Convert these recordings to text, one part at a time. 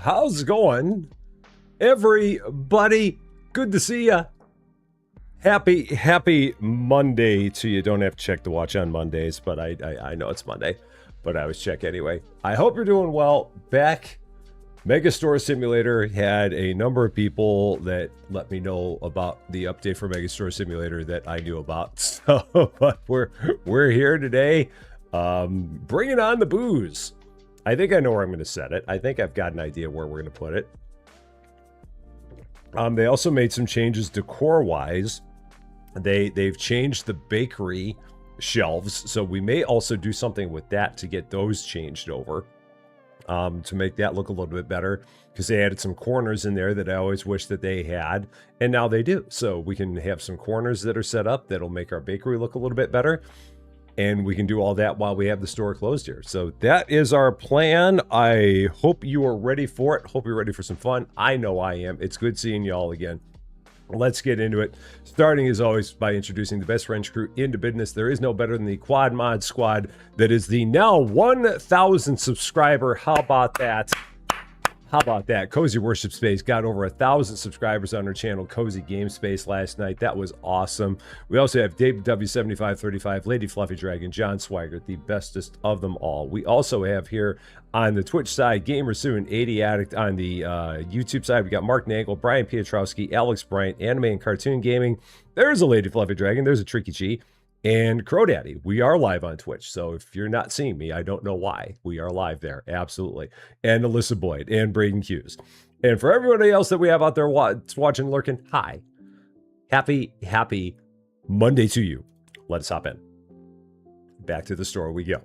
How's it going, everybody? Good to see ya. Happy Monday to you. Don't have to check the watch on Mondays, but I know it's Monday, but I always check anyway. I hope you're doing well. Back, Megastore Simulator had a number of people that let me know about the update for Megastore Simulator that I knew about. So but we're here today, bringing on the booze. I think I know where I'm going to set it. I think I've got an idea where we're going to put it. They also made some changes decor-wise. They've changed the bakery shelves, so we may also do something with that to get those changed over, to make that look a little bit better, because they added some corners in there that I always wish that they had, and now they do. So we can have some corners that are set up that'll make our bakery look a little bit better. And we can do all that while we have the store closed here. So that is our plan. I hope you are ready for it. Hope you're ready for some fun. I know I am. It's good seeing you all again. Let's get into it. Starting as always by introducing the best French crew into business. There is no better than the Quad Mod Squad that is the now 1,000 subscriber. How about that? How about that? Cozy Worship Space got over 1,000 subscribers on our channel, Cozy Game Space, last night. That was awesome. We also have Dave W7535, Lady Fluffy Dragon, John Swigert, the bestest of them all. We also have here on the Twitch side, Gamer Soon, 80 Addict. On the YouTube side, we got Mark Nagel, Brian Pietrowski, Alex Bryant, Anime and Cartoon Gaming. There's a Lady Fluffy Dragon. There's a Tricky Chi. And Crow Daddy. We are live on Twitch, so if you're not seeing me, I don't know why. We are live there, absolutely. And Alyssa Boyd and Braden Hughes. And for everybody else that we have out there watching, lurking, hi. Happy Monday to you. Let's hop in. Back to the store we go.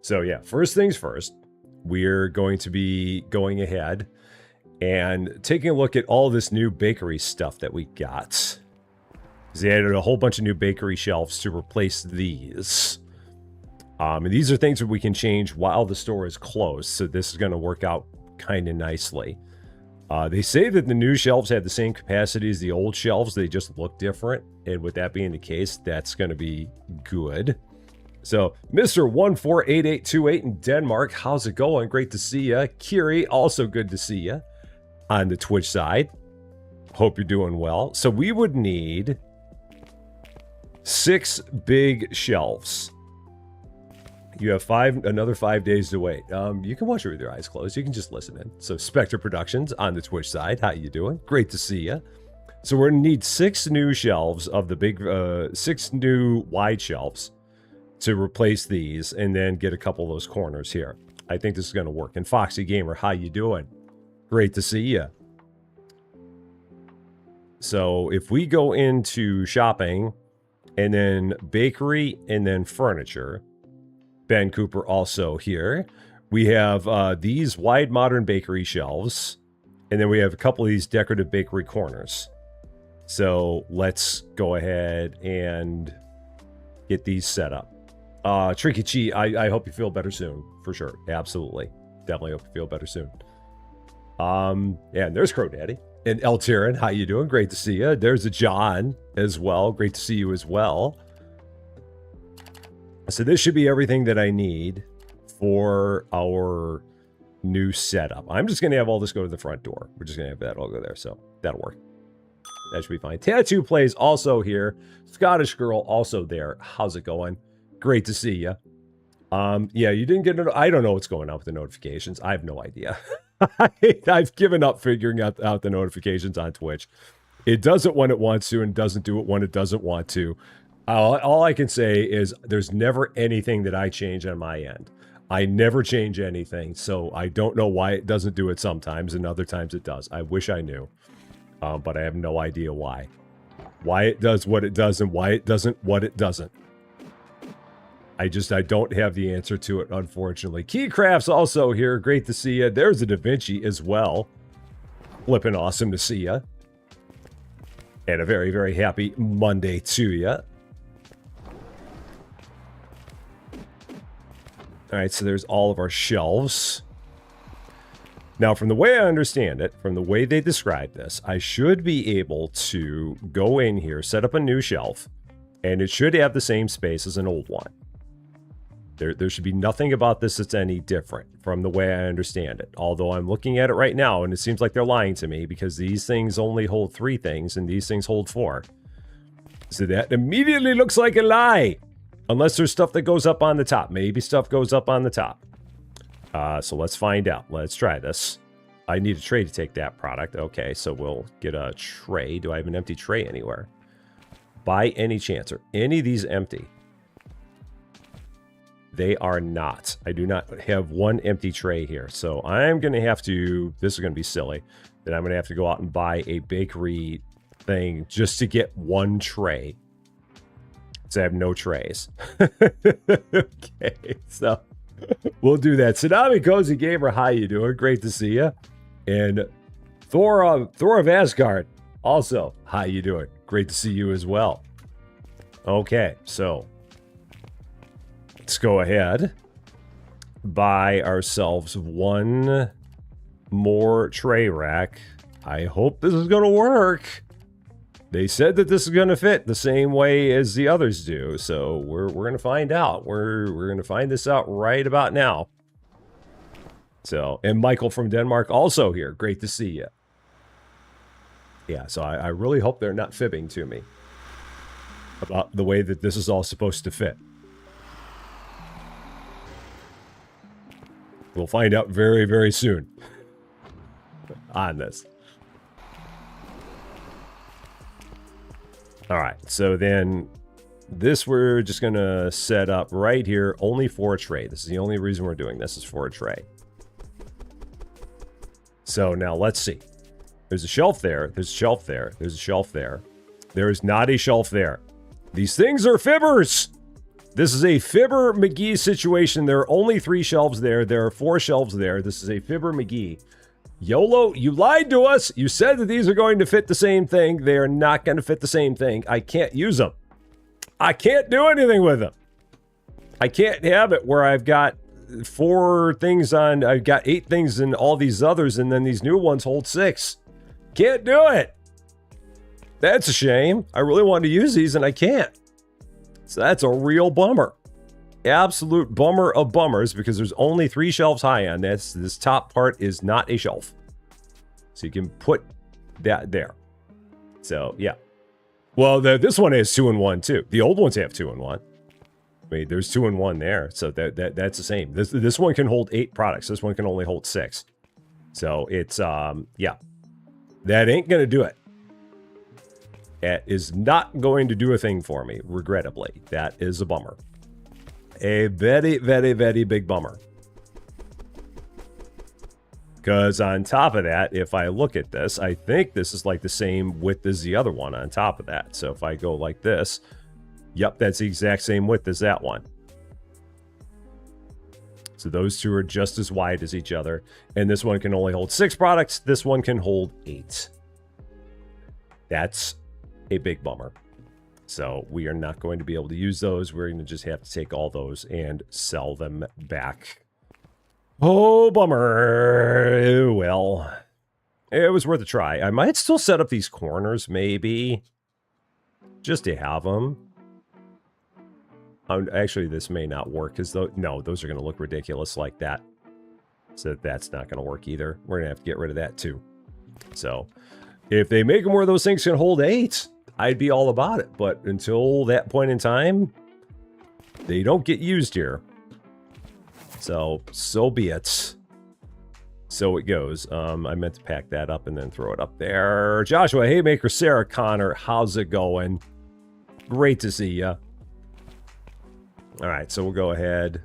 So yeah, first things first, we're going to be going ahead and taking a look at all this new bakery stuff that we got. They added a whole bunch of new bakery shelves to replace these. And these are things that we can change while the store is closed. So this is going to work out kind of nicely. They say that the new shelves have the same capacity as the old shelves. They just look different. And with that being the case, that's going to be good. So Mr. 148828 in Denmark, how's it going? Great to see you. Kiri, also good to see you on the Twitch side. Hope you're doing well. So we would need 6 big shelves. You have another 5 days to wait. You can watch it with your eyes closed. You can just listen in. So Spectre Productions on the Twitch side. How you doing? Great to see you. So we're going to need 6 new shelves of the big, 6 new wide shelves to replace these, and then get a couple of those corners here. I think this is going to work. And Foxy Gamer, how you doing? Great to see you. So if we go into shopping, and then bakery, and then furniture. Ben Cooper also here. We have these wide modern bakery shelves. And then we have a couple of these decorative bakery corners. So let's go ahead and get these set up. Tricky Chi, I hope you feel better soon. For sure. Absolutely. Definitely hope you feel better soon. Yeah, and there's Crow Daddy. And El Tyran, how you doing? Great to see you. There's a John as well. Great to see you as well. So this should be everything that I need for our new setup. I'm just going to have all this go to the front door. We're just going to have that all go there. So that'll work. That should be fine. Tattoo Plays also here. Scottish Girl also there. How's it going? Great to see you. Yeah, you didn't get it. I don't know what's going on with the notifications. I have no idea. I've given up figuring out the notifications on Twitch. It does it when it wants to and doesn't do it when it doesn't want to. All I can say is there's never anything that I change on my end. I never change anything, so I don't know why it doesn't do it sometimes, and other times it does. I wish I knew, but I have no idea why. Why it does what it does and why it doesn't what it doesn't. I don't have the answer to it, unfortunately. Keycraft's also here. Great to see you. There's a Da Vinci as well. Flippin' awesome to see you. And a very, very happy Monday to you. All right, so there's all of our shelves. Now, from the way I understand it, from the way they describe this, I should be able to go in here, set up a new shelf, and it should have the same space as an old one. There should be nothing about this that's any different from the way I understand it. Although I'm looking at it right now, and it seems like they're lying to me because these things only hold 3 things, and these things hold 4. So that immediately looks like a lie. Unless there's stuff that goes up on the top. Maybe stuff goes up on the top. So let's find out. Let's try this. I need a tray to take that product. Okay, so we'll get a tray. Do I have an empty tray anywhere? By any chance, are any of these empty? They are not. I do not have one empty tray here. So I'm going to have to, this is going to be silly, then I'm going to have to go out and buy a bakery thing just to get one tray. So I have no trays. Okay, so we'll do that. Tsunami Cozy Gamer, how you doing? Great to see you. And Thor of Asgard, also, how you doing? Great to see you as well. Okay, so let's go ahead, buy ourselves one more tray rack. I hope this is going to work. They said that this is going to fit the same way as the others do, so we're going to find out. We're going to find this out right about now. So, and Michael from Denmark also here. Great to see you. Yeah, so I really hope they're not fibbing to me about the way that this is all supposed to fit. We'll find out very, very soon on this. All right, so then this we're just going to set up right here, only for a tray. This is the only reason we're doing this, is for a tray. So now let's see. There's a shelf there. There's a shelf there. There's a shelf there. There is not a shelf there. These things are fibbers. This is a Fibber McGee situation. There are only 3 shelves there. There are 4 shelves there. This is a Fibber McGee. YOLO, you lied to us. You said that these are going to fit the same thing. They are not going to fit the same thing. I can't use them. I can't do anything with them. I can't have it where I've got 4 things on, I've got 8 things in all these others, and then these new ones hold 6. Can't do it. That's a shame. I really wanted to use these and I can't. So that's a real bummer. Absolute bummer of bummers, because there's only 3 shelves high on this. This top part is not a shelf. So you can put that there. So, yeah. Well, this one has 2-in-1 too. The old ones have 2-in-1. I mean, there's 2-in-1 there. So that's the same. This one can hold 8 products. This one can only hold 6. So it's, yeah. That ain't going to do it. That is not going to do a thing for me, regrettably. That is a bummer. A very, very, very big bummer. Because on top of that, if I look at this, I think this is like the same width as the other one on top of that. So if I go like this, yep, that's the exact same width as that one. So those two are just as wide as each other. And this one can only hold 6 products. This one can hold 8. That's a big bummer. So we are not going to be able to use those. We're going to just have to take all those and sell them back. Oh, bummer. Well, it was worth a try. I might still set up these corners, maybe, just to have them. Actually, this may not work, because no, those are going to look ridiculous like that. So that's not going to work either. We're going to have to get rid of that too. So if they make them where those things can hold 8, I'd be all about it. But until that point in time, they don't get used here. So be it. So it goes. I meant to pack that up and then throw it up there. Joshua Haymaker, Sarah Connor, how's it going? Great to see ya. All right, so we'll go ahead.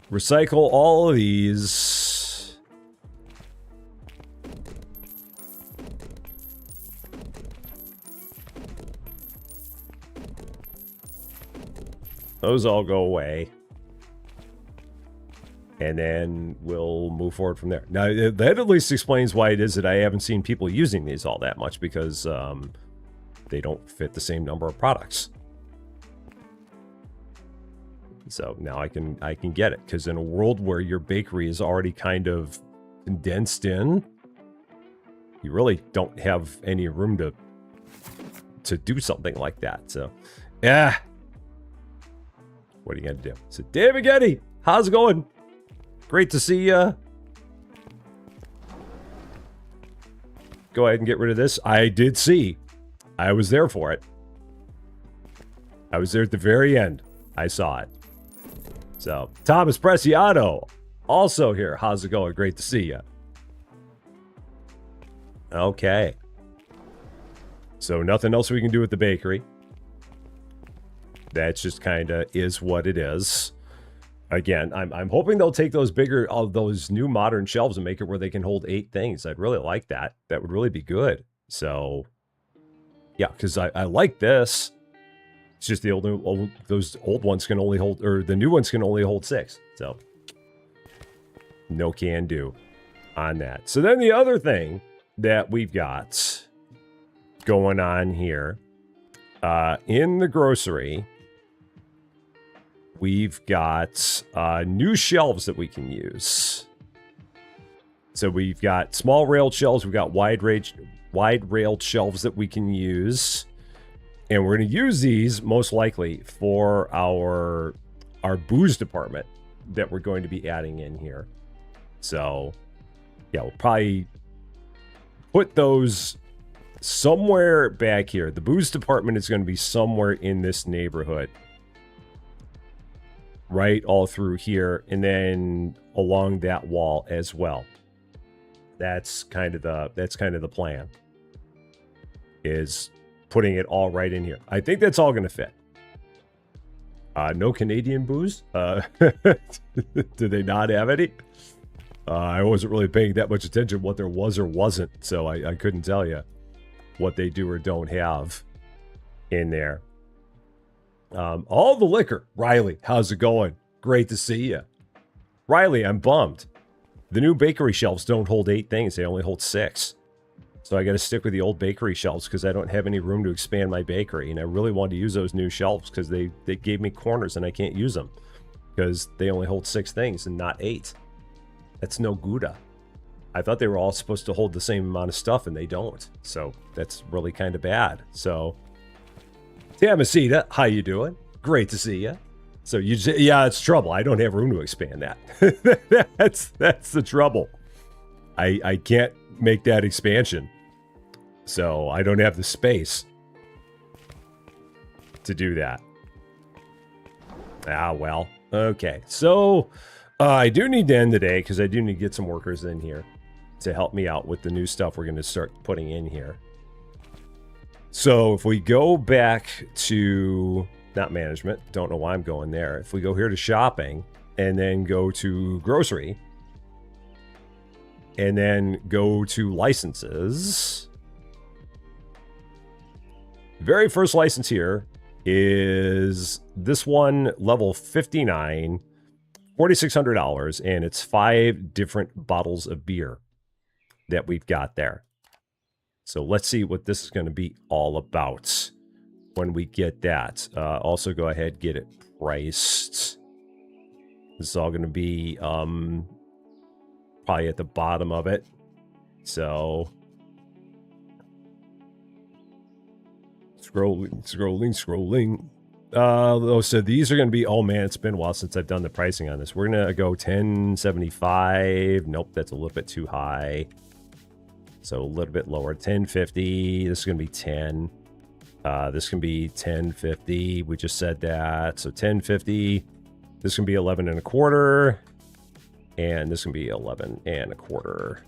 Recycle all of these. Those all go away. And then we'll move forward from there. Now, that at least explains why it is that I haven't seen people using these all that much, because they don't fit the same number of products. So now I can get it, because in a world where your bakery is already kind of condensed in, you really don't have any room to do something like that. So, yeah. What are you going to do? So, David Getty, how's it going? Great to see you. Go ahead and get rid of this. I did see. I was there for it. I was there at the very end. I saw it. So, Thomas Preciado, also here. How's it going? Great to see you. Okay. So, nothing else we can do with the bakery. That's just kind of is what it is. Again, I'm hoping they'll take those bigger, those new modern shelves and make it where they can hold 8 things. I'd really like that. That would really be good. So, yeah, because I like this. It's just those old ones can only hold, or the new ones can only hold 6. So, no can do on that. So then the other thing that we've got going on here, in the grocery, we've got new shelves that we can use. So we've got small railed shelves. We've got wide railed shelves that we can use. And we're going to use these most likely for our booze department that we're going to be adding in here. So, yeah, we'll probably put those somewhere back here. The booze department is going to be somewhere in this neighborhood. Right all through here, and then along that wall as well. That's kind of the plan. Is putting it all right in here. I think that's all going to fit. No Canadian booze. Do they not have any? I wasn't really paying that much attention what there was or wasn't, so I couldn't tell you what they do or don't have in there. All the liquor. Riley, how's it going? Great to see you. Riley, I'm bummed. The new bakery shelves don't hold 8 things. They only hold 6. So I got to stick with the old bakery shelves because I don't have any room to expand my bakery. And I really wanted to use those new shelves because they gave me corners and I can't use them because they only hold 6 things and not 8. That's no Gouda. I thought they were all supposed to hold the same amount of stuff and they don't. So that's really kind of bad. So... Tamasita, how you doing? Great to see you. So you just, yeah, it's trouble. I don't have room to expand that. that's the trouble. I can't make that expansion. So I don't have the space to do that. Ah, well. Okay. So I do need to end the day because I do need to get some workers in here to help me out with the new stuff we're going to start putting in here. So if we go back to, not management, don't know why I'm going there. If we go here to shopping and then go to grocery and then go to licenses. The very first license here is this one, level 59, $4,600, and it's 5 different bottles of beer that we've got there. So let's see what this is going to be all about when we get that. Also, go ahead, get it priced. This is all going to be probably at the bottom of it. So scrolling. So these are going to be, oh man, it's been a while since I've done the pricing on this. We're going to go 1075. Nope, that's a little bit too high. So a little bit lower, 1050. This is going to be 10. This can be 1050. We just said that. So 1050. This can be 11 and a quarter. And this can be 11 and a quarter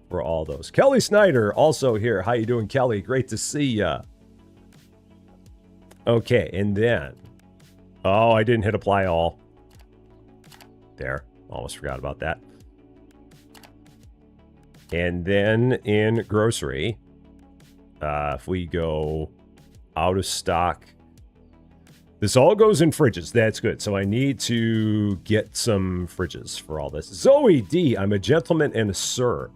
for all those. Kelly Snyder also here. How you doing, Kelly? Great to see ya. Okay, and then, oh, I didn't hit apply all. There, almost forgot about that. And then in grocery, if we go out of stock, this all goes in fridges. That's good. So I need to get some fridges for all this. Zoe D, I'm a gentleman and a sir.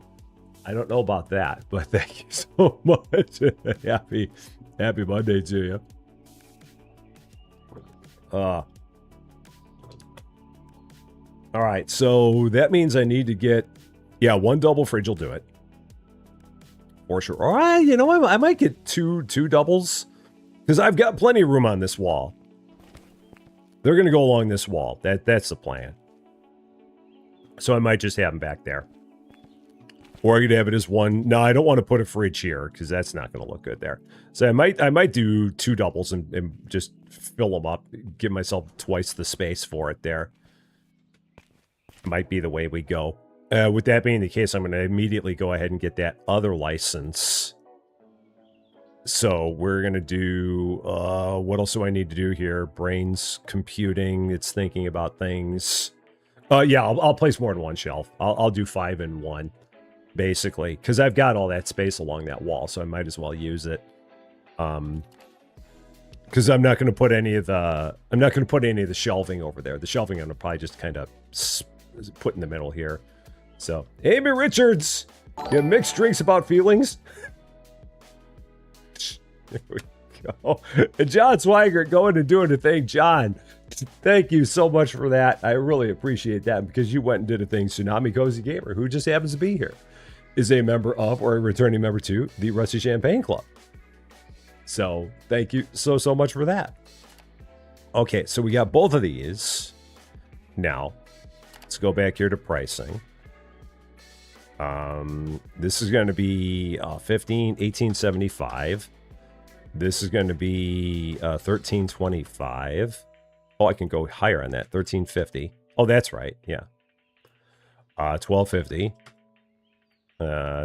I don't know about that, but thank you so much. Happy Monday to you. All right, so that means I need to get, yeah, 1 double fridge will do it. For sure. All right, you know, I might get two doubles because I've got plenty of room on this wall. They're going to go along this wall. That's the plan. So I might just have them back there. Or I could have it as one. No, I don't want to put a fridge here because that's not going to look good there. So I might do 2 doubles and just fill them up. Give myself twice the space for it there. Might be the way we go. With that being the case, I'm going to immediately go ahead and get that other license. So we're going to do, what else do I need to do here? Brains computing, it's thinking about things. Yeah, I'll place more than one shelf. I'll do 5 in 1, basically. Because I've got all that space along that wall, so I might as well use it. Because I'm not going to put any of the, shelving over there. The shelving I'm going to probably just kind of put in the middle here. So, Amy Richards, you have mixed drinks about feelings? There we go. And John Swigert going and doing a thing. John, thank you so much for that. I really appreciate that because you went and did a thing. Tsunami Cozy Gamer, who just happens to be here, is a member of or a returning member to the Rusty Champagne Club. So thank you so much for that. Okay, so we got both of these. Now, let's go back here to pricing. This is going to be $18.75. This is going to be $13.25. Oh, I can go higher on that. $13.50. Oh, that's right. Yeah. $12.50.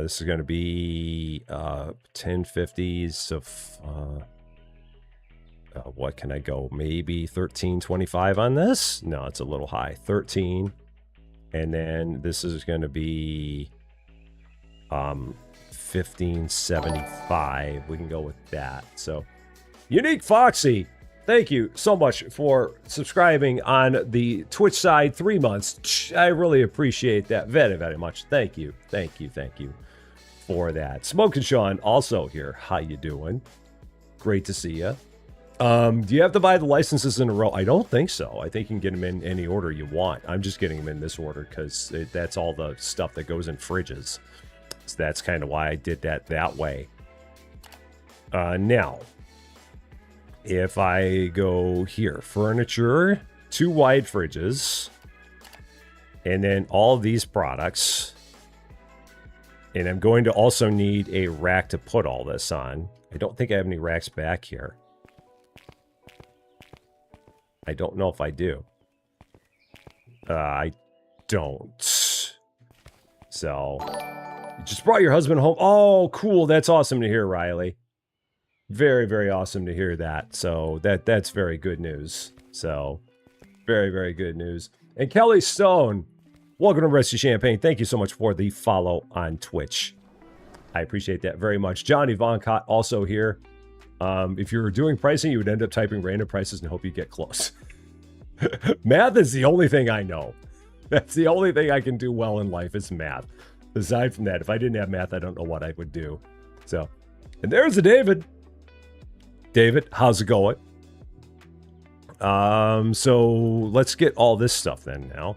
This is going to be $10.50. So what can I go? Maybe $13.25 on this? No, it's a little high. 13. And then this is going to be $15.75. We can go with that. So, Unique Foxy, thank you so much for subscribing on the Twitch side. 3 months. I really appreciate that very, very much. Thank you. Thank you. Thank you for that. Smokin' Sean also here. How you doing? Great to see you. Do you have to buy the licenses in a row? I don't think so. I think you can get them in any order you want. I'm just getting them in this order because that's all the stuff that goes in fridges. So that's kind of why I did that way. Now, if I go here, furniture, 2 wide fridges, and then all of these products, and I'm going to also need a rack to put all this on. I don't think I have any racks back here. I don't know if I do. I don't. So, you just brought your husband home. Oh, cool. That's awesome to hear, Riley. Very, very awesome to hear that. So, that's very good news. So, very, very good news. And Kelly Stone, welcome to Rusty Champagne. Thank you so much for the follow on Twitch. I appreciate that very much. Johnny Von Cott also here. If you were doing pricing, you would end up typing random prices and hope you get close. Math is the only thing I know. That's the only thing I can do well in life is math. Aside from that, if I didn't have math, I don't know what I would do. So, and there's a David. David, how's it going? So let's get all this stuff then now.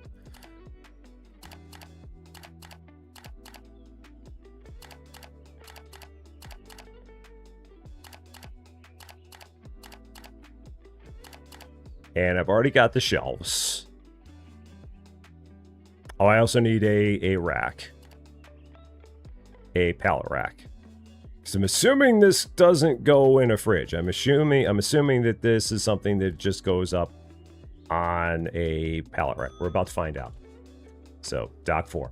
And I've already got the shelves. Oh, I also need a rack. A pallet rack. Because I'm assuming this doesn't go in a fridge. I'm assuming that this is something that just goes up on a pallet rack. We're about to find out. So, Doc 4.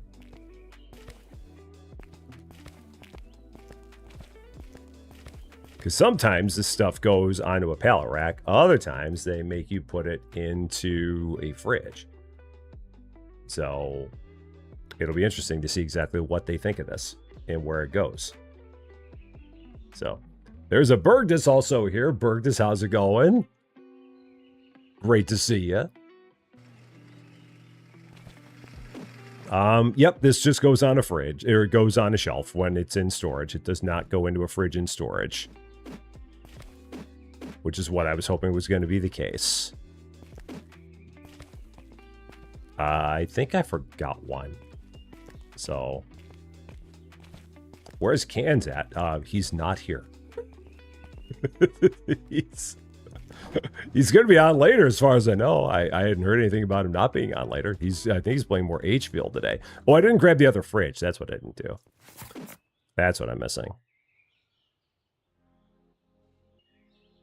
Because sometimes this stuff goes onto a pallet rack. Other times, they make you put it into a fridge. So, it'll be interesting to see exactly what they think of this and where it goes. So, there's a Bergdus also here. Bergdus, how's it going? Great to see you. Yep, this just goes on a fridge, or it goes on a shelf when it's in storage. It does not go into a fridge in storage. Which is what I was hoping was going to be the case. I think I forgot one. So, where's Cans at? He's not here. He's going to be on later, as far as I know. I hadn't heard anything about him not being on later. I think he's playing more H-Field today. Oh, I didn't grab the other fridge. That's what I didn't do. That's what I'm missing.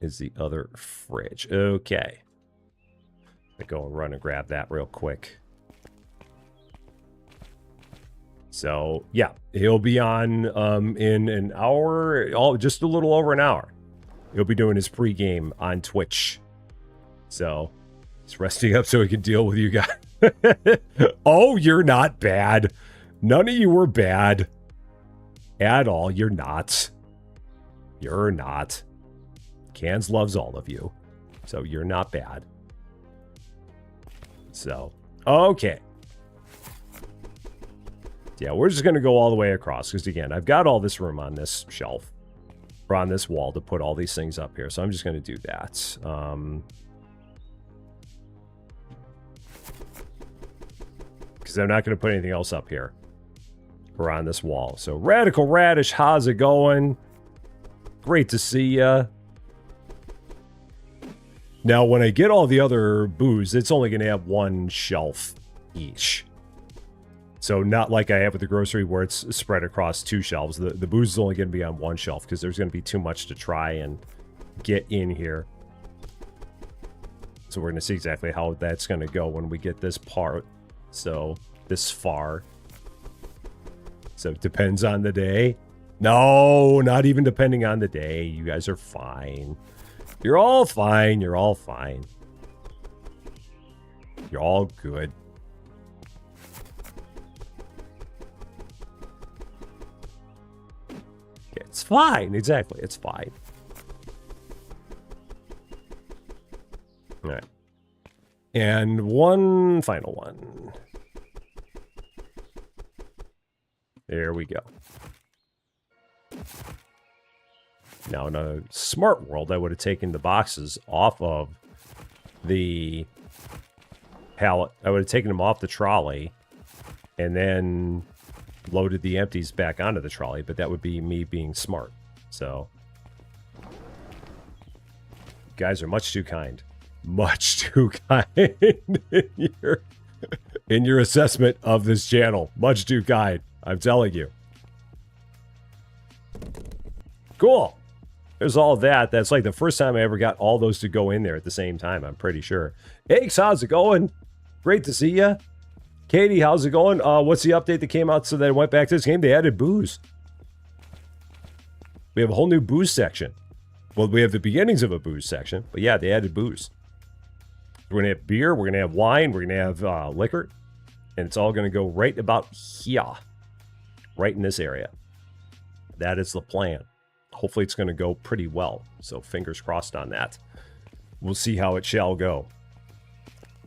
Is the other fridge. Okay. I go and run and grab that real quick. So, yeah. He'll be on in an hour, just a little over an hour. He'll be doing his pregame on Twitch. So, he's resting up so he can deal with you guys. Oh, you're not bad. None of you were bad. At all. You're not. You're not. Cans loves all of you. So, you're not bad. So, okay. Yeah, we're just going to go all the way across. Because, again, I've got all this room on this shelf. Or on this wall to put all these things up here. So I'm just going to do that. Because I'm not going to put anything else up here. Or on this wall. So Radical Radish, how's it going? Great to see ya. Now, when I get all the other booze, it's only going to have one shelf each. So not like I have with the grocery where it's spread across two shelves. The booze is only going to be on one shelf because there's going to be too much to try and get in here. So we're going to see exactly how that's going to go when we get this part. So this far. So it depends on the day. No, not even depending on the day. You guys are fine. You're all fine. You're all fine. You're all good. It's fine. Exactly. It's fine. All right. And one final one. There we go. Now, in a smart world, I would have taken the boxes off of the pallet. I would have taken them off the trolley and then loaded the empties back onto the trolley, but that would be me being smart. So, you guys are much too kind. Much too kind in your assessment of this channel. Much too kind. I'm telling you. Cool. There's all that. That's like the first time I ever got all those to go in there at the same time, I'm pretty sure. Eggs, how's it going? Great to see ya. Katie, how's it going? What's the update that came out so that I went back to this game? They added booze. We have a whole new booze section. Well, we have the beginnings of a booze section, but yeah, they added booze. We're going to have beer, we're going to have wine, we're going to have liquor, and it's all going to go right about here. Right in this area. That is the plan. Hopefully it's going to go pretty well, so fingers crossed on that. We'll see how it shall go.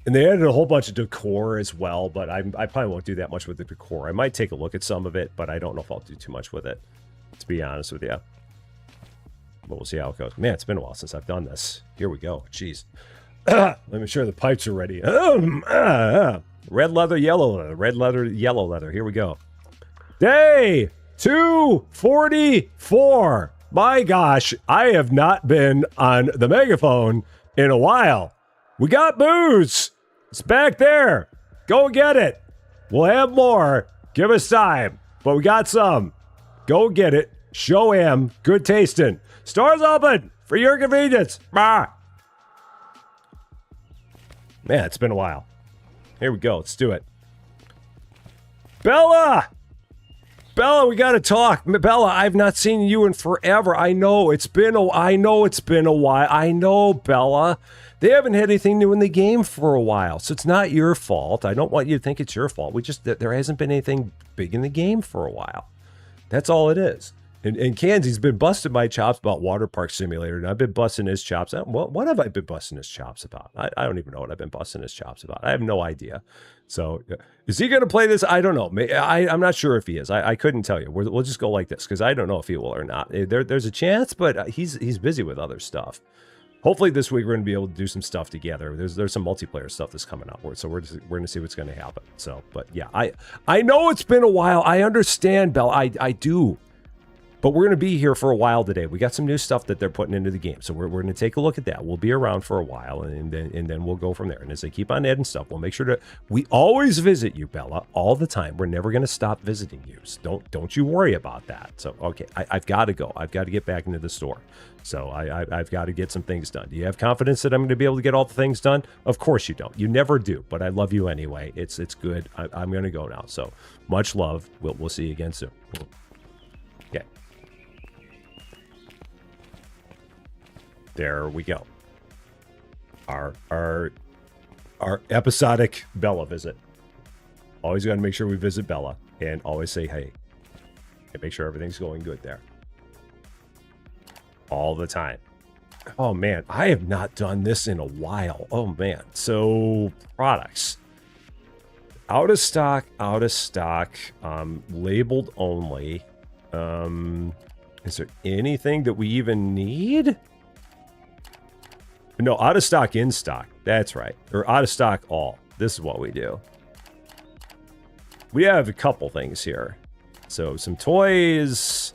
And they added a whole bunch of decor as well, but I probably won't do that much with the decor. I might take a look at some of it, but I don't know if I'll do too much with it, to be honest with you. But we'll see how it goes. Man, it's been a while since I've done this. Here we go. Jeez. Let me make sure the pipes are ready. Red leather, yellow leather. Red leather, yellow leather. Here we go. Day 244. My gosh, I have not been on the megaphone in a while. We got booze. It's back there. Go get it. We'll have more. Give us time. But we got some. Go get it. Show him. Good tasting. Stores open for your convenience. Bah. Man, it's been a while. Here we go. Let's do it. Bella! Bella, we gotta talk. Bella, I've not seen you in forever. I know it's been a while. I know, Bella. They haven't had anything new in the game for a while, so it's not your fault. I don't want you to think it's your fault. There hasn't been anything big in the game for a while. That's all it is. And Kanzi's been busting my chops about Water Park Simulator, and I've been busting his chops. What have I been busting his chops about? I don't even know what I've been busting his chops about. I have no idea. So, is he going to play this? I don't know. I'm not sure if he is. I couldn't tell you. We'll just go like this, because I don't know if he will or not. There's a chance, but he's busy with other stuff. Hopefully this week we're going to be able to do some stuff together. There's some multiplayer stuff that's coming up, so we're going to see what's going to happen. So, but yeah, I know it's been a while. I understand, Belle. I do. But we're going to be here for a while today. We got some new stuff that they're putting into the game. So we're going to take a look at that. We'll be around for a while, and then we'll go from there. And as they keep on adding stuff, we'll make sure to... We always visit you, Bella, all the time. We're never going to stop visiting you. So don't you worry about that. So, okay, I've got to go. I've got to get back into the store. So I've got to get some things done. Do you have confidence that I'm going to be able to get all the things done? Of course you don't. You never do, but I love you anyway. It's good. I'm going to go now. So much love. We'll see you again soon. Okay. There we go. Our episodic Bella visit. Always got to make sure we visit Bella and always say hey. And make sure everything's going good there. All the time. Oh man, I have not done this in a while. Oh man. So products. Out of stock, labeled only. Is there anything that we even need? No, out of stock, in stock. That's right. Or out of stock, all. This is what we do. We have a couple things here. So some toys,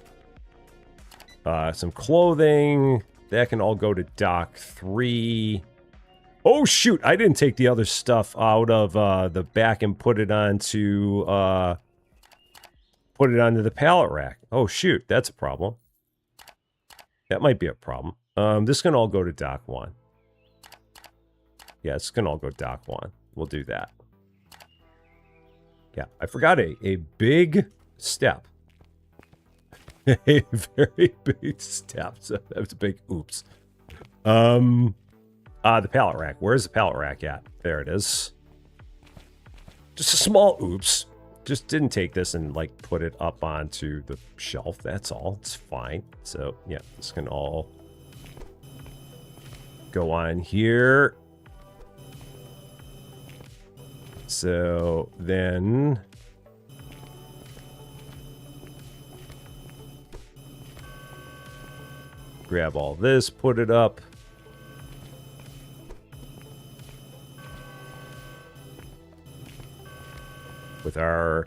some clothing. That can all go to dock 3. Oh shoot! I didn't take the other stuff out of the back and put it onto the pallet rack. Oh shoot! That's a problem. That might be a problem. This can all go to dock 1. Yeah, this can all go to dock 1. We'll do that. Yeah, I forgot a big step. A very big step. So that was a big oops. The pallet rack. Where's the pallet rack at? There it is. Just a small oops. Just didn't take this and like put it up onto the shelf. That's all. It's fine. So yeah, this can all go on here. So then grab all this, put it up. With our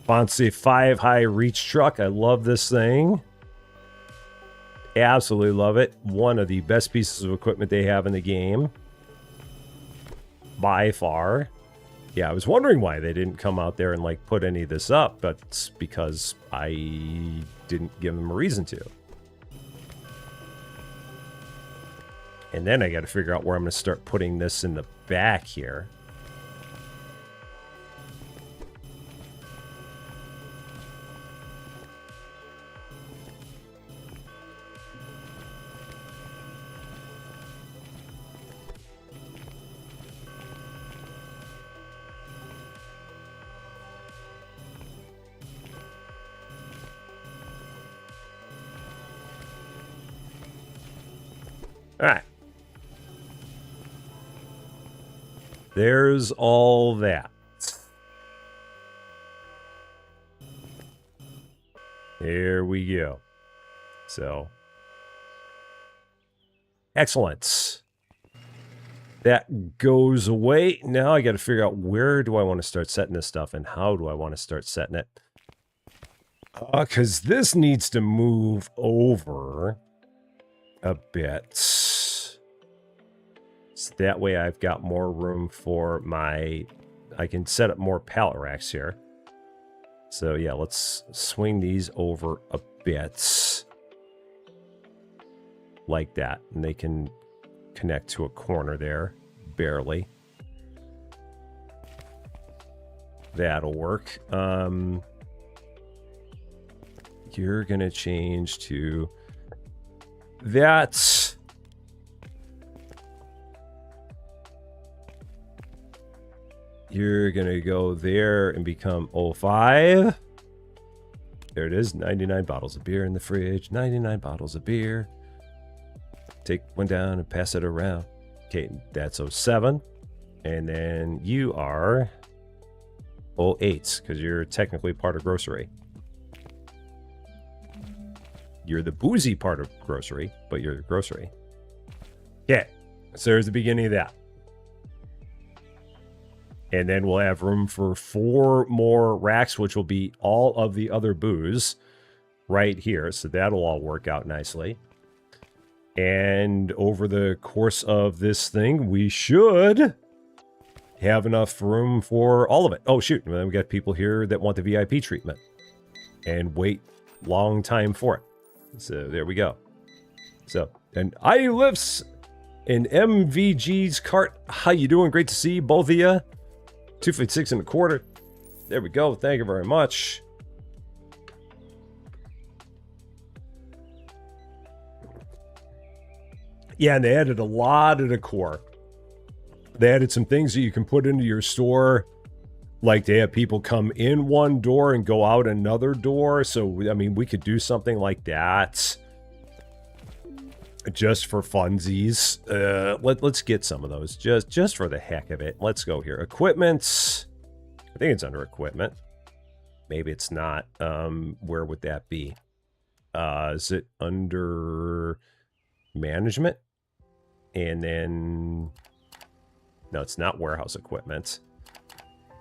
Fonzie 5 high reach truck. I love this thing. Absolutely love it. One of the best pieces of equipment they have in the game. By far. Yeah, I was wondering why they didn't come out there and like put any of this up, but it's because I didn't give them a reason to. And then I got to figure out where I'm going to start putting this in the back here. All right. There's all that. There we go. So, excellent. That goes away. Now I got to figure out where do I want to start setting this stuff and how do I want to start setting it. Because this needs to move over a bit. So that way I've got more room for my... I can set up more pallet racks here. So yeah, let's swing these over a bit. Like that. And they can connect to a corner there. Barely. That'll work. You're going to change to... That... You're going to go there and become 05. There it is. 99 bottles of beer in the fridge. 99 bottles of beer. Take one down and pass it around. Okay, that's 07. And then you are 08 because you're technically part of grocery. You're the boozy part of grocery, but you're the grocery. Okay, so there's the beginning of that. And then we'll have room for 4 more racks, which will be all of the other booze. right here. So that'll all work out nicely. And over the course of this thing, we should have enough room for all of it. Oh, shoot. And then we got people here that want the VIP treatment and wait long time for it. So there we go. So, and I lifts in MVG's cart. How you doing? Great to see both of you. 256 1/4. There we go. Thank you very much. Yeah, and they added a lot of decor. They added some things that you can put into your store. Like they have people come in one door and go out another door. So, I mean, we could do something like that. Just for funsies. Let's get some of those. Just for the heck of it. Let's go here. Equipment. I think it's under equipment. Maybe it's not. Where would that be? Is it under management? And then... No, it's not warehouse equipment.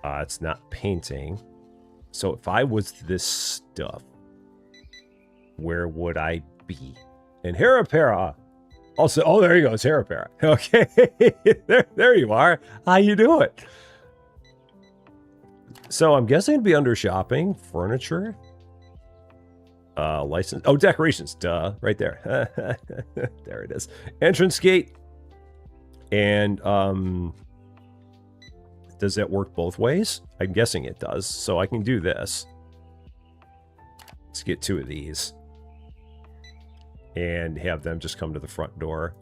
It's not painting. So if I was this stuff, where would I be? And Harapara. Also, oh, there you go. It's Harapara. Okay. there you are. How you doing? So I'm guessing it'd be under shopping, furniture, license. Oh, decorations. Duh. Right there. There it is. Entrance gate. And, does that work both ways? I'm guessing it does. So I can do this. Let's get 2 of these. And have them just come to the front door.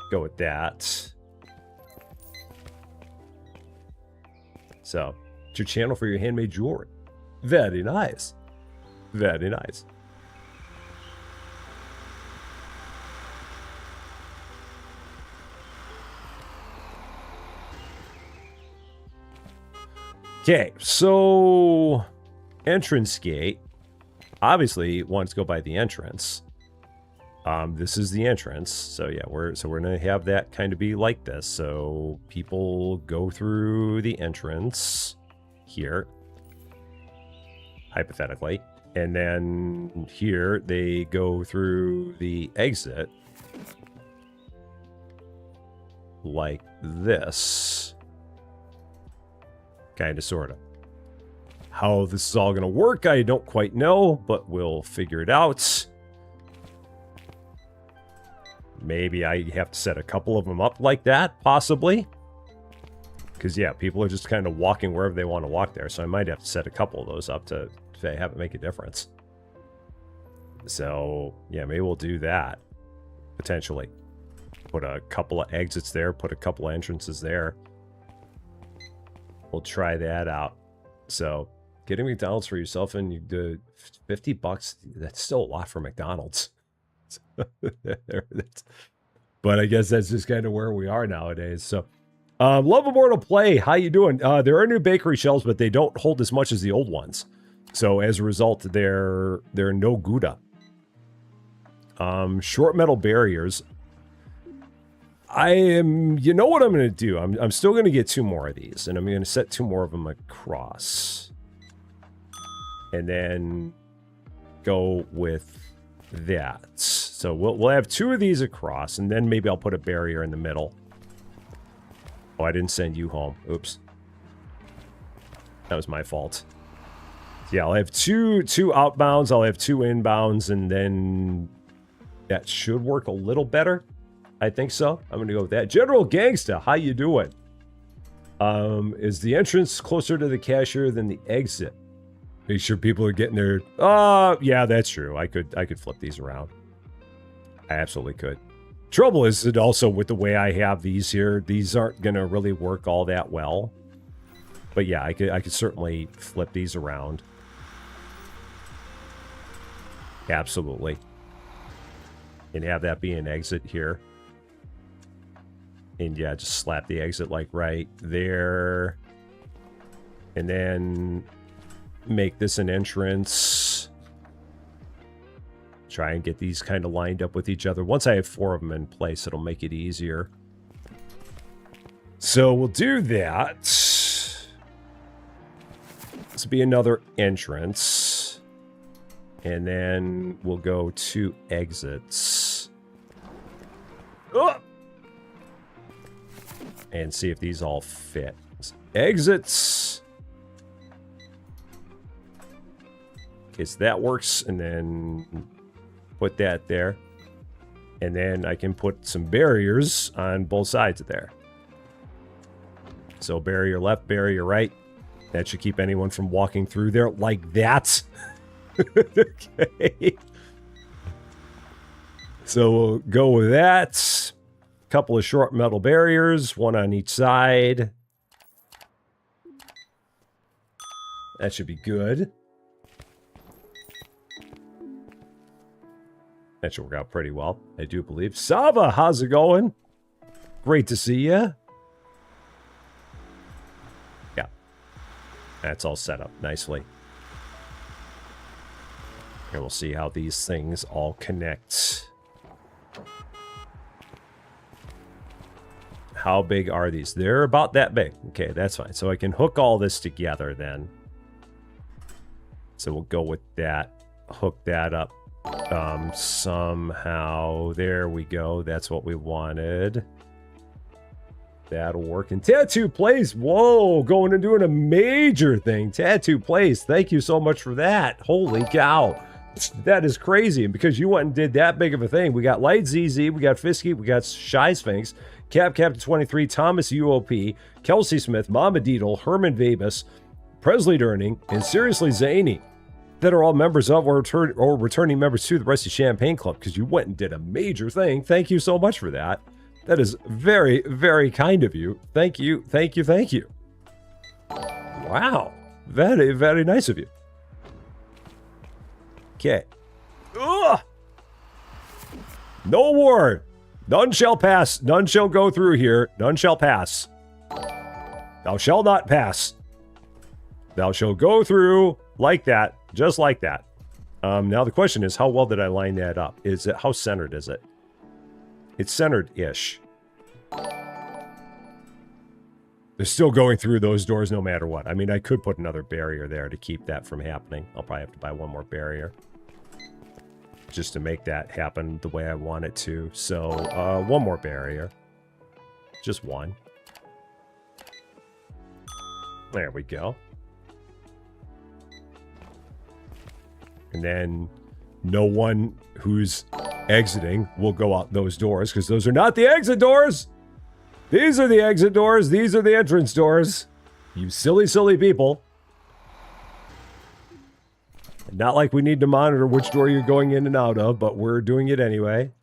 Go with that. So, it's your channel for your handmade jewelry. Very nice. Very nice. Okay, so entrance gate. Obviously, wants to go by the entrance. This is the entrance. So yeah, we're gonna have that kind of be like this. So people go through the entrance here, hypothetically, and then here they go through the exit like this. Kind of, sort of. How this is all going to work, I don't quite know, but we'll figure it out. Maybe I have to set a couple of them up like that, possibly. Because, yeah, people are just kind of walking wherever they want to walk there, so I might have to set a couple of those up to have it make a difference. So, yeah, maybe we'll do that, potentially. Put a couple of exits there, put a couple of entrances there. We'll try that out. So, getting McDonald's for yourself and you do $50, that's still a lot for McDonald's. But I guess that's just kind of where we are nowadays. So, Love Immortal Play, how you doing? There are new bakery shelves, but they don't hold as much as the old ones. So, as a result, they're no Gouda. Short metal barriers. You know what I'm going to do? I'm still going to get 2 more of these, and I'm going to set 2 more of them across. And then go with that. So we'll have 2 of these across, and then maybe I'll put a barrier in the middle. Oh, I didn't send you home. Oops. That was my fault. Yeah, I'll have two outbounds, I'll have 2 inbounds, and then that should work a little better. I think so. I'm going to go with that. General Gangsta, how you doing? Is the entrance closer to the cashier than the exit? Make sure people are getting their... yeah, that's true. I could flip these around. I absolutely could. Trouble is that also with the way I have these here, these aren't going to really work all that well. But yeah, I could certainly flip these around. Absolutely. And have that be an exit here. And yeah, just slap the exit like right there. And then make this an entrance. Try and get these kind of lined up with each other. Once I have 4 of them in place, it'll make it easier. So we'll do that. This will be another entrance. And then we'll go 2 exits. Oh! And see if these all fit. Exits. Okay, so that works. And then put that there. And then I can put some barriers on both sides of there. So barrier left, barrier right. That should keep anyone from walking through there like that. Okay. So we'll go with that. Couple of short metal barriers, one on each side. That should be good. That should work out pretty well, I do believe. Sava, how's it going? Great to see you. Yeah. That's all set up nicely. And we'll see how these things all connect. How big are these? They're about that big. Okay, that's fine. So I can hook all this together then. So we'll go with that. Hook that up somehow. There we go. That's what we wanted. That'll work. And Tattoo Place. Whoa, going and doing a major thing. Tattoo Place. Thank you so much for that. Holy cow. That is crazy. And because you went and did that big of a thing, we got Light ZZ, we got Fisky, we got Shy Sphinx, Captain 23, Thomas UOP, Kelsey Smith, Mama Deedle, Herman Vabus, Presley Durning, and Seriously Zany that are all members of or returning members to the Rusty Champagne Club because you went and did a major thing. Thank you so much for that. That is very, very kind of you. Thank you, thank you, thank you. Wow. Very, very nice of you. Okay. Ugh! No war. None shall pass. None shall go through here. None shall pass. Thou shalt not pass. Thou shalt go through like that. Just like that. Now the question is, how well did I line that up? Is it, how centered is it? It's centered-ish. They're still going through those doors no matter what. I mean, I could put another barrier there to keep that from happening. I'll probably have to buy one more barrier. Just to make that happen the way I want it to. So, one more barrier. Just one. There we go. And then no one who's exiting will go out those doors, because those are not the exit doors! These are the exit doors, these are the entrance doors. You silly, silly people. Not like we need to monitor which door you're going in and out of, but we're doing it anyway.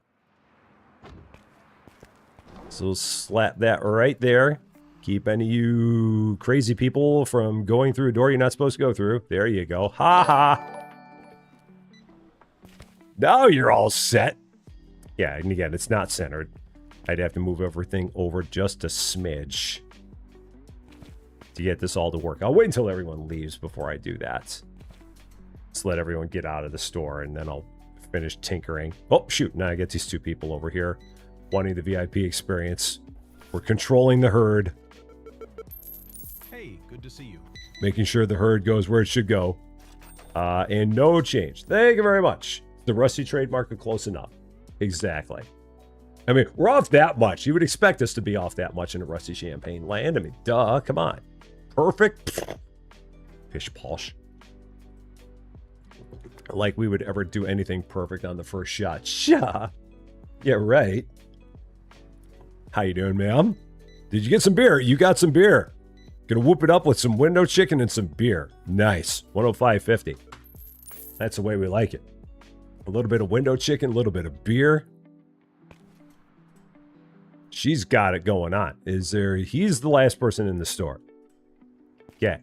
So slap that right there. Keep any of you crazy people from going through a door you're not supposed to go through. There you go. Ha ha! Now you're all set. Yeah, and again, it's not centered. I'd have to move everything over just a smidge to get this all to work. I'll wait until everyone leaves before I do that. Let's let everyone get out of the store, and then I'll finish tinkering. Oh, shoot. Now I get these two people over here wanting the VIP experience. We're controlling the herd. Hey, good to see you. Making sure the herd goes where it should go. And no change. Thank you very much. The Rusty trademark is close enough. Exactly. I mean, we're off that much. You would expect us to be off that much in a Rusty Champagne land. I mean, duh, come on. Perfect. Pish posh. Like we would ever do anything perfect on the first shot. Sha. Yeah, right. How you doing, ma'am? Did you get some beer? You got some beer. Gonna whoop it up with some window chicken and some beer. Nice. 105.50. That's the way we like it. A little bit of window chicken, a little bit of beer. She's got it going on. He's the last person in the store. Okay.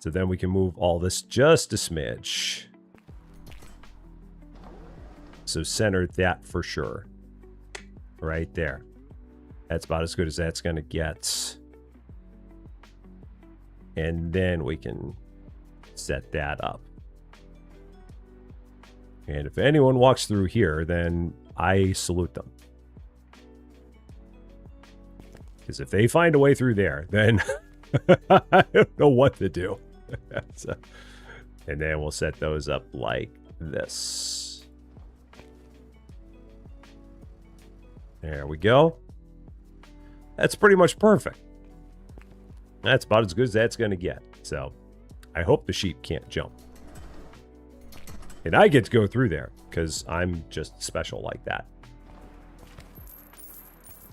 So then we can move all this just a smidge. So center that for sure. Right there. That's about as good as that's going to get. And then we can set that up. And if anyone walks through here, then I salute them. Because if they find a way through there, then I don't know what to do. So, And then we'll set those up like this. There we go. That's pretty much perfect. That's about as good as that's going to get. So I hope the sheep can't jump. And I get to go through there because I'm just special like that.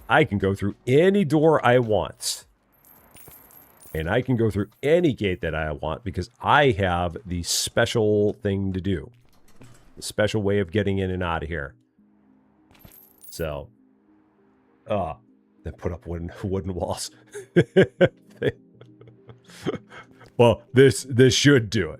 I can go through any door I want. And I can go through any gate that I want because I have the special thing to do. The special way of getting in and out of here. So, then put up wooden walls. Well, this should do it.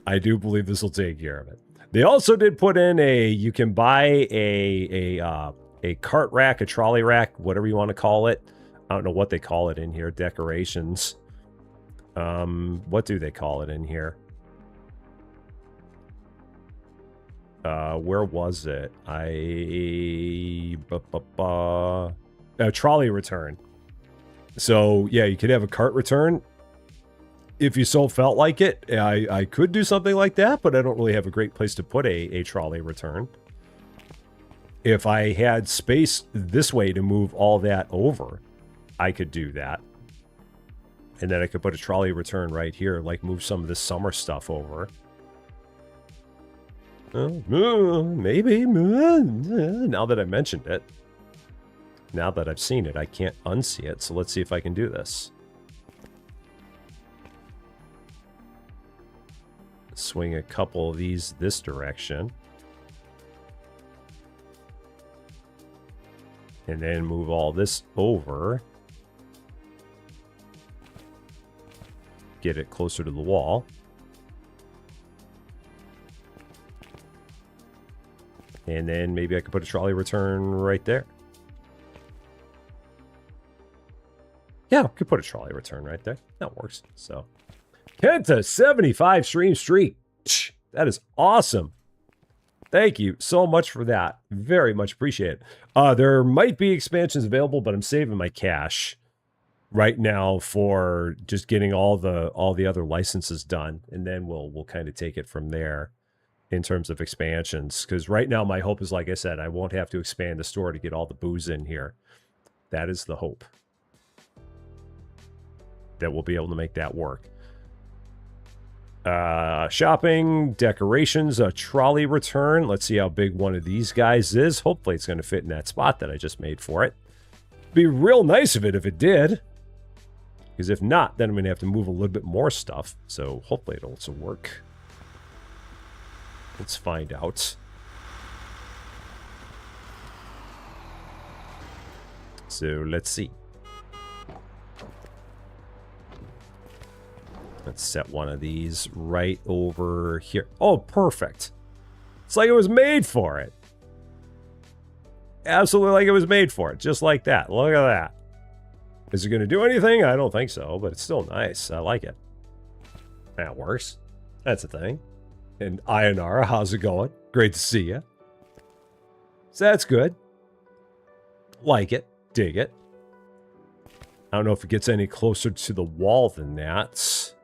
I do believe this will take care of it. They also did put in you can buy a cart rack, a trolley rack, whatever you want to call it. I don't know what they call it in here. Decorations. What do they call it in here? Where was it? A trolley return. So, yeah, you could have a cart return. If you so felt like it, I could do something like that, but I don't really have a great place to put a trolley return. If I had space this way to move all that over, I could do that. And then I could put a trolley return right here, like move some of this summer stuff over. Maybe. Now that I mentioned it. Now that I've seen it, I can't unsee it. So let's see if I can do this. Swing a couple of these this direction. And then move all this over. Get it closer to the wall. And then maybe I could put a trolley return right there. Yeah, I could put a trolley return right there. That works. So, Kenta 75 stream streak. That is awesome. Thank you so much for that. Very much appreciate it. There might be expansions available, but I'm saving my cash right now for just getting all the other licenses done, and then we'll kind of take it from there in terms of expansions. Because right now my hope is, like I said, I won't have to expand the store to get all the booze in here. That is the hope. That we'll be able to make that work. Shopping, decorations, a trolley return. Let's see how big one of these guys is. Hopefully it's going to fit in that spot that I just made for it. Be real nice of it if it did. Because if not, then I'm going to have to move a little bit more stuff. So hopefully it'll also work. Let's find out. So let's see. Let's set one of these right over here. Oh, perfect. It's like it was made for it. Absolutely like it was made for it. Just like that. Look at that. Is it going to do anything? I don't think so, but it's still nice. I like it. That works. That's a thing. And INR, how's it going? Great to see you. So that's good. Like it. Dig it. I don't know if it gets any closer to the wall than that.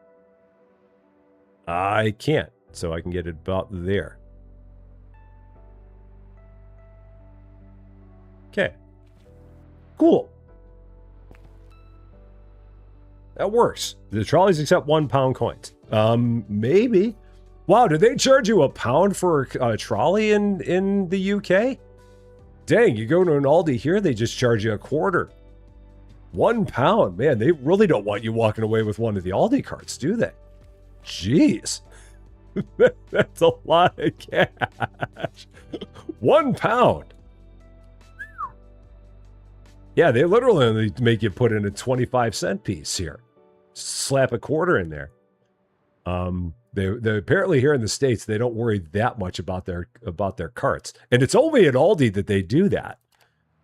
I can't, so I can get it about there. Okay. Cool. That works. The trolleys accept £1 coins. Maybe. Wow, did they charge you £1 for a trolley in the UK? Dang, you go to an Aldi here, they just charge you £0.25. £1, man, they really don't want you walking away with one of the Aldi carts, do they? Jeez. That's a lot of cash. £1. Yeah, they literally only make you put in a 25-cent piece here. Slap a quarter in there. They apparently here in the States, they don't worry that much about their carts. And it's only at Aldi that they do that.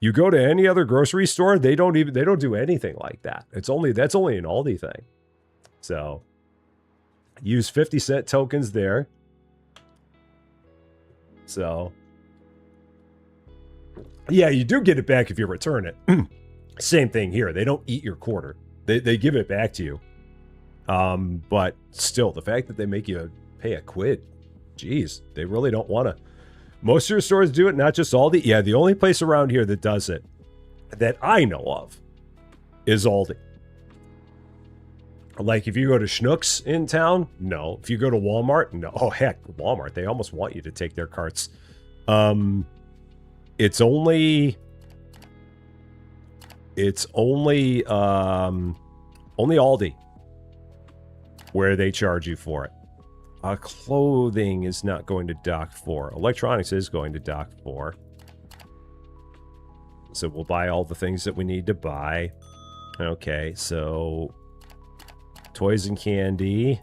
You go to any other grocery store, they don't do anything like that. That's only an Aldi thing. So use 50-cent tokens there. So yeah, you do get it back if you return it. Same thing here. They don't eat your quarter. They give it back to you. But still, the fact that they make you pay a quid. Jeez, they really don't want to. Most of your stores do it, not just Aldi. Yeah, the only place around here that does it, that I know of, is Aldi. Like, if you go to Schnucks in town, no. If you go to Walmart, no. Oh, heck, Walmart, they almost want you to take their carts. It's only Aldi where they charge you for it. Clothing is not going to dock 4. Electronics is going to dock 4. So we'll buy all the things that we need to buy. Okay, so toys and candy.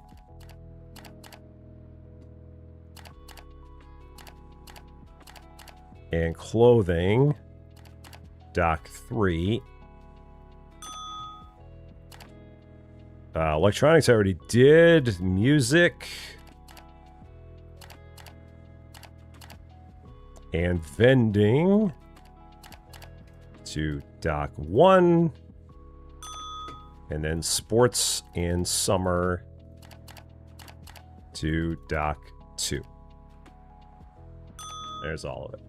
And clothing. Dock 3. Electronics I already did. Music. And vending. To dock 1. And then sports and summer to dock 2. There's all of it.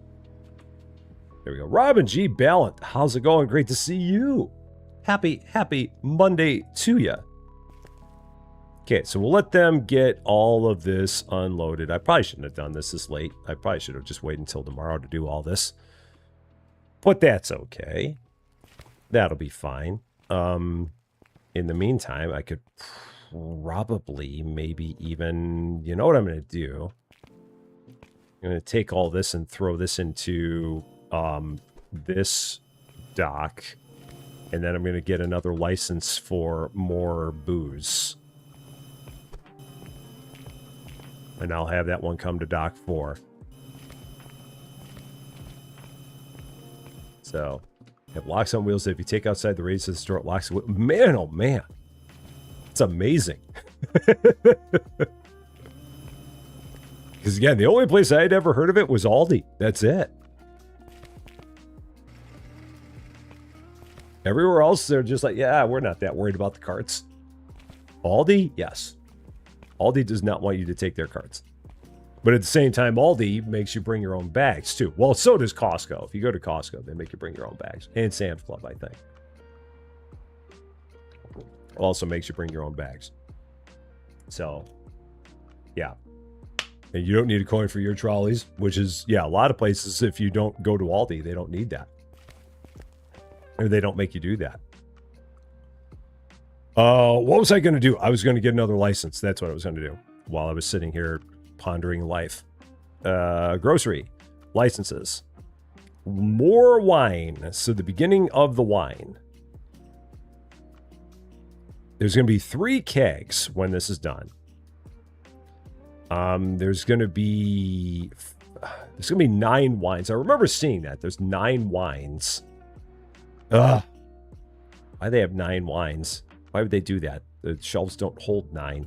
There we go. Robin G. Ballant, how's it going? Great to see you. Happy Monday to ya. Okay, so we'll let them get all of this unloaded. I probably shouldn't have done this late. I probably should have just waited until tomorrow to do all this. But that's okay. That'll be fine. In the meantime, I could probably maybe even... You know what I'm going to do? I'm going to take all this and throw this into this dock. And then I'm going to get another license for more booze. And I'll have that one come to dock 4. So... It locks on wheels that if you take outside the radius of the store, it locks. Man, oh man. It's amazing. Because again, the only place I had ever heard of it was Aldi. That's it. Everywhere else, they're just like, yeah, we're not that worried about the carts. Aldi, yes. Aldi does not want you to take their carts. But at the same time, Aldi makes you bring your own bags, too. Well, so does Costco. If you go to Costco, they make you bring your own bags. And Sam's Club, I think. Also makes you bring your own bags. So, yeah. And you don't need a coin for your trolleys, which is, yeah, a lot of places, if you don't go to Aldi, they don't need that. Or they don't make you do that. What was I going to do? I was going to get another license. That's what I was going to do while I was sitting here pondering life. Grocery licenses, more wine. So the beginning of the wine, there's going to be 3 kegs when this is done. There's going to be 9 wines. I remember seeing that there's 9 wines. Why they have 9 wines? Why would they do that? The shelves don't hold 9.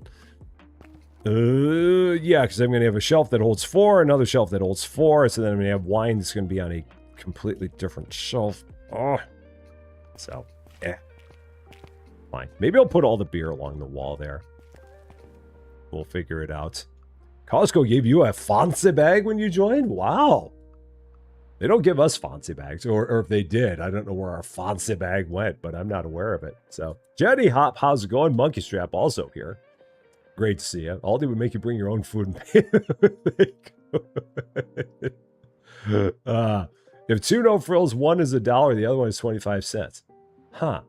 Yeah, because I'm going to have a shelf that holds 4, another shelf that holds 4, so then I'm going to have wine that's going to be on a completely different shelf. Oh. So, fine. Maybe I'll put all the beer along the wall there. We'll figure it out. Costco gave you a fancy bag when you joined? Wow. They don't give us fancy bags, or if they did, I don't know where our fancy bag went, but I'm not aware of it. So, Jenny Hop, how's it going? Monkey Strap also here. Great to see you. Aldi would make you bring your own food and pay. If 2 no frills, one is $1, the other one is 25 cents. Huh.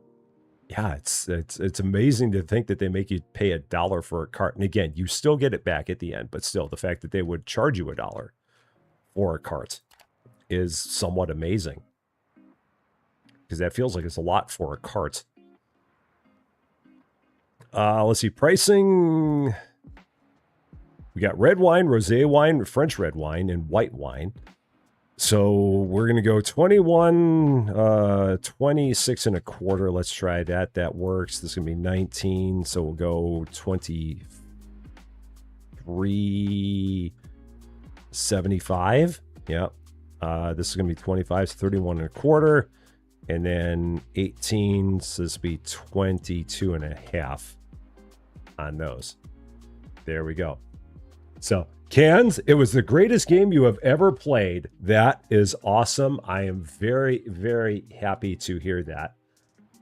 Yeah, it's amazing to think that they make you pay $1 for a cart. And again, you still get it back at the end, but still, the fact that they would charge you $1 for a cart is somewhat amazing. Because that feels like it's a lot for a cart. Let's see, pricing. We got red wine, rosé wine, French red wine, and white wine. So we're going to go 21, 26 and a quarter. Let's try that. That works. This is going to be 19. So we'll go 23.75. Yep. This is going to be 25, 31 and a quarter. And then 18, so this will be 22 and a half on those. There we go. So, Cans, it was the greatest game you have ever played. That is awesome. I am very, very happy to hear that.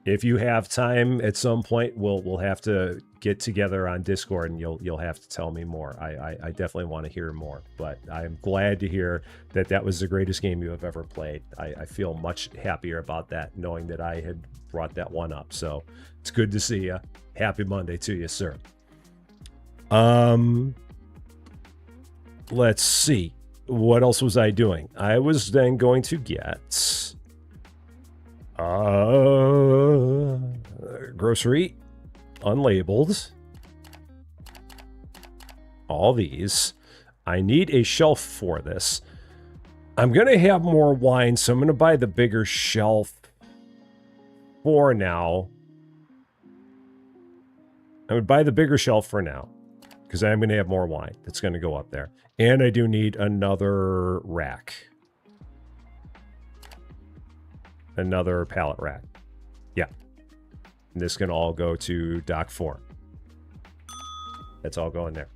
If you have time at some point, we'll have to get together on Discord, and you'll have to tell me more. I definitely want to hear more, but I'm glad to hear that that was the greatest game you have ever played. I feel much happier about that, knowing that I had brought that one up. So it's good to see you. Happy Monday to you, sir. Let's see. What else was I doing? I was then going to get grocery, unlabeled, all these. I need a shelf for this. I'm gonna have more wine, so I'm gonna buy the bigger shelf for now. I would buy the bigger shelf for now, because I'm gonna have more wine that's gonna go up there. And I do need another rack. Another pallet rack. Yeah. And this can all go to Dock 4. That's all going there.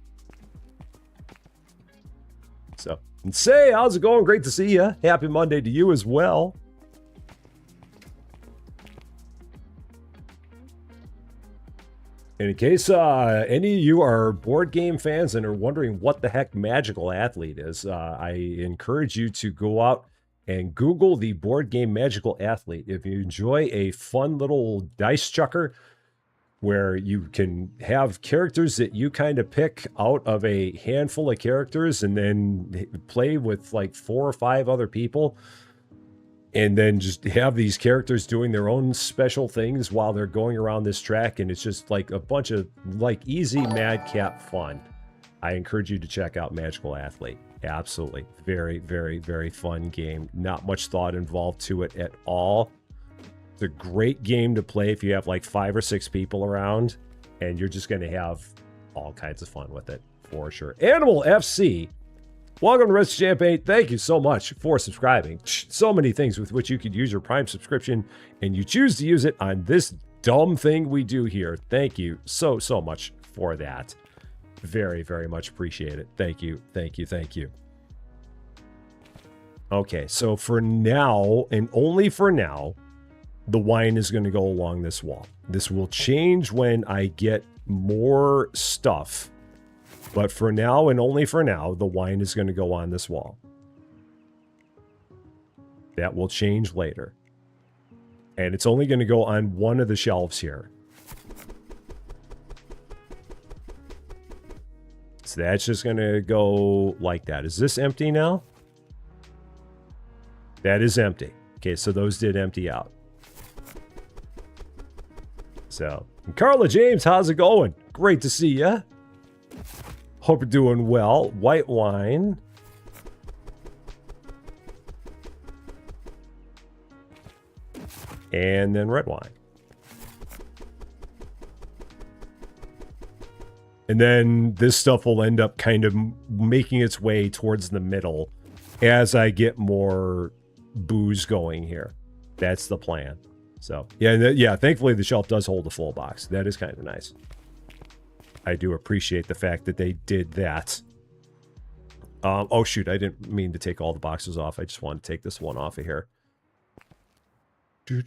So, and say, how's it going? Great to see you. Happy Monday to you as well. In case any of you are board game fans and are wondering what the heck Magical Athlete is, I encourage you to go out and Google the board game Magical Athlete. If you enjoy a fun little dice chucker where you can have characters that you kind of pick out of a handful of characters and then play with like 4 or 5 other people, and then just have these characters doing their own special things while they're going around this track, and it's just like a bunch of like easy madcap fun. I encourage you to check out Magical Athlete. Absolutely. Very, very, very fun game. Not much thought involved to it at all. It's a great game to play if you have like 5 or 6 people around, and you're just going to have all kinds of fun with it, for sure. Animal FC. Welcome to Rest of Champaign. Thank you so much for subscribing. So many things with which you could use your Prime subscription, and you choose to use it on this dumb thing we do here. Thank you so, so much for that. Very, very much appreciate it. Thank you, thank you, thank you. Okay, so for now, and only for now, the wine is going to go along this wall. This will change when I get more stuff. But for now, and only for now, the wine is going to go on this wall. That will change later. And it's only going to go on one of the shelves here. So that's just going to go like that. Is this empty now? That is empty. Okay, so those did empty out. So, and Carla James, how's it going? Great to see ya. Hope you're doing well. White wine. And then red wine. And then this stuff will end up kind of making its way towards the middle as I get more booze going here. That's the plan. So, yeah, thankfully the shelf does hold a full box. That is kind of nice. I do appreciate the fact that they did that. Oh, shoot, I didn't mean to take all the boxes off. I just wanted to take this one off of here. So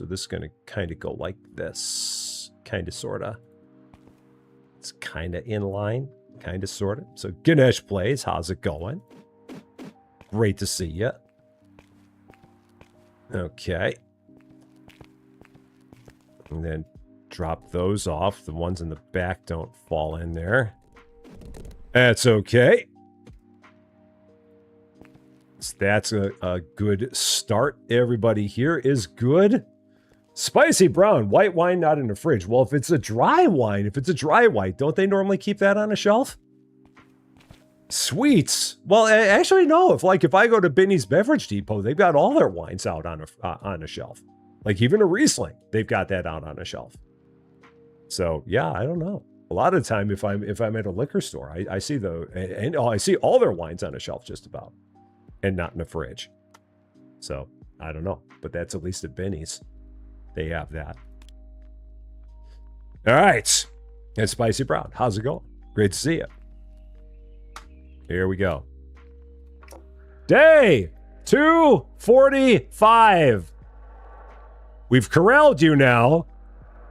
this is going to kind of go like this. Kind of, sort of. It's kind of in line. Kind of, sort of. So Ganesh plays. How's it going? Great to see you. Okay. And then drop those off. The ones in the back don't fall in there. That's okay. So that's a good start. Everybody here is good. Spicy brown, white wine not in the fridge. Well, if it's a dry wine, don't they normally keep that on a shelf? Sweets. Well, actually, no. If I go to Benny's Beverage Depot, they've got all their wines out on a shelf. Like even a Riesling, they've got that out on a shelf. So yeah, I don't know. A lot of the time, if I'm at a liquor store, I see I see all their wines on a shelf just about, and not in a fridge. So I don't know, but that's at least at Benny's. They have that. All right. And Spicy Brown, how's it going? Great to see you. Here we go. Day 245. We've corralled you now.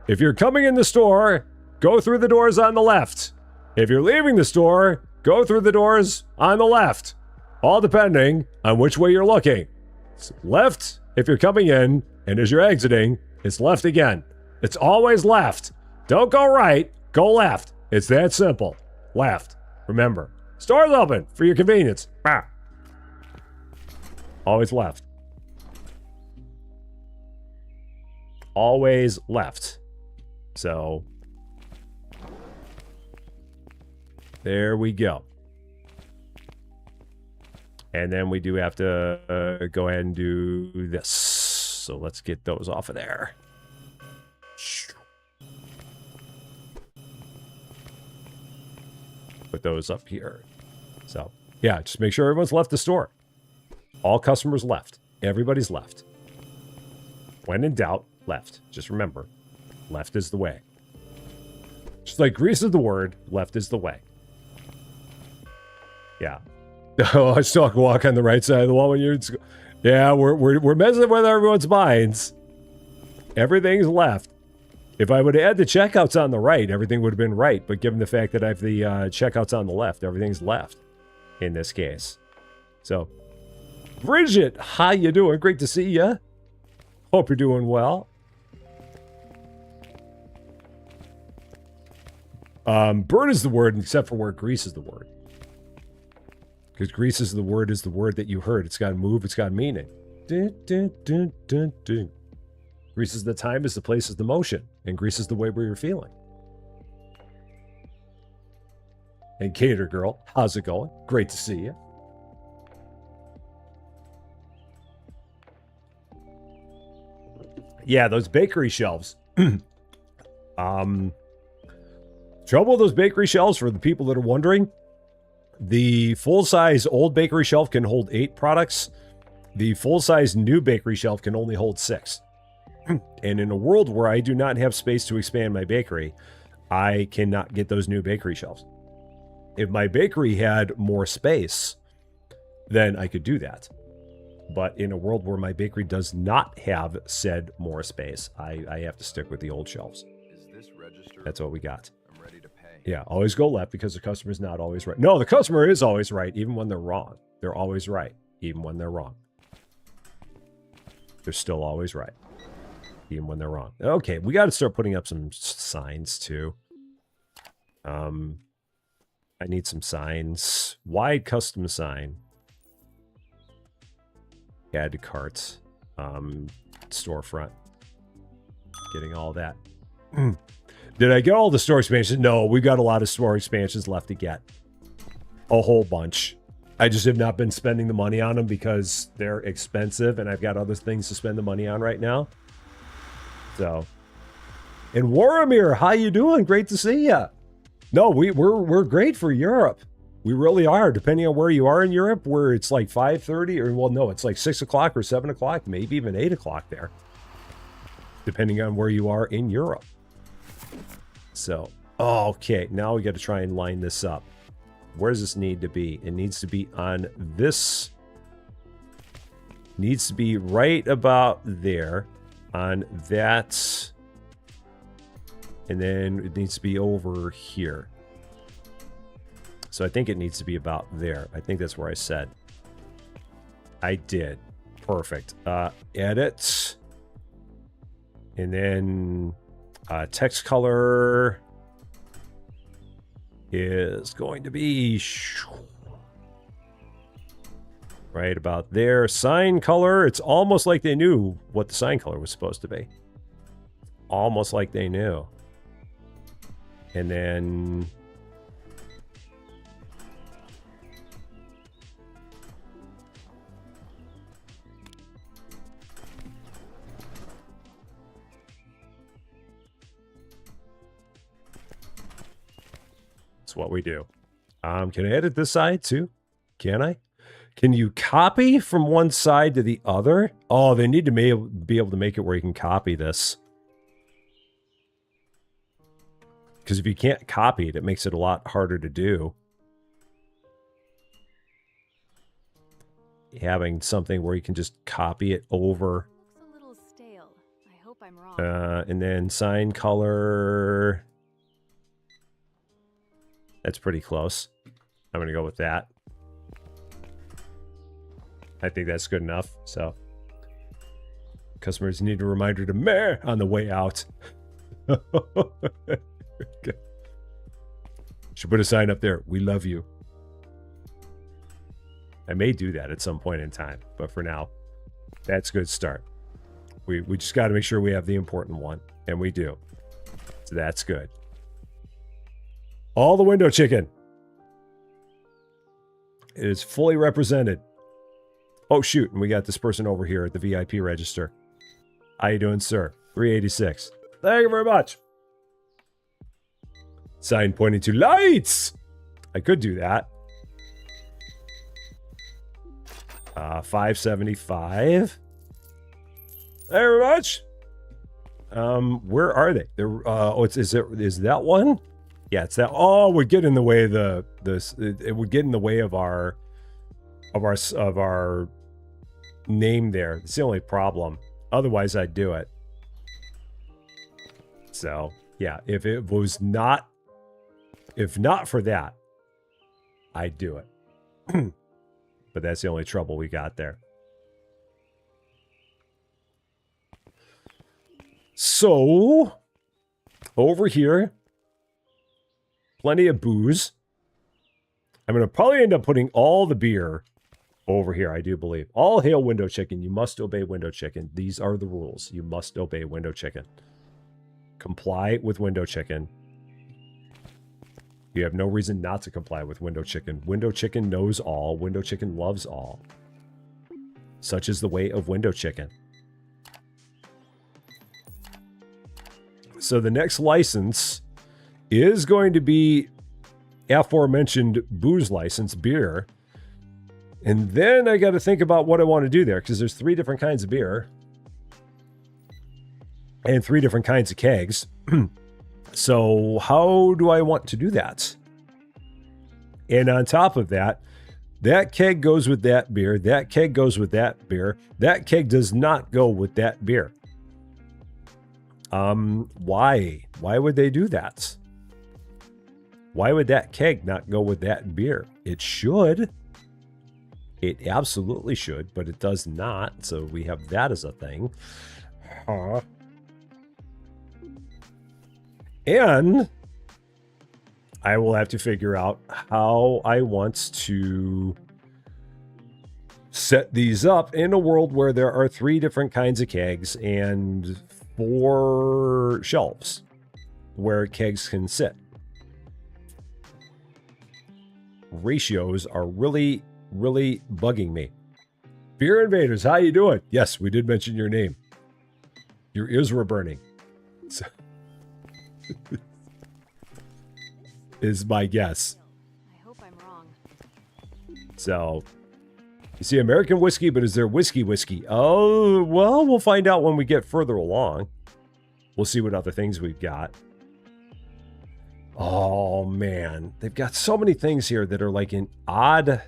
If you're coming in the store, go through the doors on the left. If you're leaving the store, go through the doors on the left. All depending on which way you're looking. It's left if you're coming in, and as you're exiting, it's left again. It's always left. Don't go right, go left. It's that simple. Left. Remember, store's open for your convenience. Ah. Always left. Always left. So, there we go. And then we do have to go ahead and do this. So let's get those off of there. Put those up here. So, yeah, just make sure everyone's left the store. All customers left. Everybody's left. When in doubt, left. Just remember, left is the way. Just like grease is the word, left is the way. Yeah. Oh, I still walk on the right side of the wall when you're in school. Yeah, we're messing with everyone's minds. Everything's left. If I would add the checkouts on the right, everything would have been right. But given the fact that I have the checkouts on the left, everything's left in this case. So, Bridget, how you doing? Great to see you. Hope you're doing well. Bird is the word, except for where grease is the word. Because grease is the word that you heard. It's got to move, it's got meaning. Dun, dun, dun, dun, dun. Grease is the time, is the place, is the motion. And grease is the way where you're feeling. And Cater Girl, how's it going? Great to see you. Yeah, those bakery shelves. Trouble with those bakery shelves, for the people that are wondering, the full-size old bakery shelf can hold 8 products. The full-size new bakery shelf can only hold 6. And in a world where I do not have space to expand my bakery, I cannot get those new bakery shelves. If my bakery had more space, then I could do that. But in a world where my bakery does not have said more space, I have to stick with the old shelves. Is this register? That's what we got. I'm ready to pay. Yeah, always go left because the customer is not always right. No, the customer is always right, even when they're wrong. They're always right, even when they're wrong. They're still always right, even when they're wrong. Okay, we got to start putting up some signs too. I need some signs. Wide custom sign. Add to carts. Storefront. Getting all that. Did I get all the store expansions? No, we got a lot of store expansions left to get. A whole bunch. I just have not been spending the money on them because they're expensive and I've got other things to spend the money on right now. So. And Warramir, how you doing? Great to see ya. No, we're great for Europe. We really are. Depending on where you are in Europe, where it's like 5:30 or, well, no, it's like 6 o'clock or 7 o'clock, maybe even 8 o'clock there. Depending on where you are in Europe. So, okay, now we got to try and line this up. Where does this need to be? It needs to be on this. Needs to be right about there on that. And then it needs to be over here. So I think it needs to be about there. I think that's where I said. I did. Perfect. Edit. And then text color is going to be right about there. Sign color, it's almost like they knew what the sign color was supposed to be. Almost like they knew. And then that's what we do. Can I edit this side too? Can I? Can you copy from one side to the other? Oh, they need to be able to make it where you can copy this. Because if you can't copy it, it makes it a lot harder to do. Having something where you can just copy it over. Looks a little stale. I hope I'm wrong. And then sign color. That's pretty close. I'm going to go with that. I think that's good enough. So customers need a reminder to meh on the way out. Okay. Should put a sign up there. We love you. I may do that at some point in time, but for now, that's a good start. We just got to make sure we have the important one, and we do. So that's good. All the window chicken. It is fully represented. Oh, shoot. And we got this person over here at the VIP register. How you doing, sir? 386. Thank you very much. Sign pointing to lights. I could do that. 575. Thank you very much. Where are they? They're, is that one? Yeah, it's that. Oh, it would get in the way of it would get in the way of our name there. It's the only problem. Otherwise, I'd do it. So, yeah, if not for that, I'd do it. But that's the only trouble we got there. So, over here, plenty of booze. I'm going to probably end up putting all the beer over here, I do believe. All hail Window Chicken. You must obey Window Chicken. These are the rules. You must obey Window Chicken. Comply with Window Chicken. You have no reason not to comply with Window Chicken. Window Chicken knows all. Window Chicken loves all. Such is the way of Window Chicken. So the next license is going to be aforementioned booze license, beer. And then I got to think about what I want to do there, because there's 3 different kinds of beer. And 3 different kinds of kegs. So how do I want to do that? And on top of that, that keg goes with that beer. That keg goes with that beer. That keg does not go with that beer. Why? Why would they do that? Why would that keg not go with that beer? It should. It absolutely should, but it does not. So we have that as a thing. And I will have to figure out how I want to set these up in a world where there are 3 different kinds of kegs and 4 shelves where kegs can sit. Ratios are really, really bugging me. Beer Invaders, how you doing? Yes, we did mention your name. Your ears were burning. So is my guess. I hope I'm wrong. So, you see American whiskey, but is there whiskey? Oh, well, we'll find out when we get further along. We'll see what other things we've got. Oh, man. They've got so many things here that are like in odd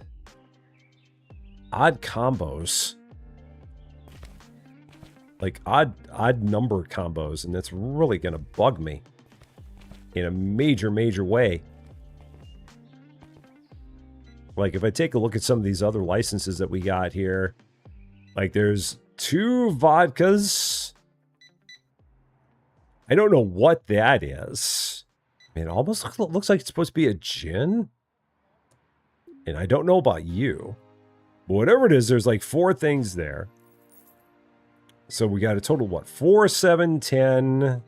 combos. Like odd number combos, and that's really going to bug me in a major, major way. Like if I take a look at some of these other licenses that we got here, like there's 2 vodkas. I don't know what that is. It almost looks like it's supposed to be a gin. And I don't know about you. But whatever it is, there's like 4 things there. So we got a total, what? 4, 7, 10,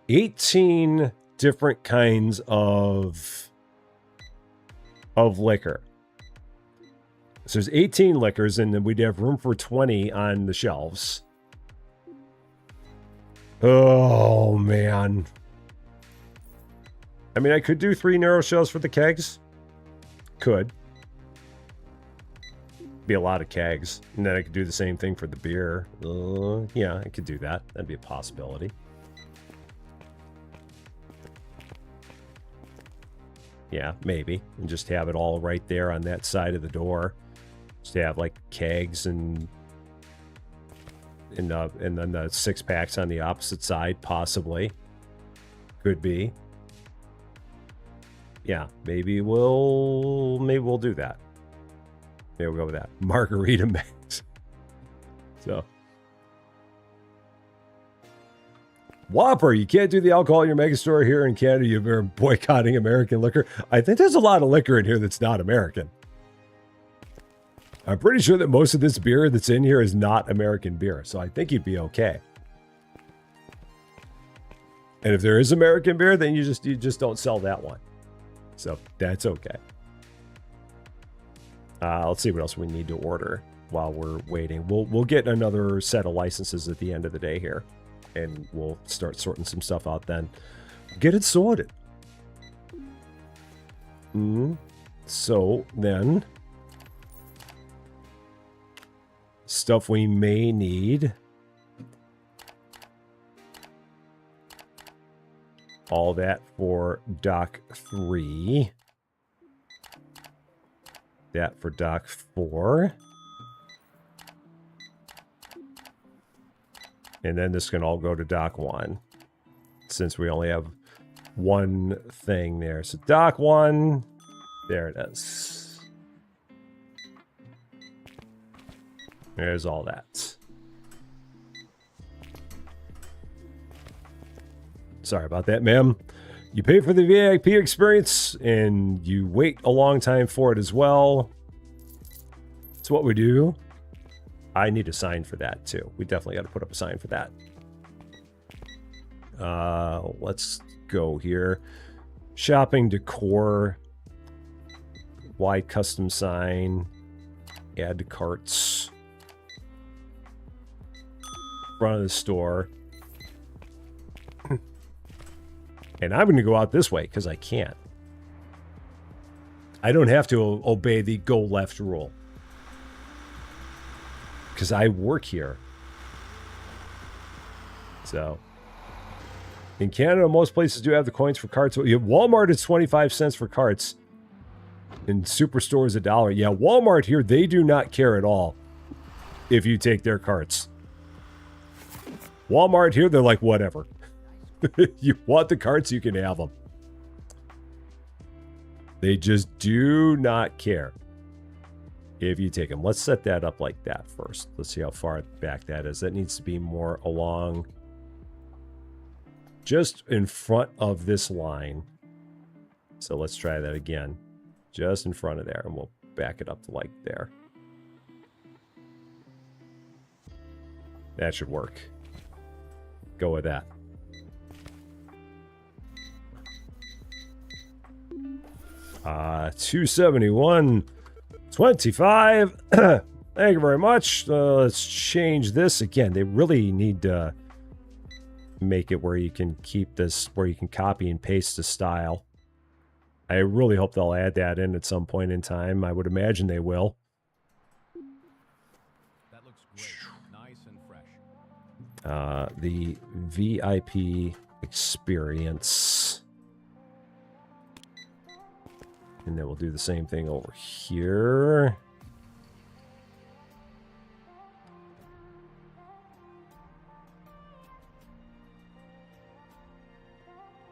18 different kinds of liquor. So there's 18 liquors, and then we'd have room for 20 on the shelves. Oh, man. I mean, I could do 3 narrow shelves for the kegs. Could. Be a lot of kegs. And then I could do the same thing for the beer. Yeah, I could do that. That'd be a possibility. Yeah, maybe. And just have it all right there on that side of the door. Just have like kegs and then the 6-packs on the opposite side, possibly. Could be. Yeah, maybe we'll do that. Maybe we'll go with that. Margarita mix. So Whopper, you can't do the alcohol in your Megastore here in Canada. You're boycotting American liquor. I think there's a lot of liquor in here that's not American. I'm pretty sure that most of this beer that's in here is not American beer, so I think you'd be okay. And if there is American beer, then you just don't sell that one. So that's okay. Let's see what else we need to order while we're waiting. We'll get another set of licenses at the end of the day here, and we'll start sorting some stuff out then. Get it sorted. So then, stuff we may need. All that for Dock 3. That for Dock 4. And then this can all go to Dock 1. Since we only have one thing there. So Dock 1. There it is. There's all that. Sorry about that, ma'am. You pay for the VIP experience, and you wait a long time for it as well. That's what we do. I need a sign for that, too. We definitely got to put up a sign for that. Let's go here. Shopping decor. Wide custom sign. Add to carts. Front of the store. And I'm going to go out this way because I can't. I don't have to obey the go left rule. Because I work here. So. In Canada, most places do have the coins for carts. Walmart is 25 cents for carts. In Superstore is $1. Yeah, Walmart here, they do not care at all if you take their carts. Walmart here, they're like, whatever. You want the carts, you can have them. They just do not care if you take them. Let's set that up like that first. Let's see how far back that is. That needs to be more along, just in front of this line. So let's try that again. Just in front of there, and we'll back it up to like there. That should work. Go with that. $271.25. Thank you very much. Let's change this again. They really need to make it where you can keep this, where you can copy and paste the style. I really hope they'll add that in at some point in time. I would imagine they will. That looks great. Nice and fresh. The VIP experience. And then we'll do the same thing over here.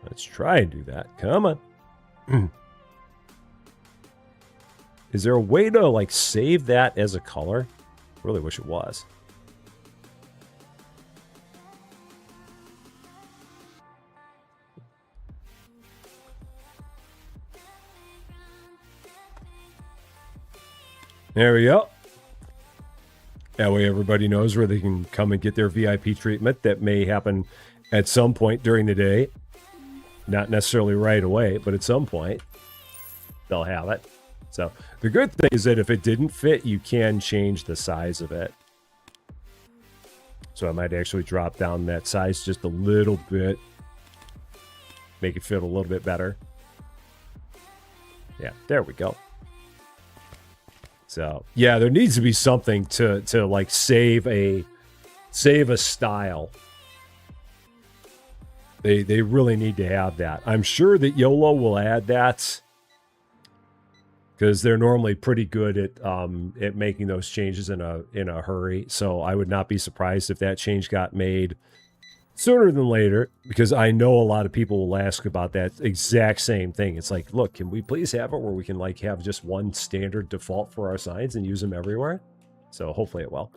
Let's try and do that. Come on. Is there a way to, like, save that as a color? Really wish it was. There we go. That way everybody knows where they can come and get their VIP treatment. That may happen at some point during the day. Not necessarily right away, but at some point they'll have it. So the good thing is that if it didn't fit, you can change the size of it. So I might actually drop down that size just a little bit. Make it fit a little bit better. Yeah, there we go. So yeah, there needs to be something to like save a style. They really need to have that. I'm sure that YOLO will add that because they're normally pretty good at making those changes in a hurry. So I would not be surprised if that change got made sooner than later, because I know a lot of people will ask about that exact same thing. It's like, look, can we please have it where we can like have just one standard default for our signs and use them everywhere? So hopefully it will.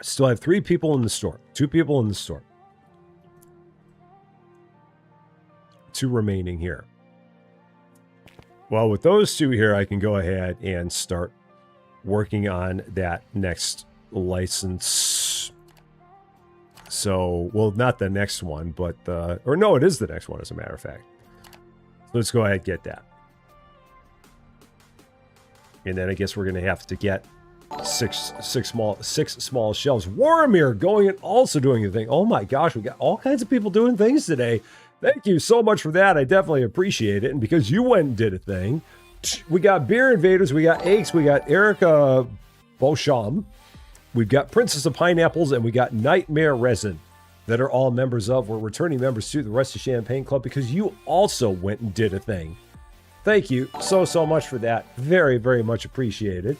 Still have 3 people in the store. 2 people in the store. 2 remaining here. Well, with those 2 here, I can go ahead and start working on that next license. So, well, not the next one, but or no, it is the next one, as a matter of fact. So let's go ahead and get that. And then I guess we're going to have to get six small shelves. Warmir going and also doing a thing. Oh my gosh, we got all kinds of people doing things today. Thank you so much for that. I definitely appreciate it. And because you went and did a thing, we got Beer Invaders, we got Aches, we got Erica Beauchamp, we've got Princess of Pineapples, and we got Nightmare Resin that are all members of. We're returning members to the Rusty Champagne Club because you also went and did a thing. Thank you so much for that. Very, very much appreciated.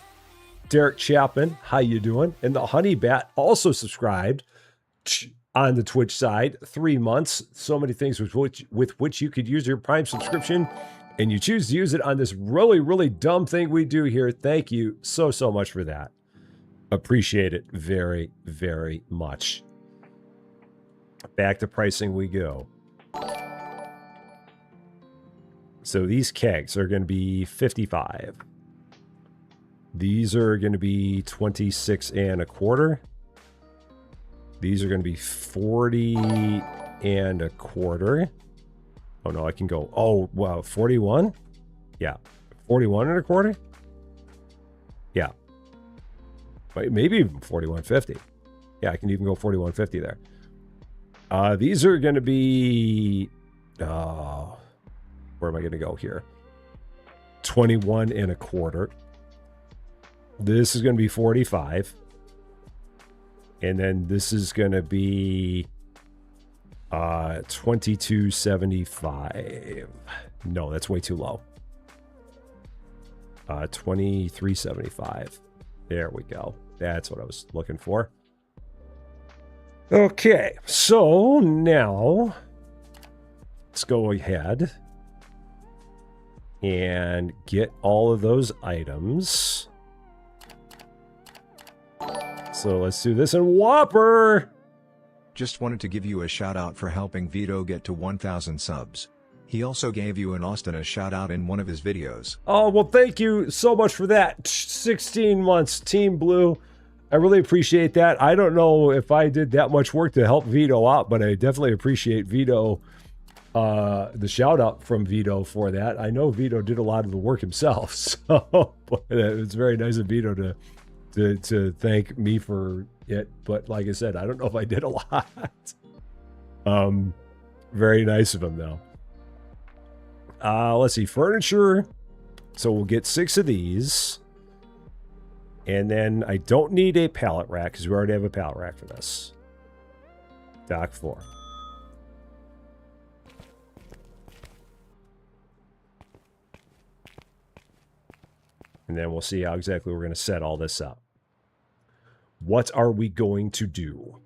Derek Chapman, how you doing? And the Honey Bat also subscribed on the Twitch side. 3 months. So many things with which you could use your Prime subscription, and you choose to use it on this really, really dumb thing we do here. Thank you so much for that. Appreciate it very, very much. Back to pricing we go. So these kegs are going to be 55. These are going to be 26 and a quarter. These are going to be 40 and a quarter. Oh no, I can go. Oh, wow, 41? Yeah. 41 and a quarter? Yeah. Maybe even 41.50. Yeah, I can even go 41.50 there. These are going to be... where am I going to go here? 21 and a quarter. This is going to be 45. And then this is going to be 22.75. No, that's way too low. 23.75. There we go. That's what I was looking for. Okay, so now let's go ahead and get all of those items. So let's do this in Whopper. Just wanted to give you a shout out for helping Vito get to 1,000 subs. He also gave you and Austin a shout out in one of his videos. Oh, well, thank you so much for that. 16 months, Team Blue. I really appreciate that. I don't know if I did that much work to help Vito out, but I definitely appreciate Vito, the shout out from Vito for that. I know Vito did a lot of the work himself, so but it's very nice of Vito to thank me for it. But like I said, I don't know if I did a lot. Very nice of him though. Let's see, furniture. So we'll get 6 of these. And then I don't need a pallet rack because we already have a pallet rack for this. Dock floor. And then we'll see how exactly we're going to set all this up. What are we going to do?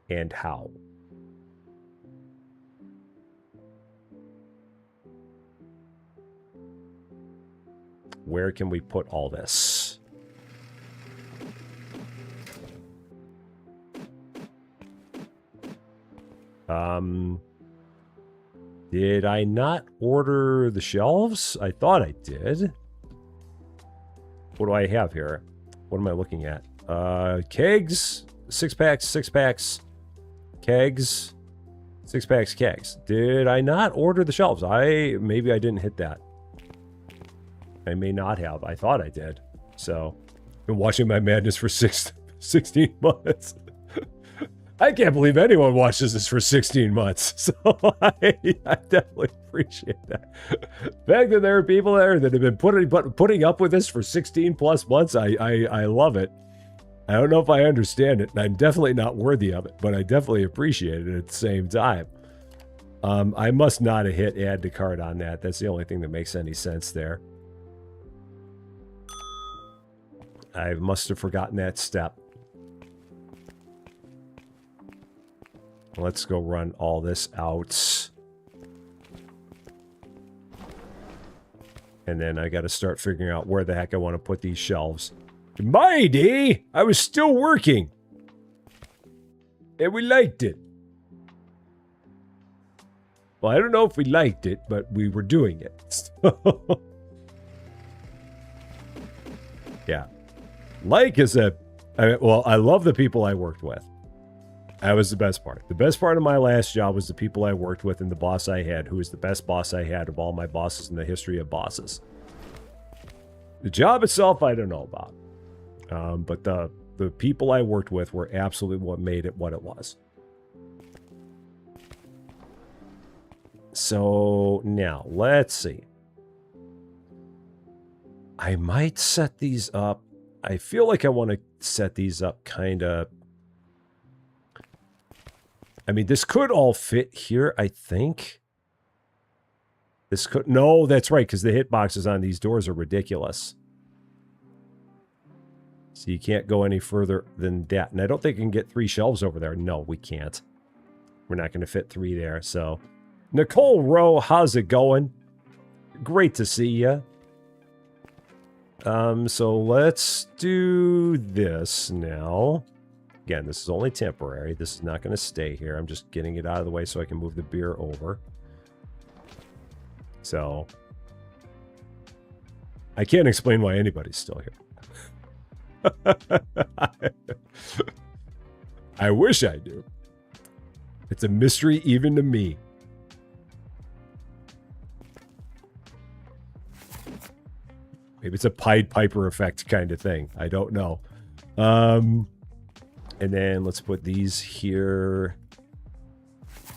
And how? Where can we put all this? Did I not order the shelves? I thought I did. What do I have here? What am I looking at? Kegs, 6-packs, 6-packs, kegs, 6-packs, kegs. Did I not order the shelves? Maybe I didn't hit that. I may not have. I thought I did. So, been watching my madness for 16 months. I can't believe anyone watches this for 16 months. So, I definitely appreciate that. The fact that there are people there that have been putting up with this for 16 plus months, I love it. I don't know if I understand it, and I'm definitely not worthy of it, but I definitely appreciate it at the same time. I must not have hit add to cart on that. That's the only thing that makes any sense there. I must have forgotten that step. Let's go run all this out. And then I got to start figuring out where the heck I want to put these shelves. My day, I was still working. And we liked it. Well, I don't know if we liked it, but we were doing it. Yeah. Like is well, I love the people I worked with. That was the best part. The best part of my last job was the people I worked with and the boss I had, who was the best boss I had of all my bosses in the history of bosses. The job itself, I don't know about. But the people I worked with were absolutely what made it what it was. So now, let's see. I might set these up. I feel like I want to set these up kind of... I mean, this could all fit here, I think. This could... No, that's right, because the hitboxes on these doors are ridiculous. So you can't go any further than that. And I don't think you can get 3 shelves over there. No, we can't. We're not going to fit 3 there, so... Nicole Rowe, how's it going? Great to see you. So let's do this now. Again, this is only temporary. This is not going to stay here. I'm just getting it out of the way so I can move the beer over. So I can't explain why anybody's still here. I wish I do. It's a mystery even to me. Maybe it's a Pied Piper effect kind of thing. I don't know. And then let's put these here.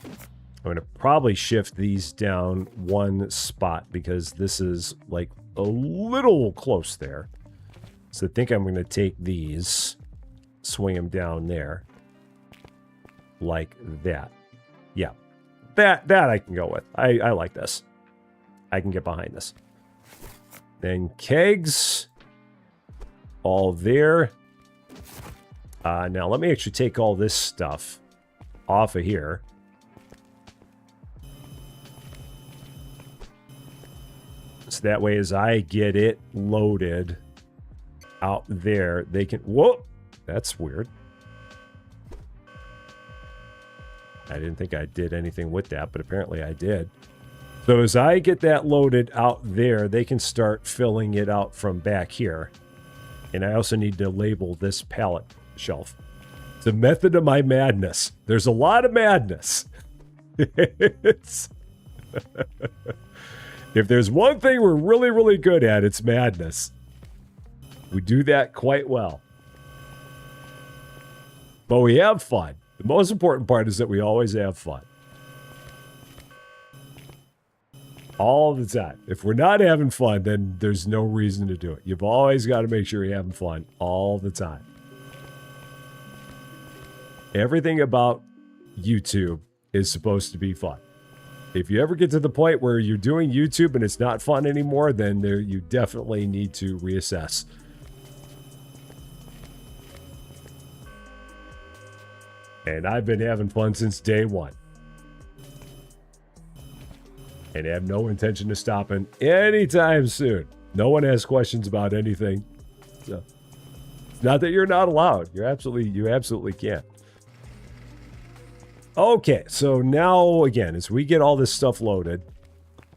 I'm going to probably shift these down 1 spot because this is like a little close there. So I think I'm going to take these, swing them down there. Like that. Yeah. That I can go with. I like this. I can get behind this. Then kegs, all there. Now let me actually take all this stuff off of here. So that way as I get it loaded out there, they can... Whoa! That's weird. I didn't think I did anything with that, but apparently I did. So as I get that loaded out there, they can start filling it out from back here. And I also need to label this pallet shelf. It's a method of my madness. There's a lot of madness. If there's one thing we're really, really good at, it's madness. We do that quite well. But we have fun. The most important part is that we always have fun. All the time. If we're not having fun, then there's no reason to do it. You've always got to make sure you're having fun all the time. Everything about YouTube is supposed to be fun. If you ever get to the point where you're doing YouTube and it's not fun anymore, then you definitely need to reassess. And I've been having fun since day one. And have no intention of stopping anytime soon. No one has questions about anything. So it's not that you're not allowed. You absolutely can. Okay, so now again, as we get all this stuff loaded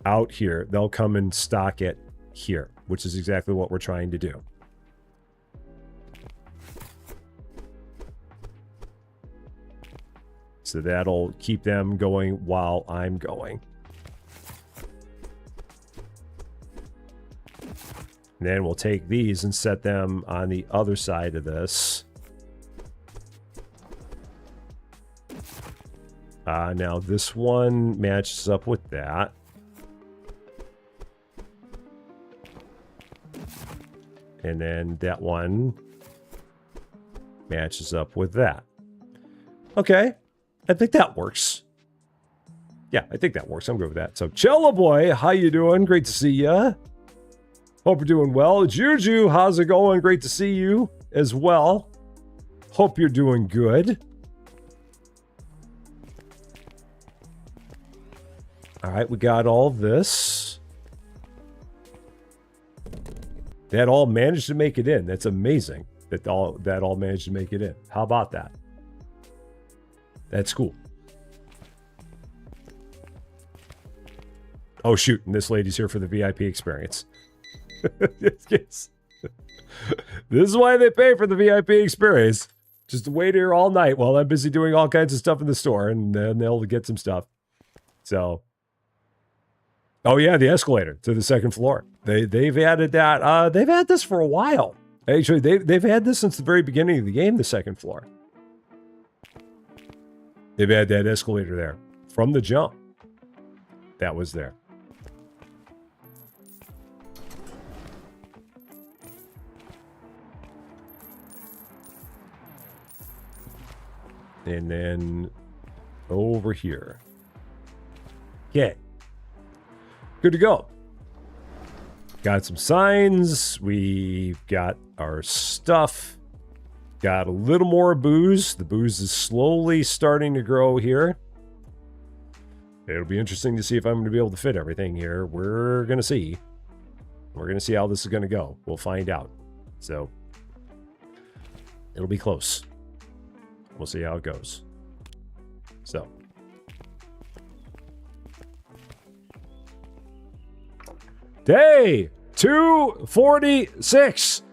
out here, they'll come and stock it here, which is exactly what we're trying to do. So that'll keep them going while I'm going. And then we'll take these and set them on the other side of this. Now this one matches up with that. And then that one matches up with that. Okay, I think that works. Yeah, I think that works. I'm good with that. So, Cello Boy, how you doing? Great to see ya. Hope you're doing well. Juju, how's it going? Great to see you as well. Hope you're doing good. All right, we got all this. That all managed to make it in. That's amazing that all managed to make it in. How about that? That's cool. Oh, shoot. And this lady's here for the VIP experience. Yes. This is why they pay for the VIP experience. Just to wait here all night while I'm busy doing all kinds of stuff in the store, and then they'll get some stuff. So, oh yeah, the escalator to the second floor. They've added that. They've had this for a while. Actually, they've had this since the very beginning of the game. The second floor. They've had that escalator there from the jump. That was there. And then over here. Okay. Good to go. Got some signs. We've got our stuff. Got a little more booze. The booze is slowly starting to grow here. It'll be interesting to see if I'm going to be able to fit everything here. We're going to see. We're going to see how this is going to go. We'll find out. So, it'll be close. We'll see how it goes. So. Day 246.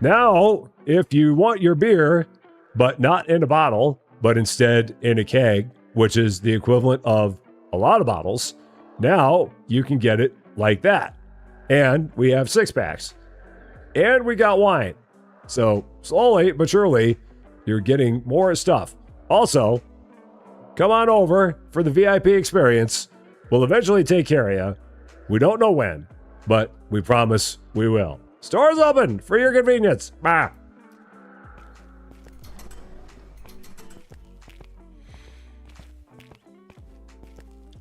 Now, if you want your beer, but not in a bottle, but instead in a keg, which is the equivalent of a lot of bottles, now you can get it like that. And we have 6-packs. And we got wine. So slowly but surely, you're getting more stuff. Also, come on over for the VIP experience. We'll eventually take care of you. We don't know when, but we promise we will. Store's open for your convenience. Bah.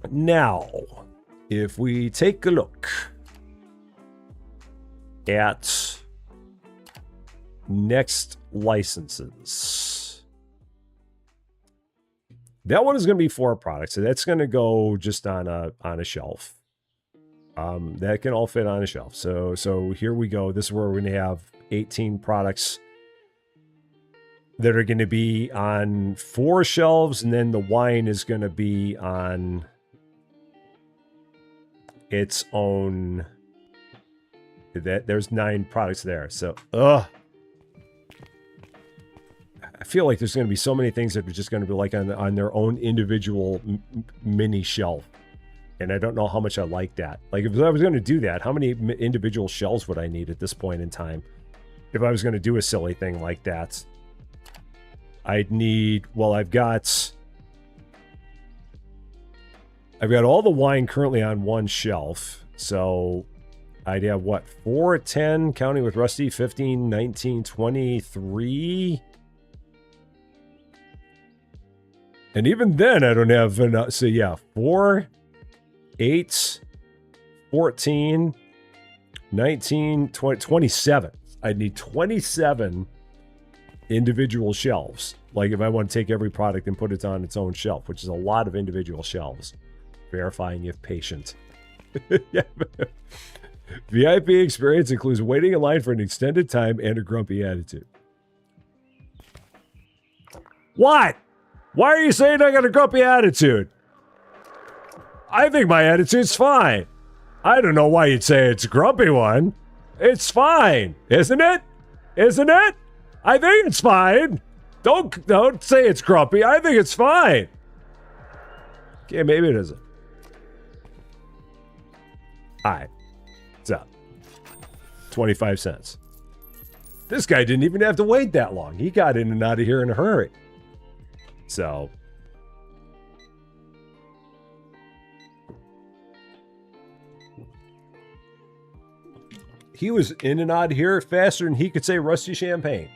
Now, if we take a look at next licenses, that one is going to be 4 products, so that's going to go just on a shelf. That can all fit on a shelf. So here we go. This is where we're going to have 18 products that are going to be on 4 shelves, and then the wine is going to be on its own. There's 9 products there. So, I feel like there's going to be so many things that are just going to be like on their own individual mini shelf. And I don't know how much I like that. Like, if I was going to do that, how many individual shelves would I need at this point in time? If I was going to do a silly thing like that, I'd need, well, I've got all the wine currently on one shelf. So I'd have, what, 4, 10, counting with Rusty, 15, 19, 23. And even then, I don't have enough. So yeah, 4, 8, 14, 19, 20, 27. I'd need 27 individual shelves. Like if I want to take every product and put it on its own shelf, which is a lot of individual shelves. Verifying if patient. Yeah. VIP experience includes waiting in line for an extended time and a grumpy attitude. What? Why are you saying I got a grumpy attitude? I think my attitude's fine. I don't know why you'd say it's a grumpy one. It's fine, isn't it? Isn't it? I think it's fine. Don't say it's grumpy. I think it's fine. Okay, maybe it isn't. All right. What's up? 25 cents. This guy didn't even have to wait that long. He got in and out of here in a hurry. So, he was in and out of here faster than he could say Rusty Champaign.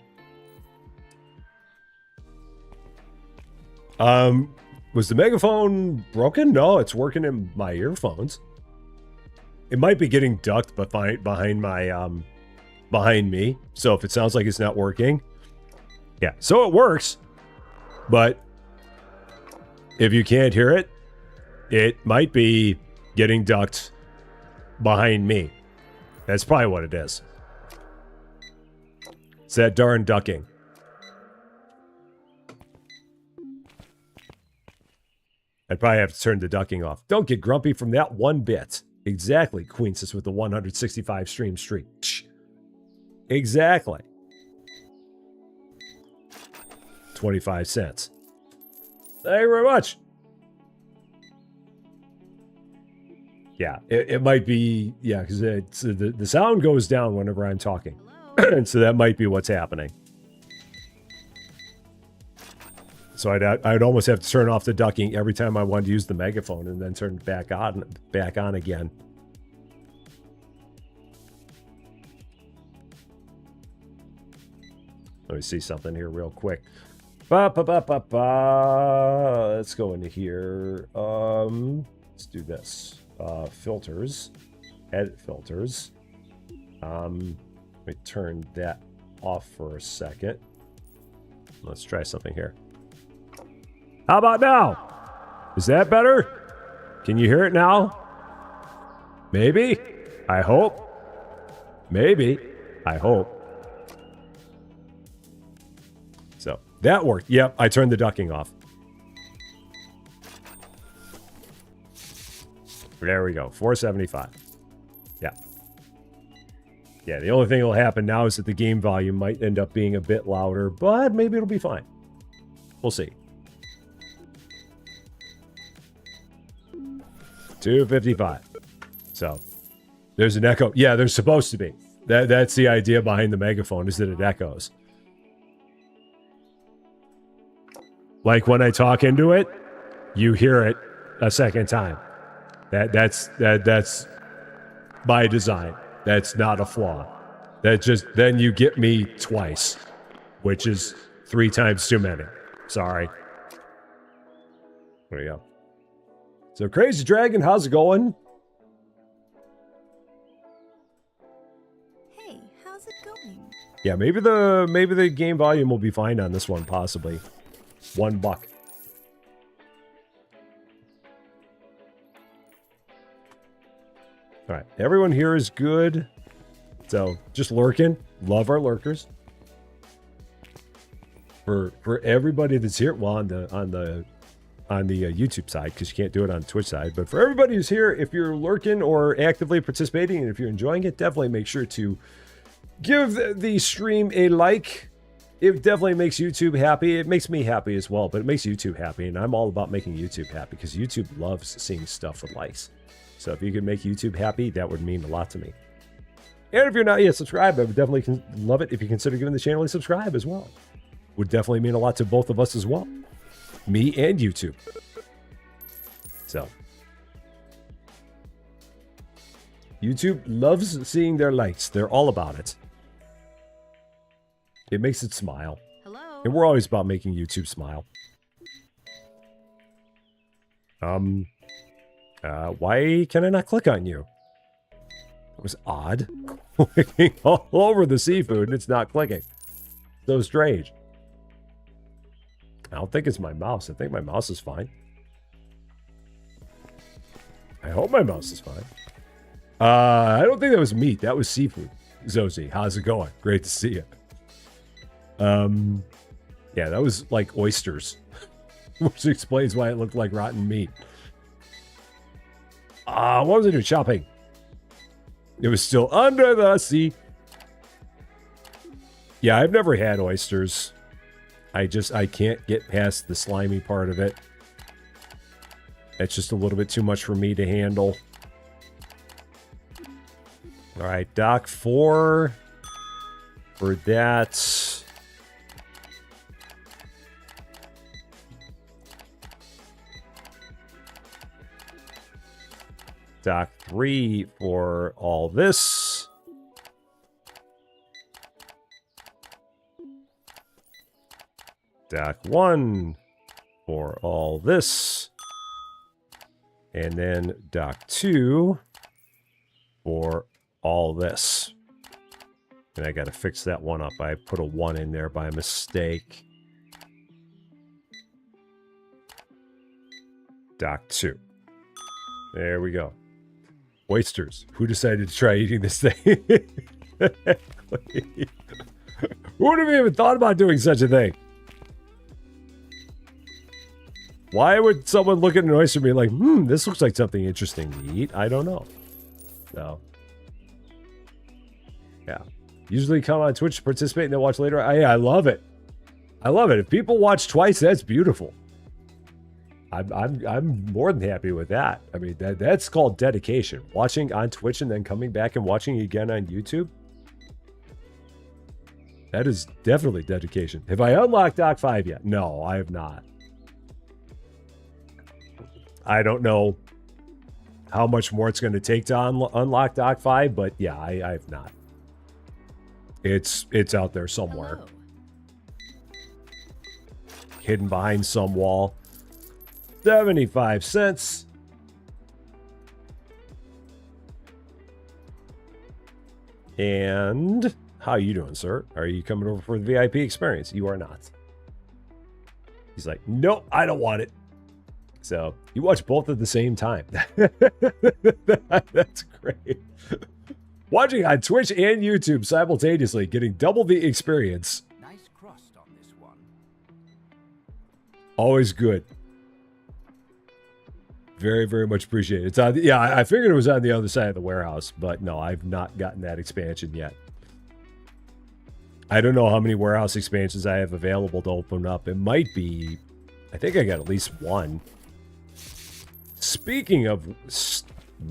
Was the megaphone broken? No, it's working in my earphones. It might be getting ducked behind my behind me. So if it sounds like it's not working, yeah. So it works, but if you can't hear it, it might be getting ducked behind me. That's probably what it is. It's that darn ducking. I'd probably have to turn the ducking off. Don't get grumpy from that one bit. Exactly, Queensis with the 165 stream streak. Exactly. 25 cents. Thank you very much. Yeah, it might be, yeah, because the sound goes down whenever I'm talking. And so that might be what's happening. So I'd almost have to turn off the ducking every time I wanted to use the megaphone and then turn it back on again. Let me see something here real quick. Let's go into here. Let's do this. Filters. Edit filters. Let me turn that off for a second. Let's try something here. How about now? Is that better? Can you hear it now? Maybe? I hope. Maybe. I hope. So, that worked. Yep, I turned the ducking off. There we go. 475. Yeah. Yeah, the only thing that'll happen now is that the game volume might end up being a bit louder, but maybe it'll be fine. We'll see. 255. So, there's an echo. Yeah, there's supposed to be. That's the idea behind the megaphone, is that it echoes. Like when I talk into it, you hear it a second time. That's by design. That's not a flaw. That just, then you get me twice, which is 3 times too many. Sorry. There you go. So Crazy Dragon, how's it going? Hey, how's it going? Yeah, maybe the game volume will be fine on this one, possibly. $1. All right, everyone here is good. So just lurking. Love our lurkers. For everybody that's here, well, on the YouTube side, because you can't do it on the Twitch side. But for everybody who's here, if you're lurking or actively participating, and if you're enjoying it, definitely make sure to give the stream a like. It definitely makes YouTube happy. It makes me happy as well, but it makes YouTube happy, and I'm all about making YouTube happy because YouTube loves seeing stuff with likes. So if you could make YouTube happy, that would mean a lot to me. And if you're not yet subscribed, I would definitely love it if you consider giving the channel a subscribe as well. Would definitely mean a lot to both of us as well. Me and YouTube. So. YouTube loves seeing their likes. They're all about it. It makes it smile. Hello? And we're always about making YouTube smile. Why can I not click on you? That was odd. Clicking all over the seafood and it's not clicking. So strange. I don't think it's my mouse. I think my mouse is fine. I hope my mouse is fine. I don't think that was meat. That was seafood. Zozie, how's it going? Great to see you. Yeah, that was like oysters. Which explains why it looked like rotten meat. What was I doing? Shopping. It was still under the sea. Yeah, I've never had oysters. I can't get past the slimy part of it. It's just a little bit too much for me to handle. All right, Doc 4 for that. Doc 3 for all this. Doc 1 for all this. And then dock 2 for all this. And I got to fix that one up. I put a 1 in there by mistake. Dock 2. There we go. Oysters. Who decided to try eating this thing? Who would have even thought about doing such a thing? Why would someone look at an oyster and be like, this looks like something interesting to eat? I don't know. So, yeah. Usually come on Twitch to participate and then watch later. I love it. I love it. If people watch twice, that's beautiful. I'm more than happy with that. I mean, that's called dedication. Watching on Twitch and then coming back and watching again on YouTube. That is definitely dedication. Have I unlocked Dock 5 yet? No, I have not. I don't know how much more it's going to take to unlock Dock 5, but yeah, I have not. It's out there somewhere. Hello. Hidden behind some wall. 75 cents. And how are you doing, sir? Are you coming over for the VIP experience? You are not. He's like, nope, I don't want it. So you watch both at the same time. That's great. Watching on Twitch and YouTube simultaneously, getting double the experience. Nice crust on this one. Always good. Very, very much appreciated. It's on. Yeah, I figured it was on the other side of the warehouse, but no, I've not gotten that expansion yet. I don't know how many warehouse expansions I have available to open up. It might be, I think I got at least one. Speaking of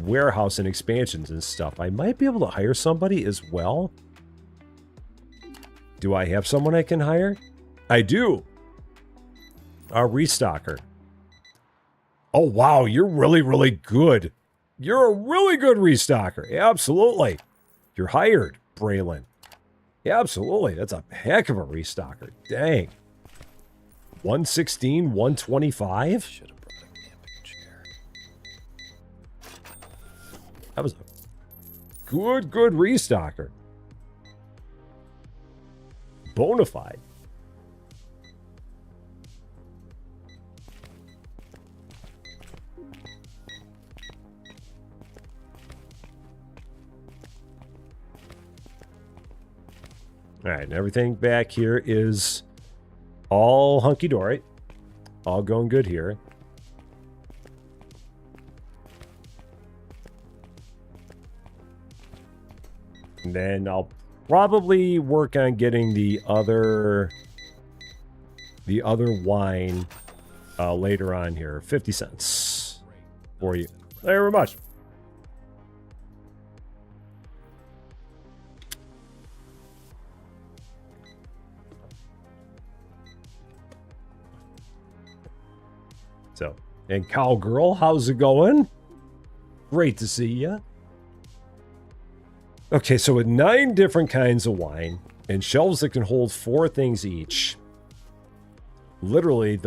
warehouse and expansions and stuff, I might be able to hire somebody as well. Do I have someone I can hire? I do. A restocker. Oh, wow, you're really, really good. You're a really good restocker. Absolutely. You're hired, Braylon. Absolutely. That's a heck of a restocker. Dang. 116, 125? Should have brought a camping chair. That was a good restocker. Bonafide. All right, and everything back here is all hunky-dory. All going good here. And then I'll probably work on getting the other wine later on here. 50 cents for you. Thank you very much. So, and Cowgirl, how's it going? Great to see ya. Okay, so with 9 different kinds of wine and shelves that can hold 4 things each, literally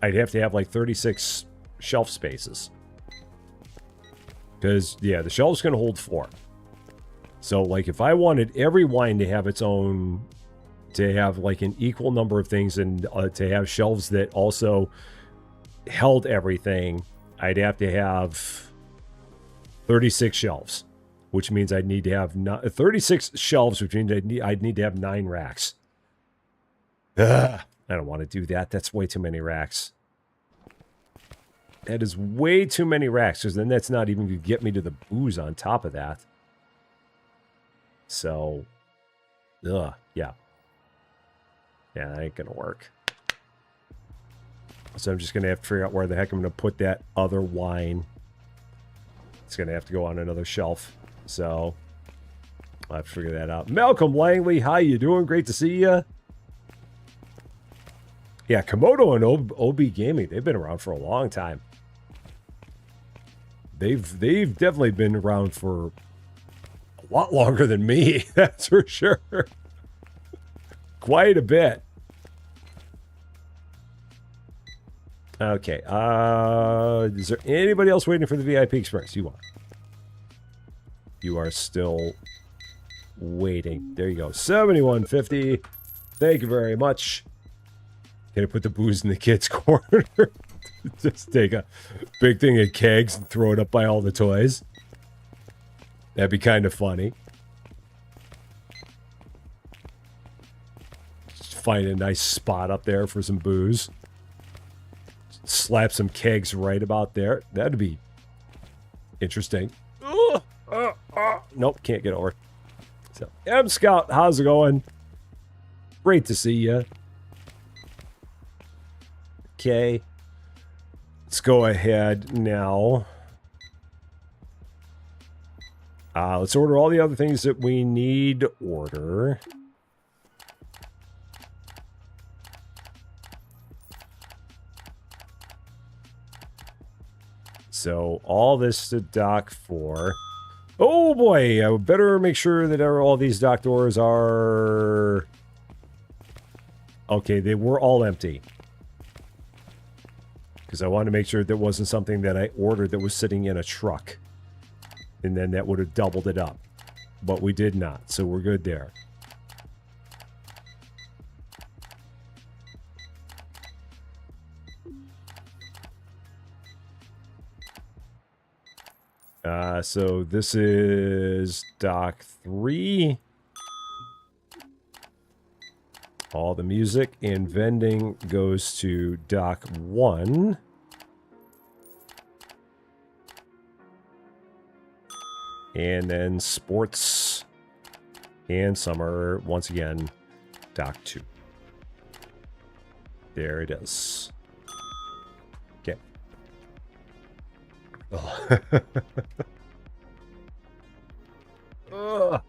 I'd have to have like 36 shelf spaces. Because, yeah, the shelves can hold 4. So, like, if I wanted every wine to have its own, to have like an equal number of things and to have shelves that also held everything, I'd have to have 36 shelves, which means I'd need to have 36 shelves, which means I'd need to have 9 racks. Ugh, I don't want to do that. That's way too many racks. That is way too many racks, because then that's not even going to get me to the booze on top of that. So, yeah. Yeah, that ain't going to work. So I'm just going to have to figure out where the heck I'm going to put that other wine. It's going to have to go on another shelf. So I'll have to figure that out. Malcolm Langley, how you doing? Great to see you. Yeah, Komodo and OB Gaming, they've been around for a long time. They've definitely been around for a lot longer than me, that's for sure. Quite a bit. Okay. Is there anybody else waiting for the VIP experience? You are. You are still waiting. There you go. 7150. Thank you very much. Can I put the booze in the kids' corner? Just take a big thing of kegs and throw it up by all the toys. That'd be kind of funny. Just find a nice spot up there for some booze. Slap some kegs right about there. That'd be interesting. Nope, can't get over. So, M Scout, how's it going? Great to see you. Okay. Let's go ahead now. Let's order all the other things that we need to order. So, all this to dock 4. Oh boy, I better make sure that all these dock doors are... Okay, they were all empty. Because I wanted to make sure there wasn't something that I ordered that was sitting in a truck. And then that would have doubled it up. But we did not, so we're good there. So this is dock 3. All the music and vending goes to dock 1. And then sports and summer, once again, dock 2. There it is. Okay. Oh. Ugh.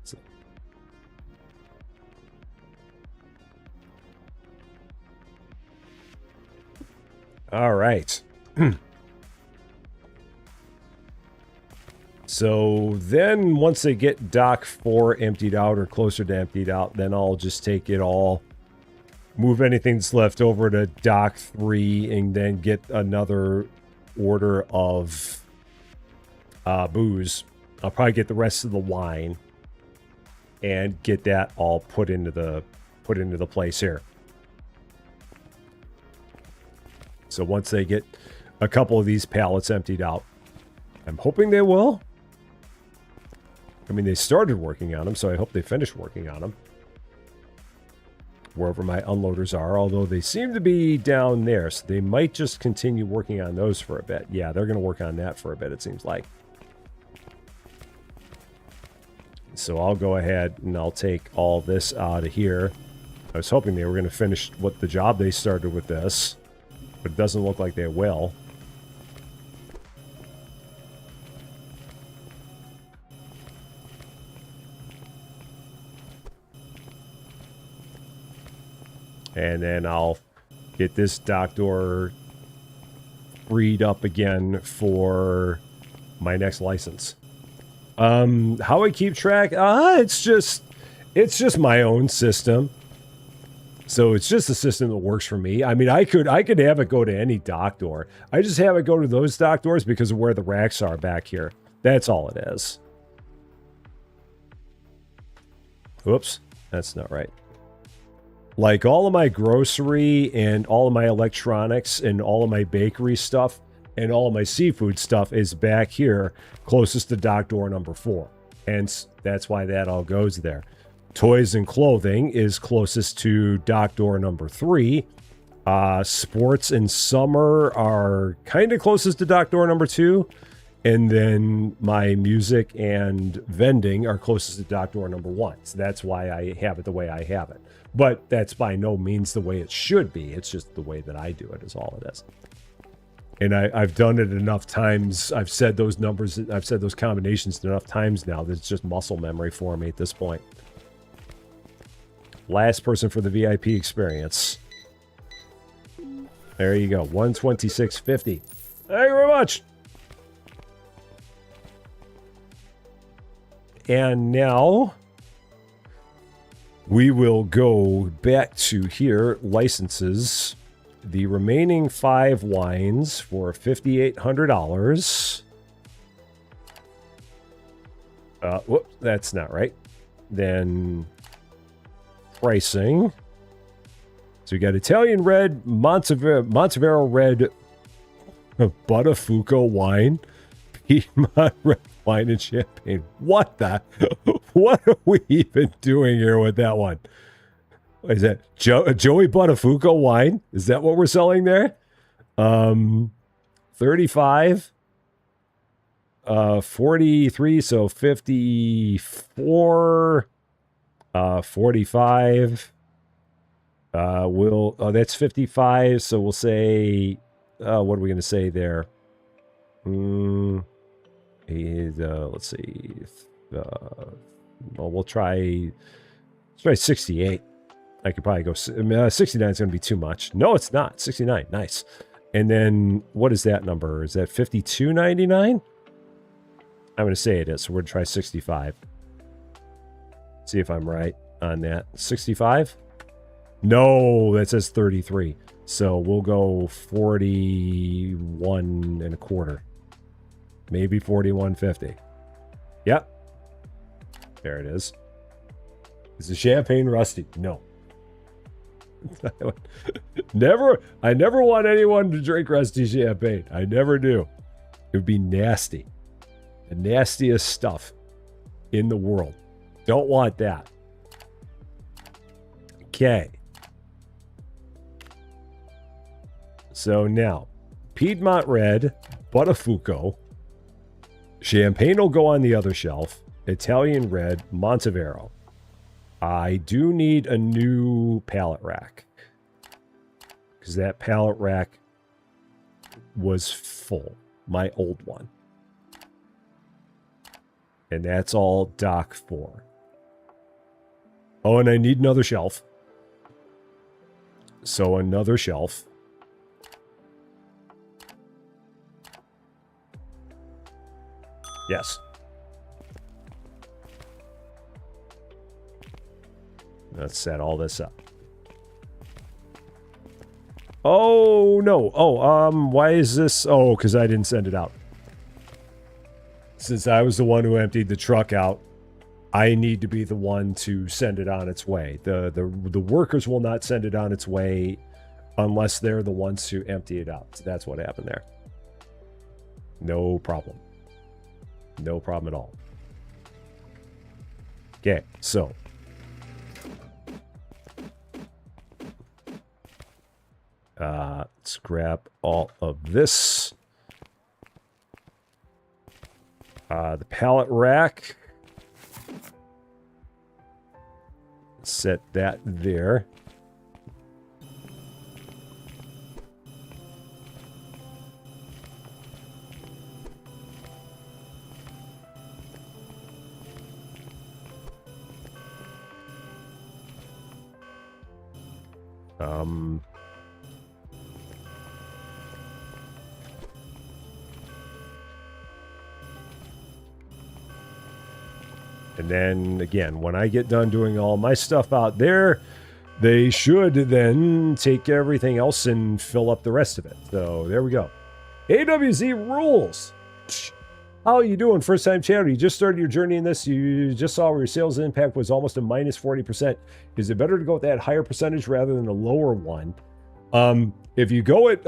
So. All right. So then once they get dock 4 emptied out or closer to emptied out, then I'll just take it all, move anything that's left over to dock 3, and then get another order of booze. I'll probably get the rest of the wine and get that all put into the place here. So once they get a couple of these pallets emptied out, I'm hoping they will. I mean, they started working on them, so I hope they finish working on them. Wherever my unloaders are, although they seem to be down there, so they might just continue working on those for a bit. Yeah, they're going to work on that for a bit, it seems like. So I'll go ahead and I'll take all this out of here. I was hoping they were going to finish what the job they started with this, but it doesn't look like they will. And then I'll get this dock door freed up again for my next license. How I keep track? It's just my own system. So it's just a system that works for me. I mean, I could have it go to any dock door. I just have it go to those dock doors because of where the racks are back here. That's all it is. Whoops, that's not right. Like all of my grocery and all of my electronics and all of my bakery stuff and all of my seafood stuff is back here closest to dock door number 4. Hence, that's why that all goes there. Toys and clothing is closest to dock door number 3. Sports and summer are kind of closest to dock door number 2. And then my music and vending are closest to dock door number 1. So that's why I have it the way I have it. But that's by no means the way it should be. It's just the way that I do it is all it is. And I've done it enough times. I've said those numbers, I've said those combinations enough times now that it's just muscle memory for me at this point. Last person for the VIP experience. There you go. 126.50. Thank you very much. And now we will go back to here, licenses. The remaining 5 wines for $5,800. Whoop, that's not right. Then pricing. So we got Italian red, Montevero red, Buttafuoco wine, Piedmont red wine, and Champagne. What the? What are we even doing here with that one? What is that Joey Buttafuoco wine? Is that what we're selling there? 35, 43, so 54, 45. That's 55, so we'll say, what are we going to say there? Let's see. We'll try 68. I could probably go, 69 is going to be too much. No, it's not. 69, nice. And then, what is that number? Is that 52.99? I'm going to say it is, so we're going to try 65. See if I'm right on that. 65? No, that says 33. So we'll go 41 and a quarter. Maybe 41.50. Yep. There it is. Is the Champagne rusty? No. I never want anyone to drink rusty champagne. I never do. It would be nasty. The nastiest stuff in the world. Don't want that. Okay. So now, Piedmont Red, Buttafuoco, Champagne will go on the other shelf, Italian Red, Montevero. I do need a new pallet rack, because that pallet rack was full, my old one. And that's all dock 4. Oh, and I need another shelf. So another shelf. Yes. Let's set all this up. Oh, no. Oh, why is this? Oh, because I didn't send it out. Since I was the one who emptied the truck out, I need to be the one to send it on its way. The workers will not send it on its way unless they're the ones who empty it out. So that's what happened there. No problem. No problem at all. Okay, so. Let's grab all of this. The pallet rack. Set that there. And then, again, when I get done doing all my stuff out there, they should then take everything else and fill up the rest of it. So, there we go. AWZ rules! How are you doing, first-time chatter? You just started your journey in this. You just saw where your sales impact was almost a minus 40%. Is it better to go with that higher percentage rather than a lower one? If you go at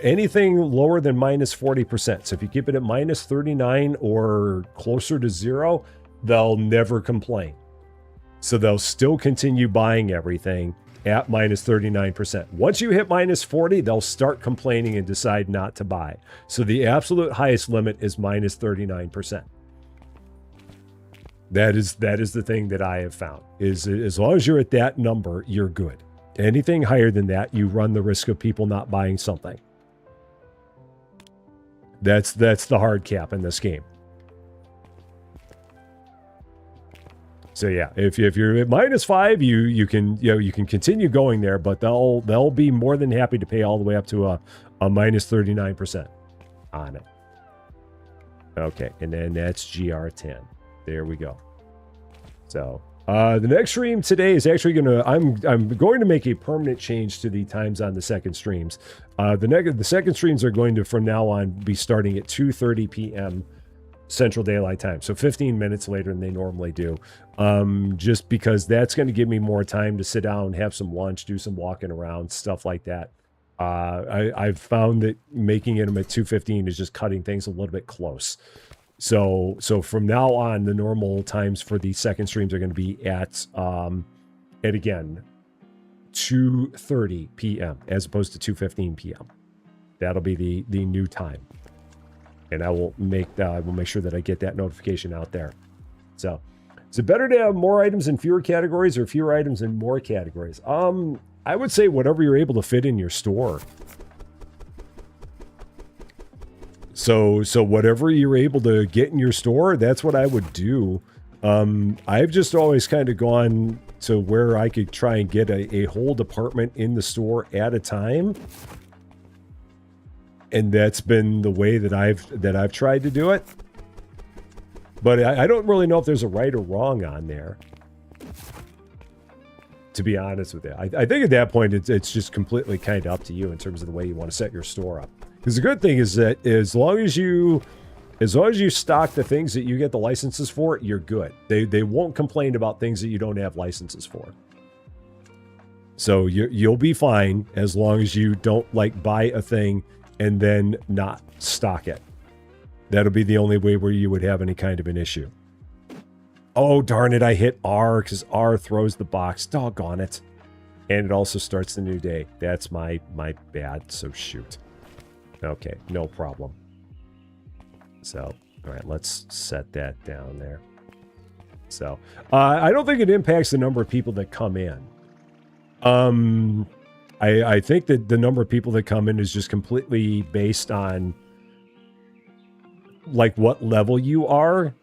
anything lower than minus 40%, so if you keep it at minus 39 or closer to 0, they'll never complain. So they'll still continue buying everything at minus 39%. Once you hit minus 40, they'll start complaining and decide not to buy. So the absolute highest limit is minus 39%. That is the thing that I have found, is as long as you're at that number, you're good. Anything higher than that, you run the risk of people not buying something. That's the hard cap in this game. So yeah, if you're at minus 5, you can continue going there, but they'll be more than happy to pay all the way up to a minus 39% on it. Okay, and then that's GR10. There we go. So The next stream today is actually gonna. I'm going to make a permanent change to the times on the second streams. The second streams are going to from now on be starting at 2:30 p.m. Central Daylight Time, so 15 minutes later than they normally do. Just because that's going to give me more time to sit down, have some lunch, do some walking around, stuff like that. I've found that making them at 2:15 is just cutting things a little bit close. So from now on, the normal times for the second streams are going to be at again 2:30 p.m. as opposed to 2:15 p.m. That'll be the new time, and I will make sure that I get that notification out there. So, is it better to have more items in fewer categories or fewer items in more categories? I would say whatever you're able to fit in your store. So whatever you're able to get in your store, that's what I would do. I've just always kind of gone to where I could try and get a whole department in the store at a time. And that's been the way that I've tried to do it. But I don't really know if there's a right or wrong on there, to be honest with you. I think at that point, it's just completely kind of up to you in terms of the way you want to set your store up. Because the good thing is that as long as you stock the things that you get the licenses for, you're good. They won't complain about things that you don't have licenses for. So you'll be fine as long as you don't like buy a thing and then not stock it. That'll be the only way where you would have any kind of an issue. Oh, darn it, I hit R because R throws the box. Doggone it. And it also starts the new day. That's my bad, so shoot. Okay, no problem. So, all right, let's set that down there. So, I don't think it impacts the number of people that come in. I think that the number of people that come in is just completely based on like what level you are.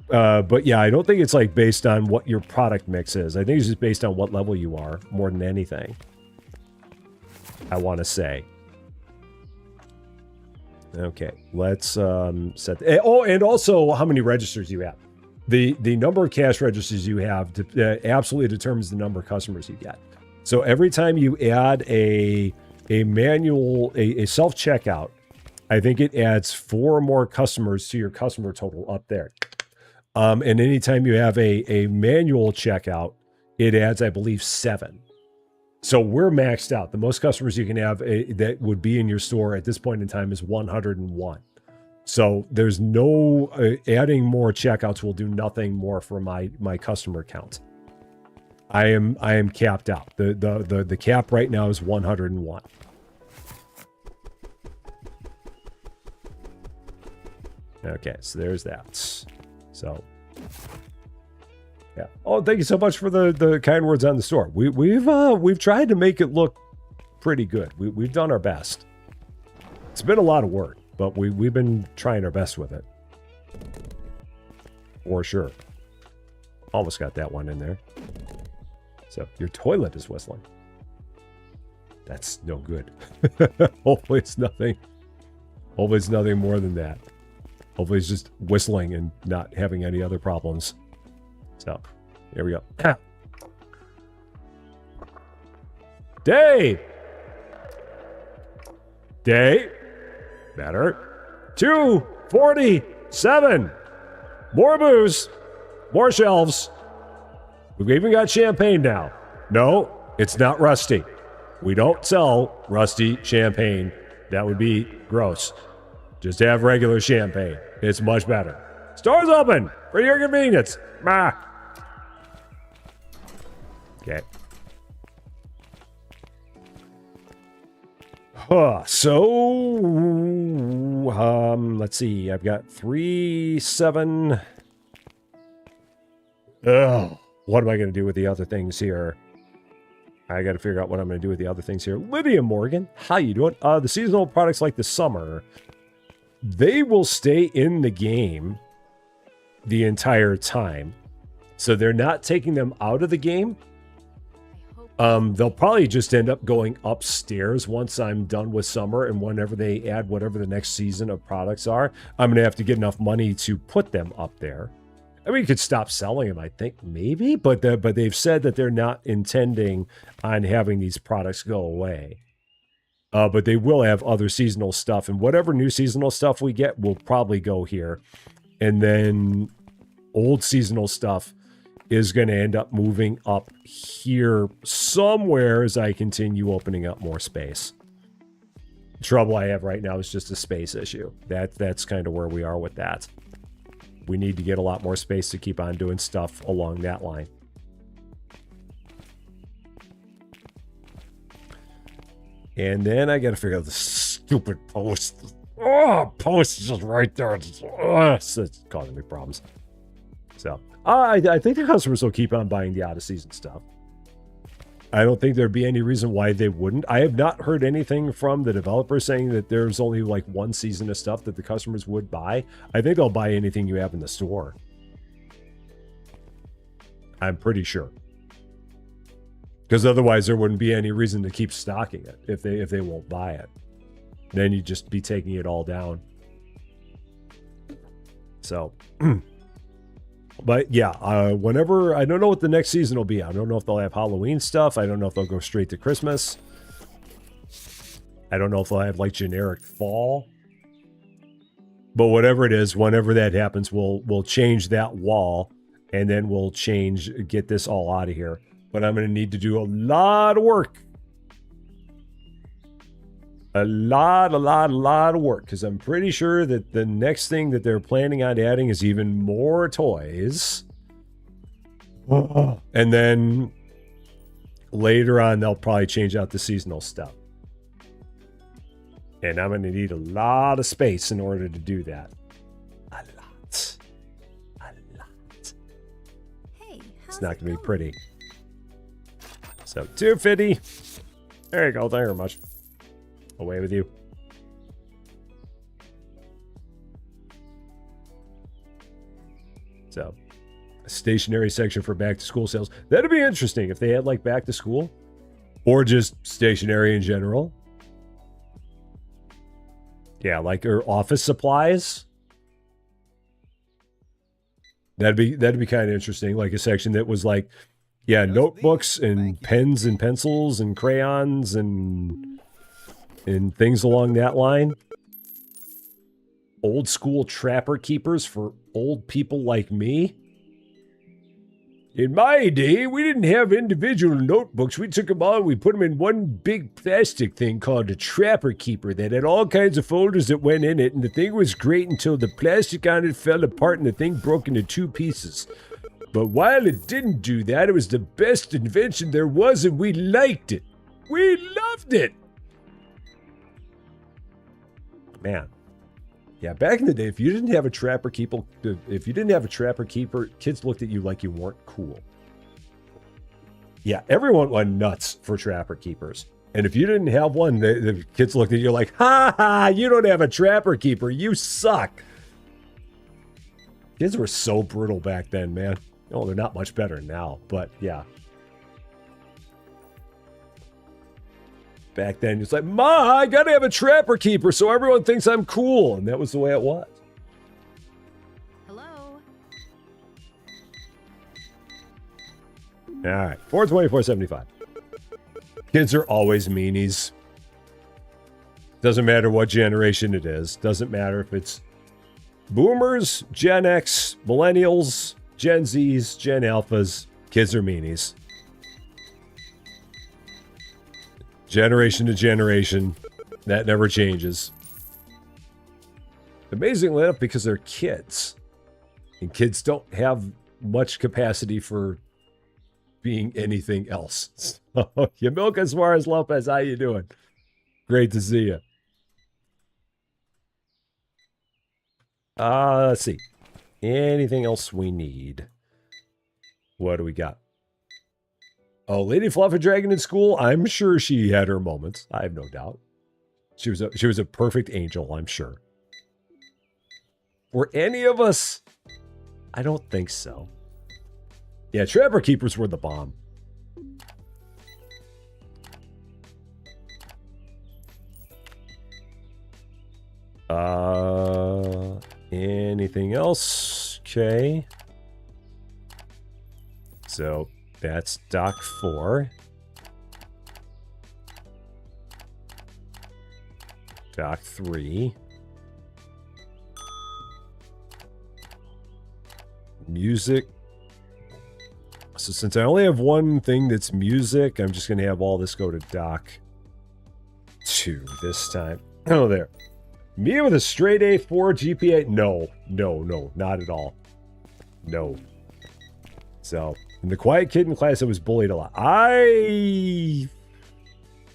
But yeah, I don't think it's like based on what your product mix is. I think it's just based on what level you are more than anything. I want to say. Okay, let's set. Oh, and also how many registers you have. The number of cash registers you have absolutely determines the number of customers you get. So every time you add a manual, a self-checkout, I think it adds 4 more customers to your customer total up there. And anytime you have a manual checkout, it adds, I believe, 7. So we're maxed out. The most customers you can have that would be in your store at this point in time is 101. So there's no adding more checkouts will do nothing more for my customer count. I am capped out. The cap right now is 101. Okay, so there's that. So yeah. Oh, thank you so much for the kind words on the store. We've tried to make it look pretty good. We've done our best. It's been a lot of work, but we've been trying our best with it. For sure. Almost got that one in there. So your toilet is whistling. That's no good. Hopefully it's nothing. Hopefully it's nothing more than that. Hopefully it's just whistling and not having any other problems. So, here we go. Dave! Dave! Better. 247! More booze. More shelves. We've even got champagne now. No, it's not rusty. We don't sell rusty champagne. That would be gross. Just have regular champagne. It's much better. Store's open for your convenience. Bah. Okay. So, let's see. I've got 3, 7. Oh, what am I going to do with the other things here? I got to figure out what I'm going to do with the other things here. Lydia Morgan, how you doing? The seasonal products like the summer, they will stay in the game the entire time. So they're not taking them out of the game. They'll probably just end up going upstairs once I'm done with summer, and whenever they add whatever the next season of products are, I'm going to have to get enough money to put them up there. I mean, you could stop selling them, I think, maybe, but they've said that they're not intending on having these products go away. But they will have other seasonal stuff, and whatever new seasonal stuff we get will probably go here. And then old seasonal stuff is going to end up moving up here somewhere as I continue opening up more space. The trouble I have right now is just a space issue. That's kind of where we are with that. We need to get a lot more space to keep on doing stuff along that line. And then I got to figure out the stupid post. Oh, post is just right there. It's causing me problems. So, I think the customers will keep on buying the out-of-season stuff. I don't think there'd be any reason why they wouldn't. I have not heard anything from the developers saying that there's only like one season of stuff that the customers would buy. I think they'll buy anything you have in the store. I'm pretty sure. Because otherwise there wouldn't be any reason to keep stocking it if they won't buy it. Then you'd just be taking it all down. So, but yeah, whenever, I don't know what the next season will be. I don't know if they'll have Halloween stuff. I don't know if they'll go straight to Christmas. I don't know if they'll have like generic fall. But whatever it is, whenever that happens, we'll change that wall, and then we'll get this all out of here. But I'm going to need to do a lot of work. A lot of work. Because I'm pretty sure that the next thing that they're planning on adding is even more toys. And then later on, they'll probably change out the seasonal stuff. And I'm going to need a lot of space in order to do that. A lot. Hey, It's not going to be pretty. So, 250. There you go. Thank you very much. Away with you. So, a stationary section for back to school sales. That'd be interesting if they had like back to school or just stationary in general. Yeah, like or office supplies. That'd be kind of interesting. Like a section that was like, yeah, notebooks and pens and pencils and crayons and things along that line. Old school trapper keepers for old people like me. In my day, we didn't have individual notebooks. We took them all and we put them in one big plastic thing called a trapper keeper that had all kinds of folders that went in it, and the thing was great until the plastic on it fell apart and the thing broke into 2 pieces. But while it didn't do that, it was the best invention there was, and we liked it. We loved it. Man. Yeah, back in the day, if you didn't have a trapper keeper, kids looked at you like you weren't cool. Yeah, everyone went nuts for trapper keepers. And if you didn't have one, the kids looked at you like, ha ha, you don't have a trapper keeper, you suck. Kids were so brutal back then, man. Oh, they're not much better now, but yeah. Back then, it's like, Ma, I gotta have a trapper keeper so everyone thinks I'm cool. And that was the way it was. Hello. All right, 424.75. Kids are always meanies. Doesn't matter what generation it is. Doesn't matter if it's boomers, Gen X, millennials, Gen Zs, Gen Alphas. Kids are meanies. Generation to generation. That never changes. Amazingly enough, because they're kids. And kids don't have much capacity for being anything else. So, you milk as far as Lopez, how you doing? Great to see you. Let's see. Anything else we need? What do we got? Oh, Lady Fluffy Dragon in school? I'm sure she had her moments. I have no doubt. She was a perfect angel, I'm sure. Were any of us? I don't think so. Yeah, Trapper Keepers were the bomb. Anything else? Okay. So that's dock 4. Dock 3. Music. So since I only have one thing that's music, I'm just going to have all this go to dock 2 this time. Oh, there. Me with a straight A 4 GPA? No, not at all. No. So, in the quiet kid in class, I was bullied a lot.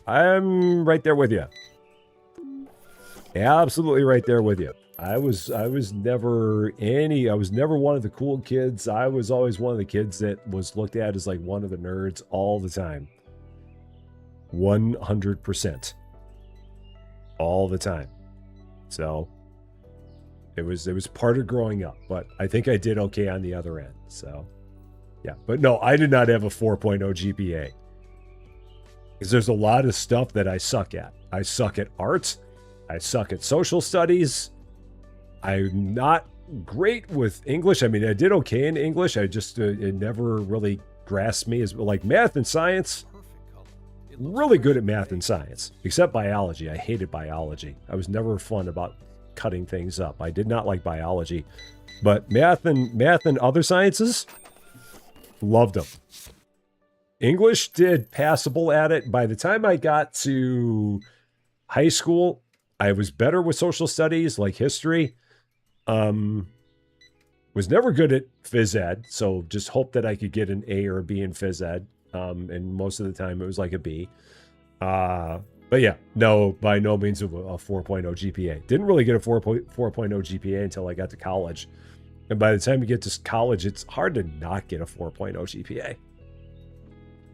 I'm right there with you. Absolutely right there with you. I was never one of the cool kids. I was always one of the kids that was looked at as like one of the nerds all the time. 100%. All the time. So it was part of growing up, but I think I did okay on the other end. So yeah, but no, I did not have a 4.0 GPA. Because there's a lot of stuff that I suck at. I suck at art. I suck at social studies. I'm not great with English. I mean, I did okay in English. I just, it never really grasped me as like math and science. Really good at math and science, except biology. I hated biology. I was never fun about cutting things up. I did not like biology, but math and other sciences, loved them. English did passable at it. By the time I got to high school, I was better with social studies, like history. Was never good at phys ed, so just hoped that I could get an A or a B in phys ed. And most of the time it was like a B. But yeah, no, by no means a 4.0 GPA. Didn't really get a 4.0 GPA until I got to college. And by the time you get to college, it's hard to not get a 4.0 GPA.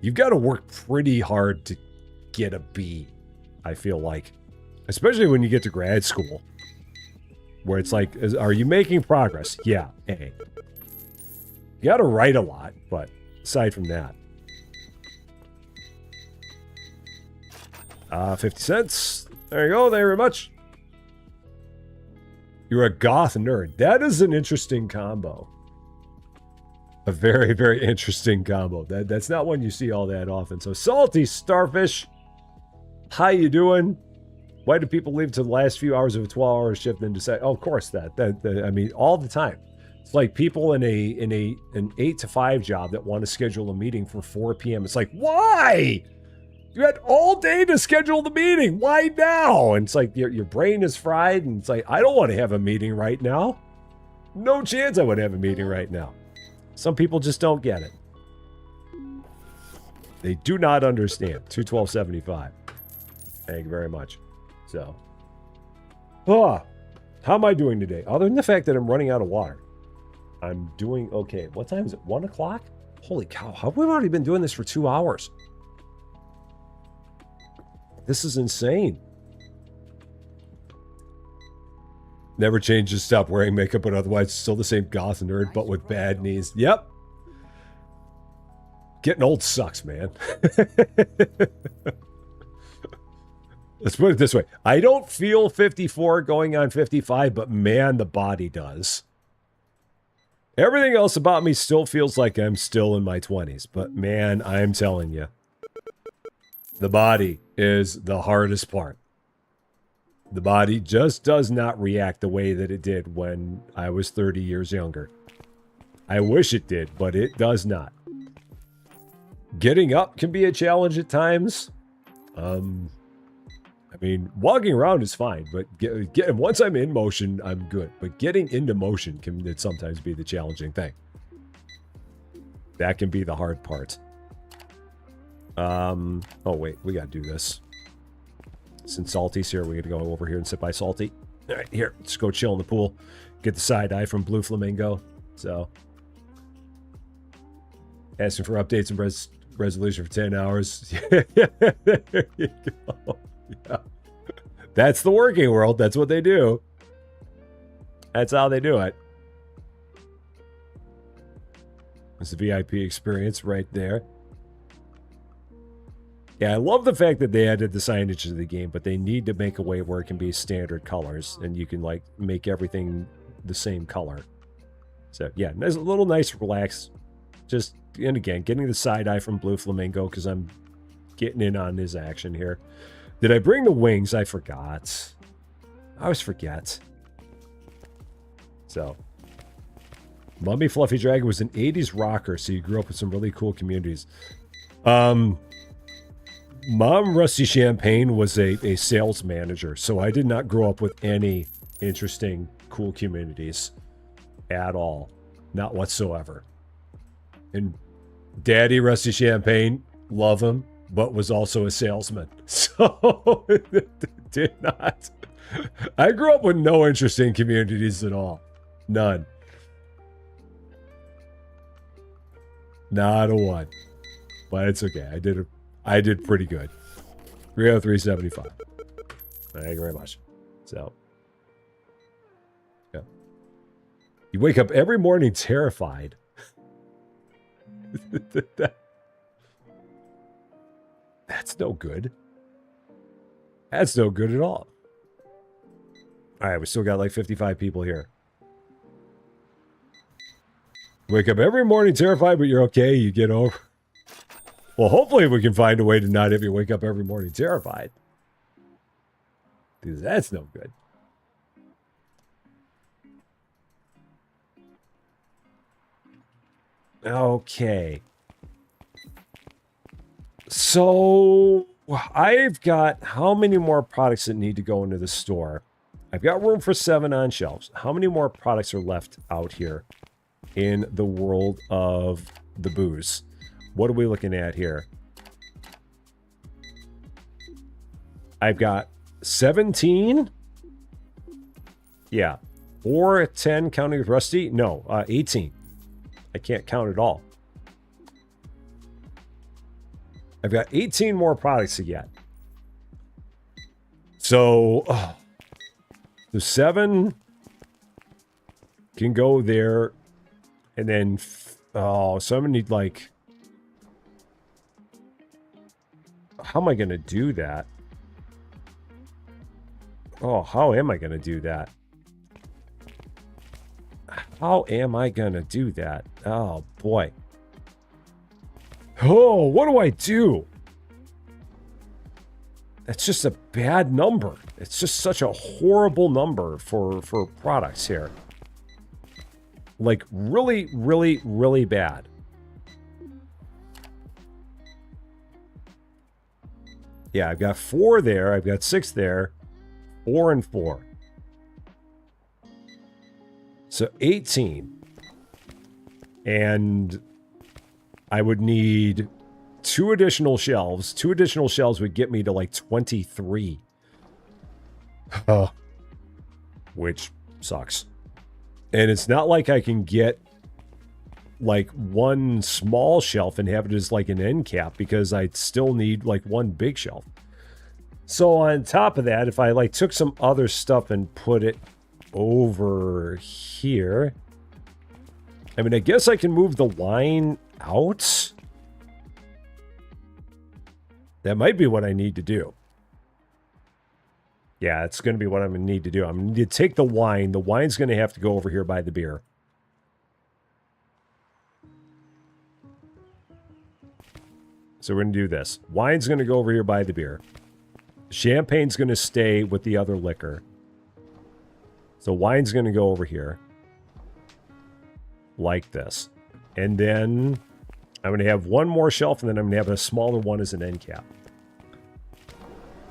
You've got to work pretty hard to get a B, I feel like. Especially when you get to grad school. Where it's like, are you making progress? Yeah, A. You got to write a lot, but aside from that. 50 cents. There you go. Thank you very much. You're a goth nerd. That is an interesting combo. A very, very interesting combo. That's not one you see all that often. So, Salty Starfish, how you doing? Why do people leave to the last few hours of a 12-hour shift and decide? Oh, of course, I mean, all the time. It's like people in an 8 to 5 job that want to schedule a meeting for 4 p.m. It's like, why? You had all day to schedule the meeting. Why now? And it's like your brain is fried, and it's like, I don't want to have a meeting right now. No chance I would have a meeting right now. Some people just don't get it. They do not understand. 212.75. Thank you very much. So, how am I doing today? Other than the fact that I'm running out of water, I'm doing okay. What time is it? 1 o'clock? Holy cow! How have we already been doing this for 2 hours? This is insane. Never changed to stop wearing makeup, but otherwise still the same goth nerd, but with bad knees. Yep. Getting old sucks, man. Let's put it this way. I don't feel 54 going on 55, but man, the body does. Everything else about me still feels like I'm still in my 20s, but man, I'm telling you. The body is the hardest part. The body just does not react the way that it did when I was 30 years younger. I wish it did, but it does not. Getting up can be a challenge at times. I mean, walking around is fine, but once I'm in motion, I'm good. But getting into motion can sometimes be the challenging thing. That can be the hard part. Oh wait, we gotta do this. Since Salty's here, we gotta go over here and sit by Salty. All right, here, let's go chill in the pool. Get the side eye from Blue Flamingo. So, asking for updates and resolution for 10 hours. There you go. Yeah. That's the working world. That's what they do. That's how they do it. It's a VIP experience right there. Yeah, I love the fact that they added the signage to the game, but they need to make a way where it can be standard colors and you can like make everything the same color. So yeah, nice, a little nice, relaxed Just, and again, getting the side eye from Blue Flamingo because I'm getting in on his action here. Did I bring the wings? I forgot. I always forget. So, Mummy Fluffy Dragon was an 80s rocker, so you grew up with some really cool communities. Mom Rusty Champaign was a sales manager, so I did not grow up with any interesting, cool communities at all. Not whatsoever. And Daddy Rusty Champagne, love him, but was also a salesman. So, did not. I grew up with no interesting communities at all. None. Not a one. But it's okay. I did pretty good. 303.75. Thank you very much. So, yeah. You wake up every morning terrified. That's no good. That's no good at all. All right, we still got like 55 people here. Wake up every morning terrified, but you're okay. You get over. Well, hopefully we can find a way to not have you wake up every morning terrified. Because that's no good. Okay. So, I've got how many more products that need to go into the store? I've got room for 7 on shelves. How many more products are left out here in the world of the booze? What are we looking at here? I've got 17. Yeah. Or 10 counting with Rusty. No, 18. I can't count at all. I've got 18 more products to get. So, the 7 can go there. And then, so I'm going to need like... How am I going to do that? Oh, how am I going to do that? How am I going to do that? Oh, boy. Oh, what do I do? That's just a bad number. It's just such a horrible number for products here. Like, really, really, really bad. Yeah, I've got 4 there. I've got 6 there. 4 and 4. So 18. And I would need 2 additional shelves. 2 additional shelves would get me to like 23. Which sucks. And it's not like I can get like 1 small shelf and have it as like an end cap because I'd still need like 1 big shelf. So on top of that, if I like took some other stuff and put it over here, I mean, I guess I can move the line out. That might be what I need to do. Yeah, it's going to be what I'm going to need to do. I'm going to need to take the wine. The wine's going to have to go over here by the beer. So we're going to do this. Wine's going to go over here by the beer. Champagne's going to stay with the other liquor. So wine's going to go over here. Like this. And then I'm going to have 1 more shelf, and then I'm going to have a smaller one as an end cap.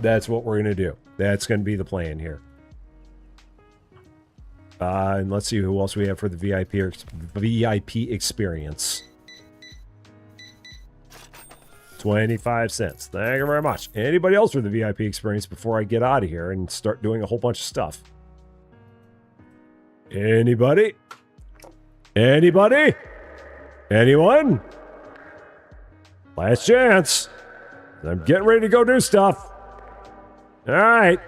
That's what we're going to do. That's going to be the plan here. And let's see who else we have for the VIP experience. 25 cents. Thank you very much. Anybody else for the VIP experience before I get out of here and start doing a whole bunch of stuff? Anybody? Anybody? Anyone? Last chance. I'm getting ready to go do stuff. All right.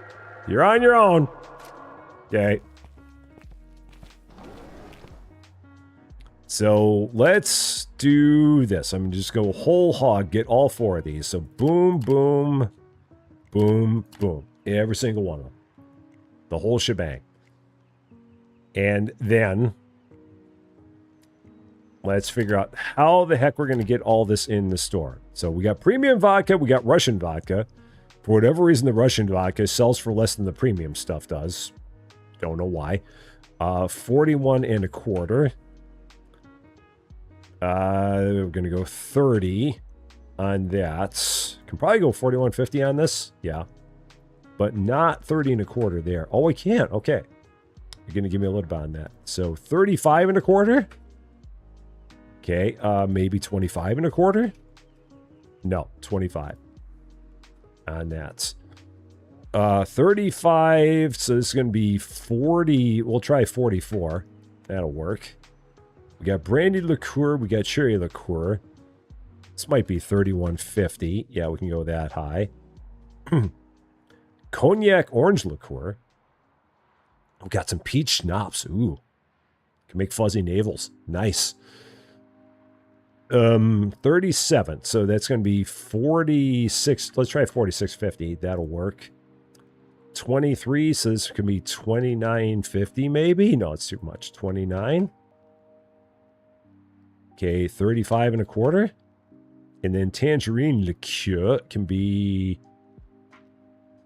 You're on your own. Okay. So let's do this. I'm going to just go whole hog, get all 4 of these. So boom, boom, boom, boom. Every single one of them. The whole shebang. And then let's figure out how the heck we're going to get all this in the store. So we got premium vodka, we got Russian vodka. For whatever reason, the Russian vodka sells for less than the premium stuff does. Don't know why. 41 and a quarter. We're going to go 30 on that. Can probably go 41.50 on this. Yeah. But not 30 and a quarter there. Oh, we can't. Okay. You're going to give me a little bit on that. So 35 and a quarter. Okay. Maybe 25 and a quarter. No, 25 on that. 35. So this is going to be 40. We'll try 44. That'll work. We got brandy liqueur. We got cherry liqueur. This might be 31.50. Yeah, we can go that high. Cognac orange liqueur. We got some peach schnapps. Ooh. Can make fuzzy navels. Nice. 37. So that's going to be 46. Let's try 46.50. That'll work. 23. So this could be 29.50 maybe. No, it's too much. 29. Okay, 35 and a quarter. And then tangerine liqueur can be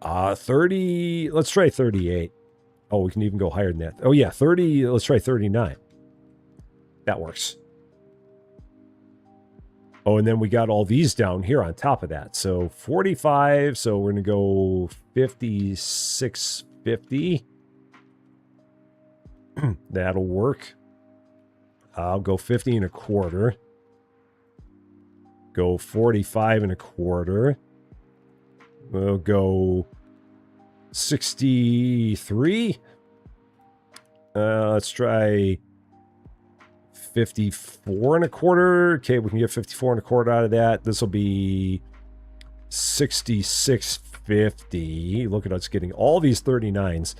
30. Let's try 38. Oh, we can even go higher than that. Oh, yeah, 30. Let's try 39. That works. Oh, and then we got all these down here on top of that. So 45. So we're going to go 56.50. That'll work. I'll go 50 and a quarter. Go 45 and a quarter. We'll go 63. Let's try 54 and a quarter. Okay, we can get 54 and a quarter out of that. This will be 66.50. Look at us getting all these 39s.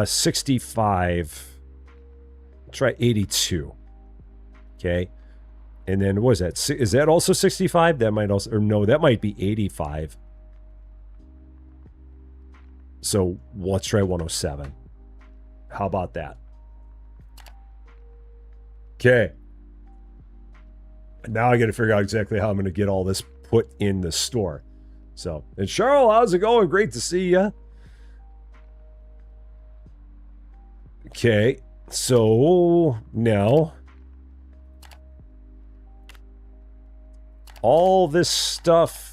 65. Try 82. Okay. And then what is that? Is that also 65? That might also, or no, that might be 85. So let's try 107. How about that? Okay. Now I got to figure out exactly how I'm going to get all this put in the store. So, and Cheryl, how's it going? Great to see you. Okay. So now all this stuff.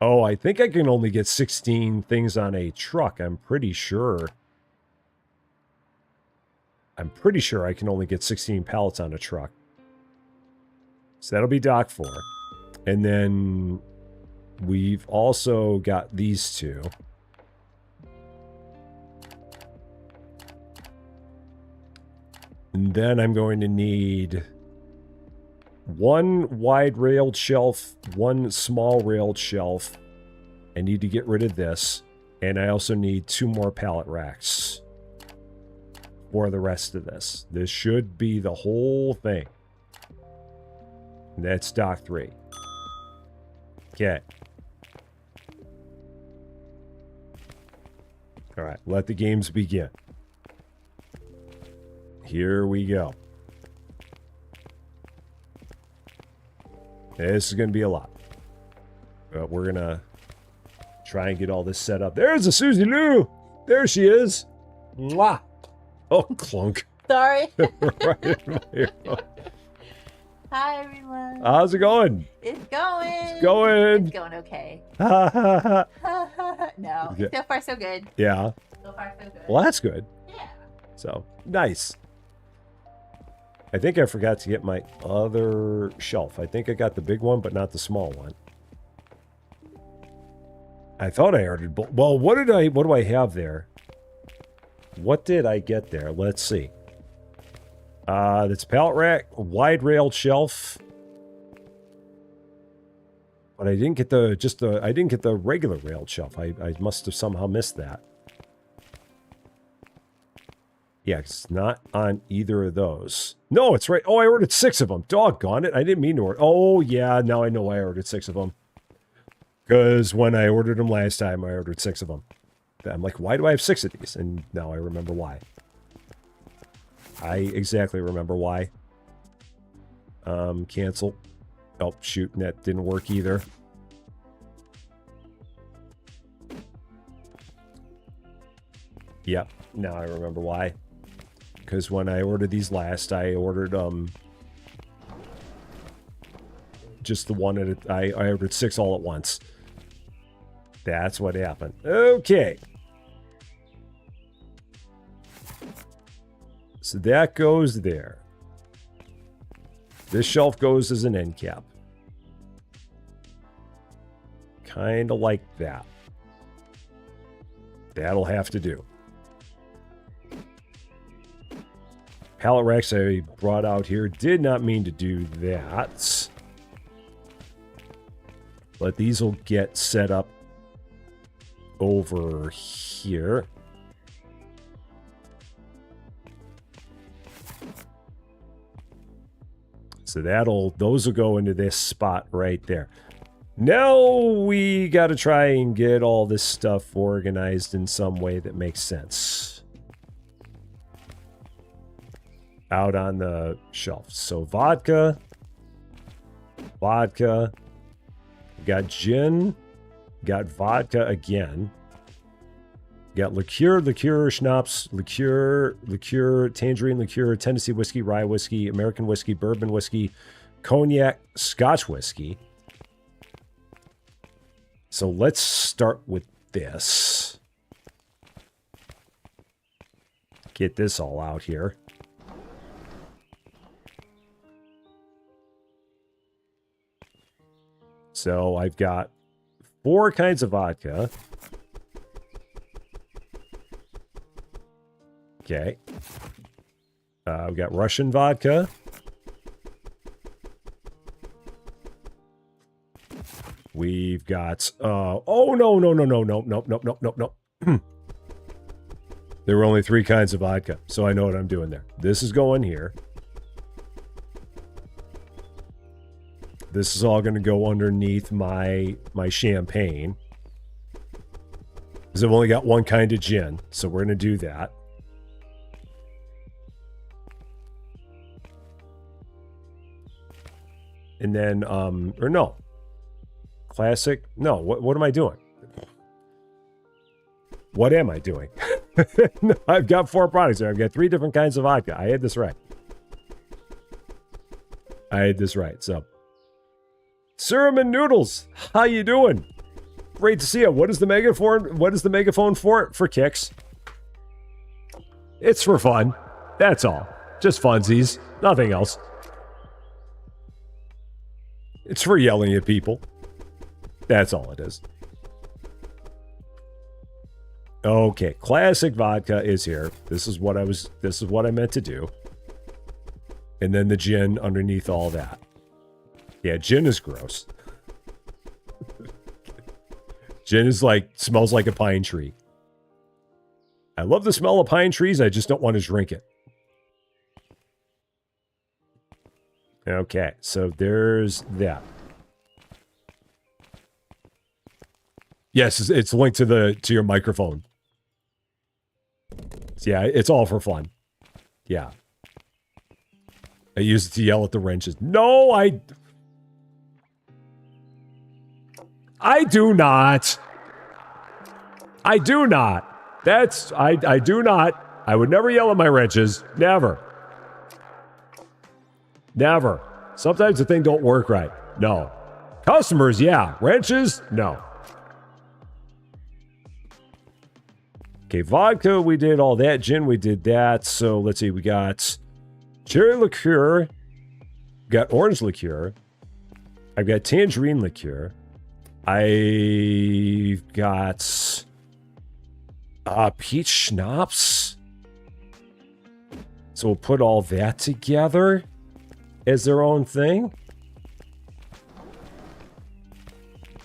Oh, I think I can only get 16 things on a truck. I'm pretty sure I can only get 16 pallets on a truck. So that'll be dock 4. And then we've also got these two. And then I'm going to need one wide railed shelf, one small railed shelf. I need to get rid of this. And I also need 2 more pallet racks for the rest of this. This should be the whole thing. And that's dock 3. Okay. All right, let the games begin. Here we go. This is going to be a lot. But we're going to try and get all this set up. There's a Susie Lou. There she is. Mwah. Oh, clunk. Sorry. Right in my ear. Hi, everyone. How's it going? It's going. It's going. It's going okay. Ha ha ha. No, Okay. so far so good. Yeah. So far so good. Well, that's good. Yeah. So, nice. I think I forgot to get my other shelf. I think I got the big one, but not the small one. I thought I already... Well, what do I have there? What did I get there? Let's see. That's pallet rack, wide railed shelf. But I didn't get I didn't get the regular railed shelf. I must have somehow missed that. Yeah, it's not on either of those. No, it's right. Oh, I ordered 6 of them. Doggone it. I didn't mean to order. Oh, yeah. Now I know why I ordered 6 of them. Because when I ordered them last time, I ordered 6 of them. I'm like, why do I have 6 of these? And now I remember why. I exactly remember why. Cancel. Oh, shoot. That didn't work either. Yep. Now I remember why. Because when I ordered these last, I ordered, just the one at a, I ordered 6 all at once. That's what happened. Okay. So that goes there. This shelf goes as an end cap. Kind of like that. That'll have to do. Pallet racks I brought out here. Did not mean to do that. But these will get set up over here. So those will go into this spot right there. Now we got to try and get all this stuff organized in some way that makes sense. Out on the shelf. So vodka. Vodka. Got gin. Got vodka again. Got liqueur, schnapps, liqueur, tangerine liqueur, Tennessee whiskey, rye whiskey, American whiskey, bourbon whiskey, cognac, Scotch whiskey. So let's start with this. Get this all out here. So I've got 4 kinds of vodka. Okay. We've got Russian vodka. We've got, oh, no. There were only 3 kinds of vodka, so I know what I'm doing there. This is going here. This is all going to go underneath my champagne. Because I've only got 1 kind of gin, so we're going to do that. And then, or no. Classic. No, what am I doing? What am I doing? No, I've got 4 products here. I've got 3 different kinds of vodka. I had this right. So, Serum and Noodles, how you doing? Great to see you. What is the megaphone for? For kicks. It's for fun. That's all. Just funsies. Nothing else. It's for yelling at people. That's all it is. Okay, classic vodka is here. This is what I meant to do. And then the gin underneath all that. Yeah, gin is gross. Gin is smells like a pine tree. I love the smell of pine trees, I just don't want to drink it. Okay, so there's that. Yes, it's linked to your microphone. Yeah, it's all for fun. Yeah. I use it to yell at the wrenches. No, I do not. I do not. I do not. I would never yell at my wrenches. Never. Never. Sometimes the thing don't work right. No. Customers, yeah. Wrenches, no. Okay, vodka, we did all that. Gin, we did that. So let's see, we got cherry liqueur. Got orange liqueur. I've got tangerine liqueur. I've got peach schnapps. So we'll put all that together as their own thing.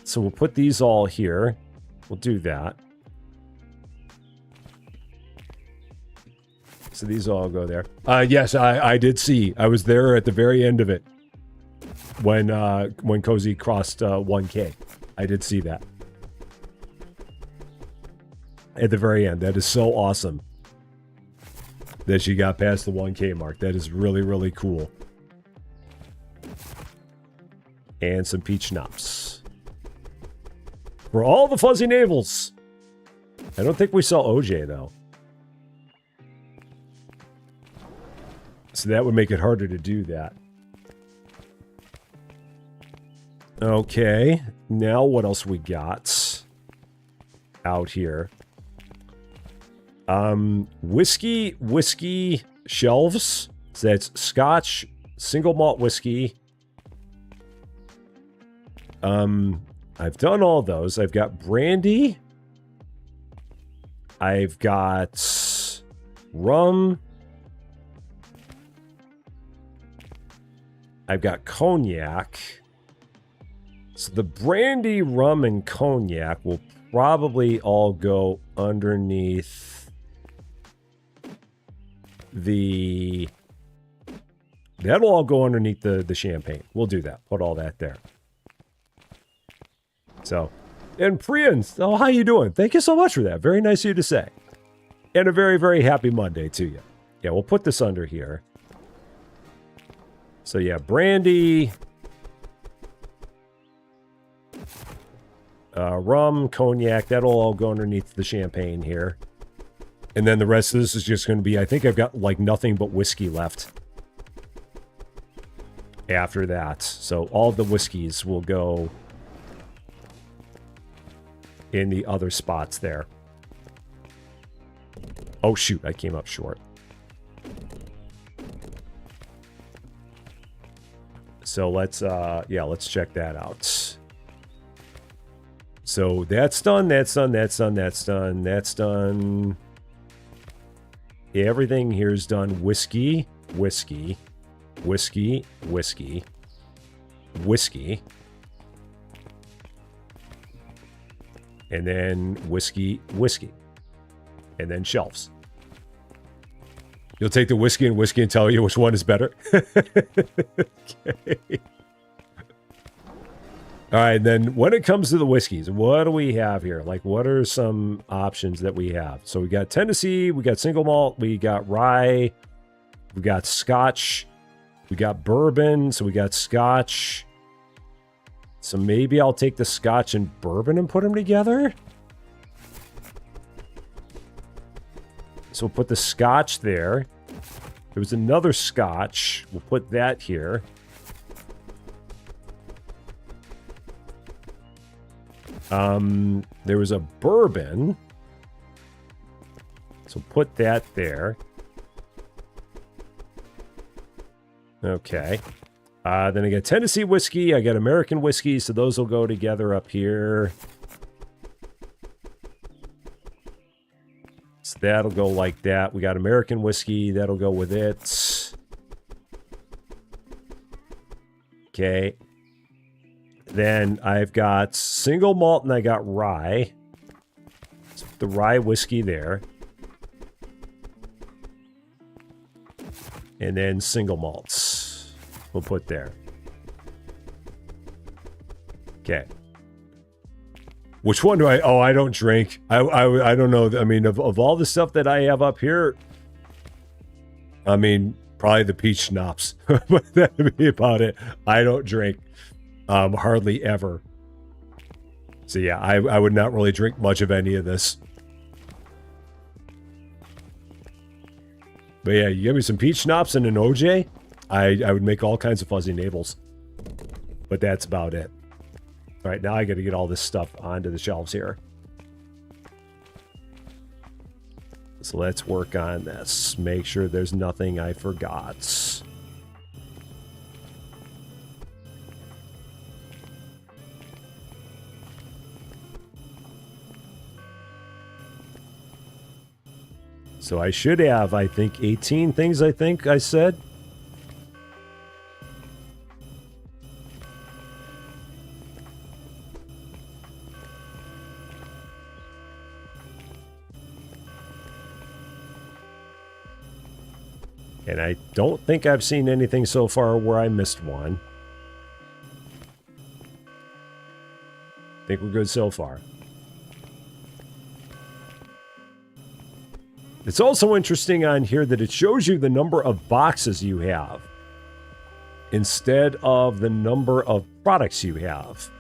So we'll put these all here. We'll do that. So these all go there. Yes, I did see. I was there at the very end of it when Cozy crossed 1K. I did see that. At the very end. That is so awesome that she got past the 1K mark. That is really, really cool. And some peach schnapps. For all the fuzzy navels. I don't think we saw OJ, though. So that would make it harder to do that. Okay. Now what else we got out here? Whiskey shelves. So that's Scotch, single malt whiskey. I've done all those. I've got brandy. I've got rum. I've got cognac. So the brandy, rum, and cognac will probably all go underneath the... That'll all go underneath the champagne. We'll do that. Put all that there. So, and Priyan, oh, how you doing? Thank you so much for that. Very nice of you to say. And a very, very happy Monday to you. Yeah, we'll put this under here. So yeah, brandy, rum, cognac, that'll all go underneath the champagne here. And then the rest of this is just going to be, I think I've got like nothing but whiskey left after that. So all the whiskeys will go in the other spots there. Oh shoot, I came up short. So let's check that out. So that's done, that's done, that's done, that's done, that's done. Yeah, everything here is done. Whiskey, whiskey, whiskey, whiskey, whiskey. And then whiskey, whiskey. And then shelves. You'll take the whiskey and tell you which one is better? Okay. All right, then when it comes to the whiskeys, what do we have here? Like, what are some options that we have? So we got Tennessee, we got single malt, we got rye, we got Scotch, we got bourbon, so we got Scotch. So maybe I'll take the Scotch and bourbon and put them together? So we'll put the Scotch there. There was another Scotch. We'll put that here. There was a bourbon. So put that there. Okay. Then I got Tennessee whiskey. I got American whiskey. So those will go together up here. So that'll go like that. We got American whiskey. That'll go with it. Okay. Then I've got single malt and I got rye. So put the rye whiskey there. And then single malts. We'll put there. Okay. Which one do I... Oh, I don't drink. I don't know. I mean, of all the stuff that I have up here, I mean, probably the peach schnapps. But that would be about it. I don't drink. Hardly ever. So yeah, I would not really drink much of any of this. But yeah, you give me some peach schnapps and an OJ, I would make all kinds of fuzzy navels. But that's about it. All right, now I got to get all this stuff onto the shelves here. So let's work on this. Make sure there's nothing I forgot. So I should have, I think, 18 things, I think I said. And I don't think I've seen anything so far where I missed one. I think we're good so far. It's also interesting on here that it shows you the number of boxes you have instead of the number of products you have.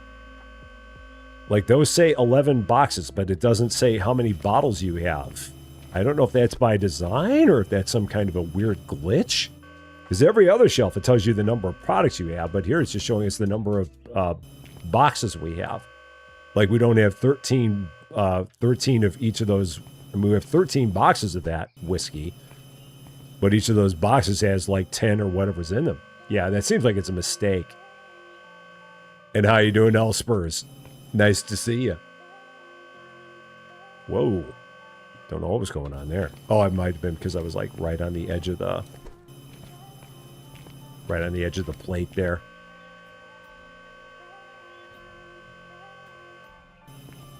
Like those say 11 boxes, but it doesn't say how many bottles you have. I don't know if that's by design or if that's some kind of a weird glitch. Because every other shelf, it tells you the number of products you have, but here it's just showing us the number of boxes we have. Like we don't have 13 of each of those. I mean, we have 13 boxes of that whiskey, but each of those boxes has like 10 or whatever's in them. Yeah, that seems like it's a mistake. And how you doing, L Spurs? Nice to see you. Whoa. Don't know what was going on there. Oh, it might have been because I was like right on the edge of the plate there.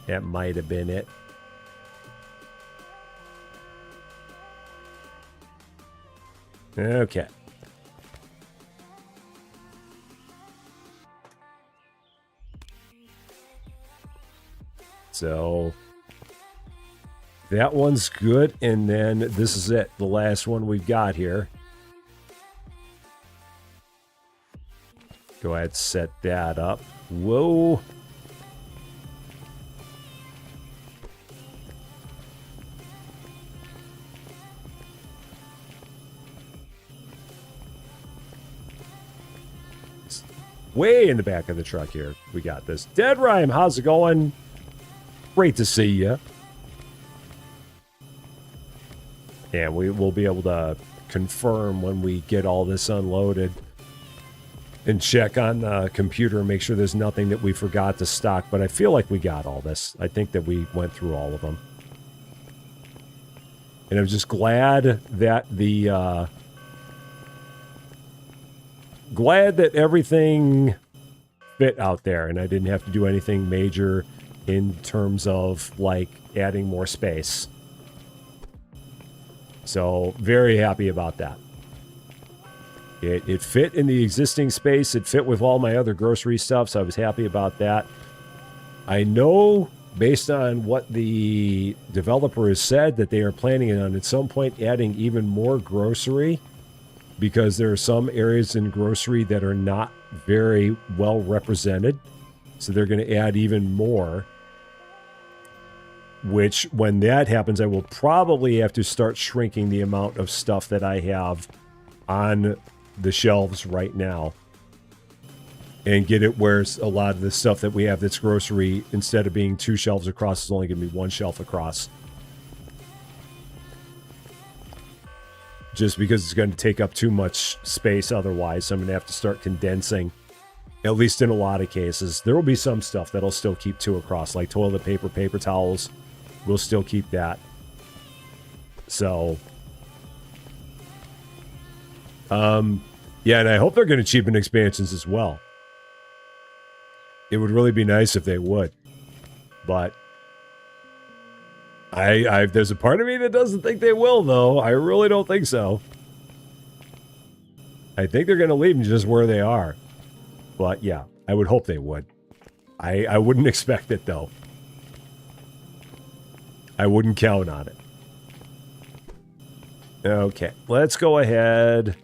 That might have been it. Okay. So that one's good, and then this is it, the last one we've got here. Go ahead and set that up. Whoa. Way in the back of the truck here. We got this. Dead Rhyme, how's it going? Great to see you. And we will be able to confirm when we get all this unloaded and check on the computer and make sure there's nothing that we forgot to stock. But I feel like we got all this. I think that we went through all of them. And I'm just glad that glad that everything fit out there and I didn't have to do anything major in terms of like adding more space. So very happy about that. It fit in the existing space. It fit with all my other grocery stuff, so I was happy about that. I know based on what the developer has said that they are planning on at some point adding even more grocery, because there are some areas in grocery that are not very well represented. So they're going to add even more. Which, when that happens, I will probably have to start shrinking the amount of stuff that I have on the shelves right now. And get it where a lot of the stuff that we have that's grocery, instead of being 2 shelves across, is only going to be 1 shelf across. Just because it's going to take up too much space otherwise. So I'm going to have to start condensing, at least in a lot of cases. There will be some stuff that'll still keep 2 across, like toilet paper, paper towels. We'll still keep that. So, yeah, and I hope they're going to cheapen expansions as well. It would really be nice if they would. But there's a part of me that doesn't think they will, though. I really don't think so. I think they're going to leave them just where they are. But yeah, I would hope they would. I wouldn't expect it, though. I wouldn't count on it. Okay, let's go ahead.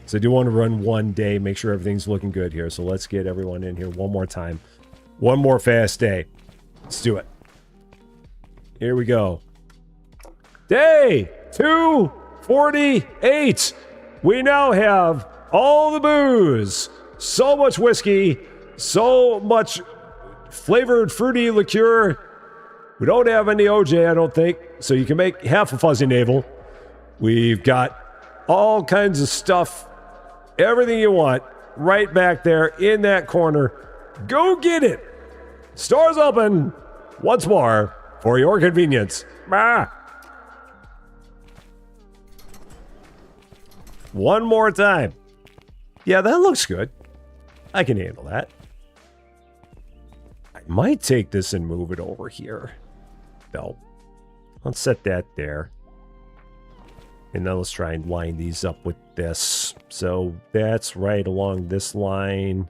So I do want to run one day, make sure everything's looking good here. So let's get everyone in here one more time. One more fast day. Let's do it. Here we go. Day 248. We now have all the booze. So much whiskey. So much flavored fruity liqueur. We don't have any OJ, I don't think. So you can make half a fuzzy navel. We've got all kinds of stuff. Everything you want. Right back there in that corner. Go get it. Store's open. Once more. For your convenience. Ah. One more time. Yeah, that looks good. I can handle that. I might take this and move it over here. No. Let's set that there. And then let's try and line these up with this. So that's right along this line.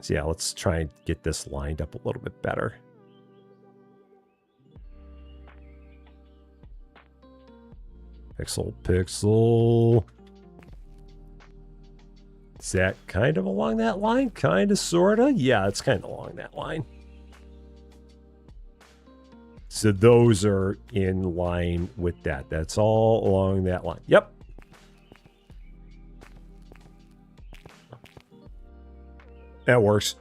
So yeah, let's try and get this lined up a little bit better. Pixel, pixel. Is that kind of along that line? Kind of, sort of? Yeah, it's kind of along that line. So those are in line with that. That's all along that line. Yep. That works.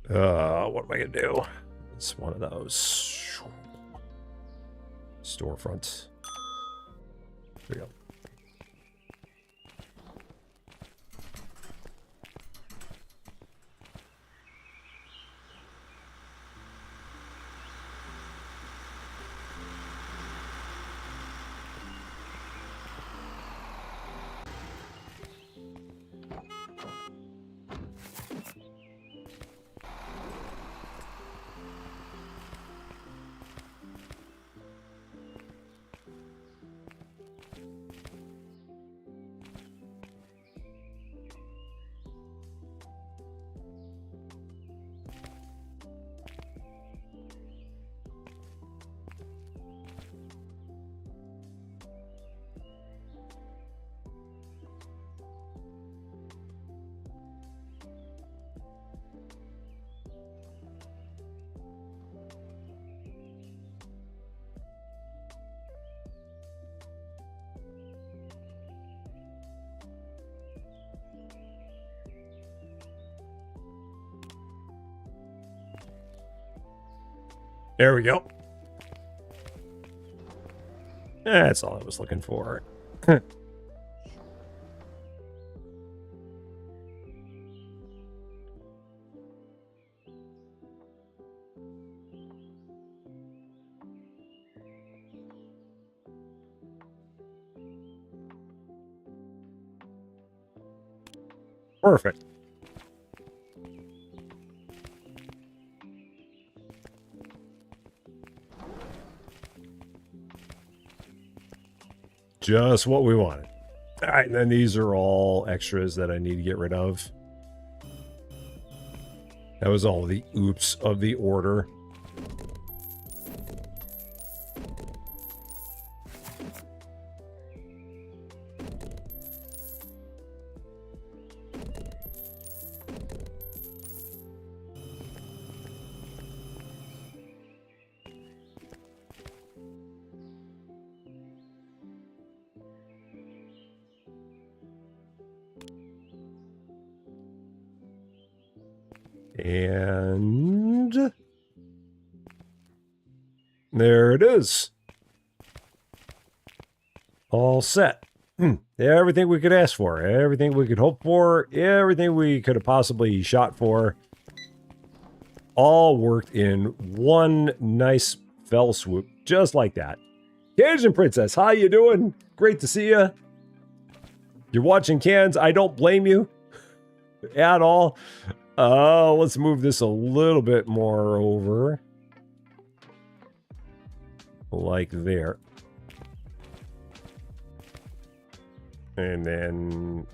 What am I gonna do? It's one of those storefronts. There we go. There we go. That's all I was looking for. Perfect. Just what we wanted. All right, and then these are all extras that I need to get rid of. That was all the oops of the order. And there it is. All set. Everything we could ask for, everything we could hope for, everything we could have possibly shot for, all worked in one nice fell swoop, just like that. Cajun Princess, how you doing? Great to see you. You're watching cans. I don't blame you at all. Let's move this a little bit more over. Like there. And then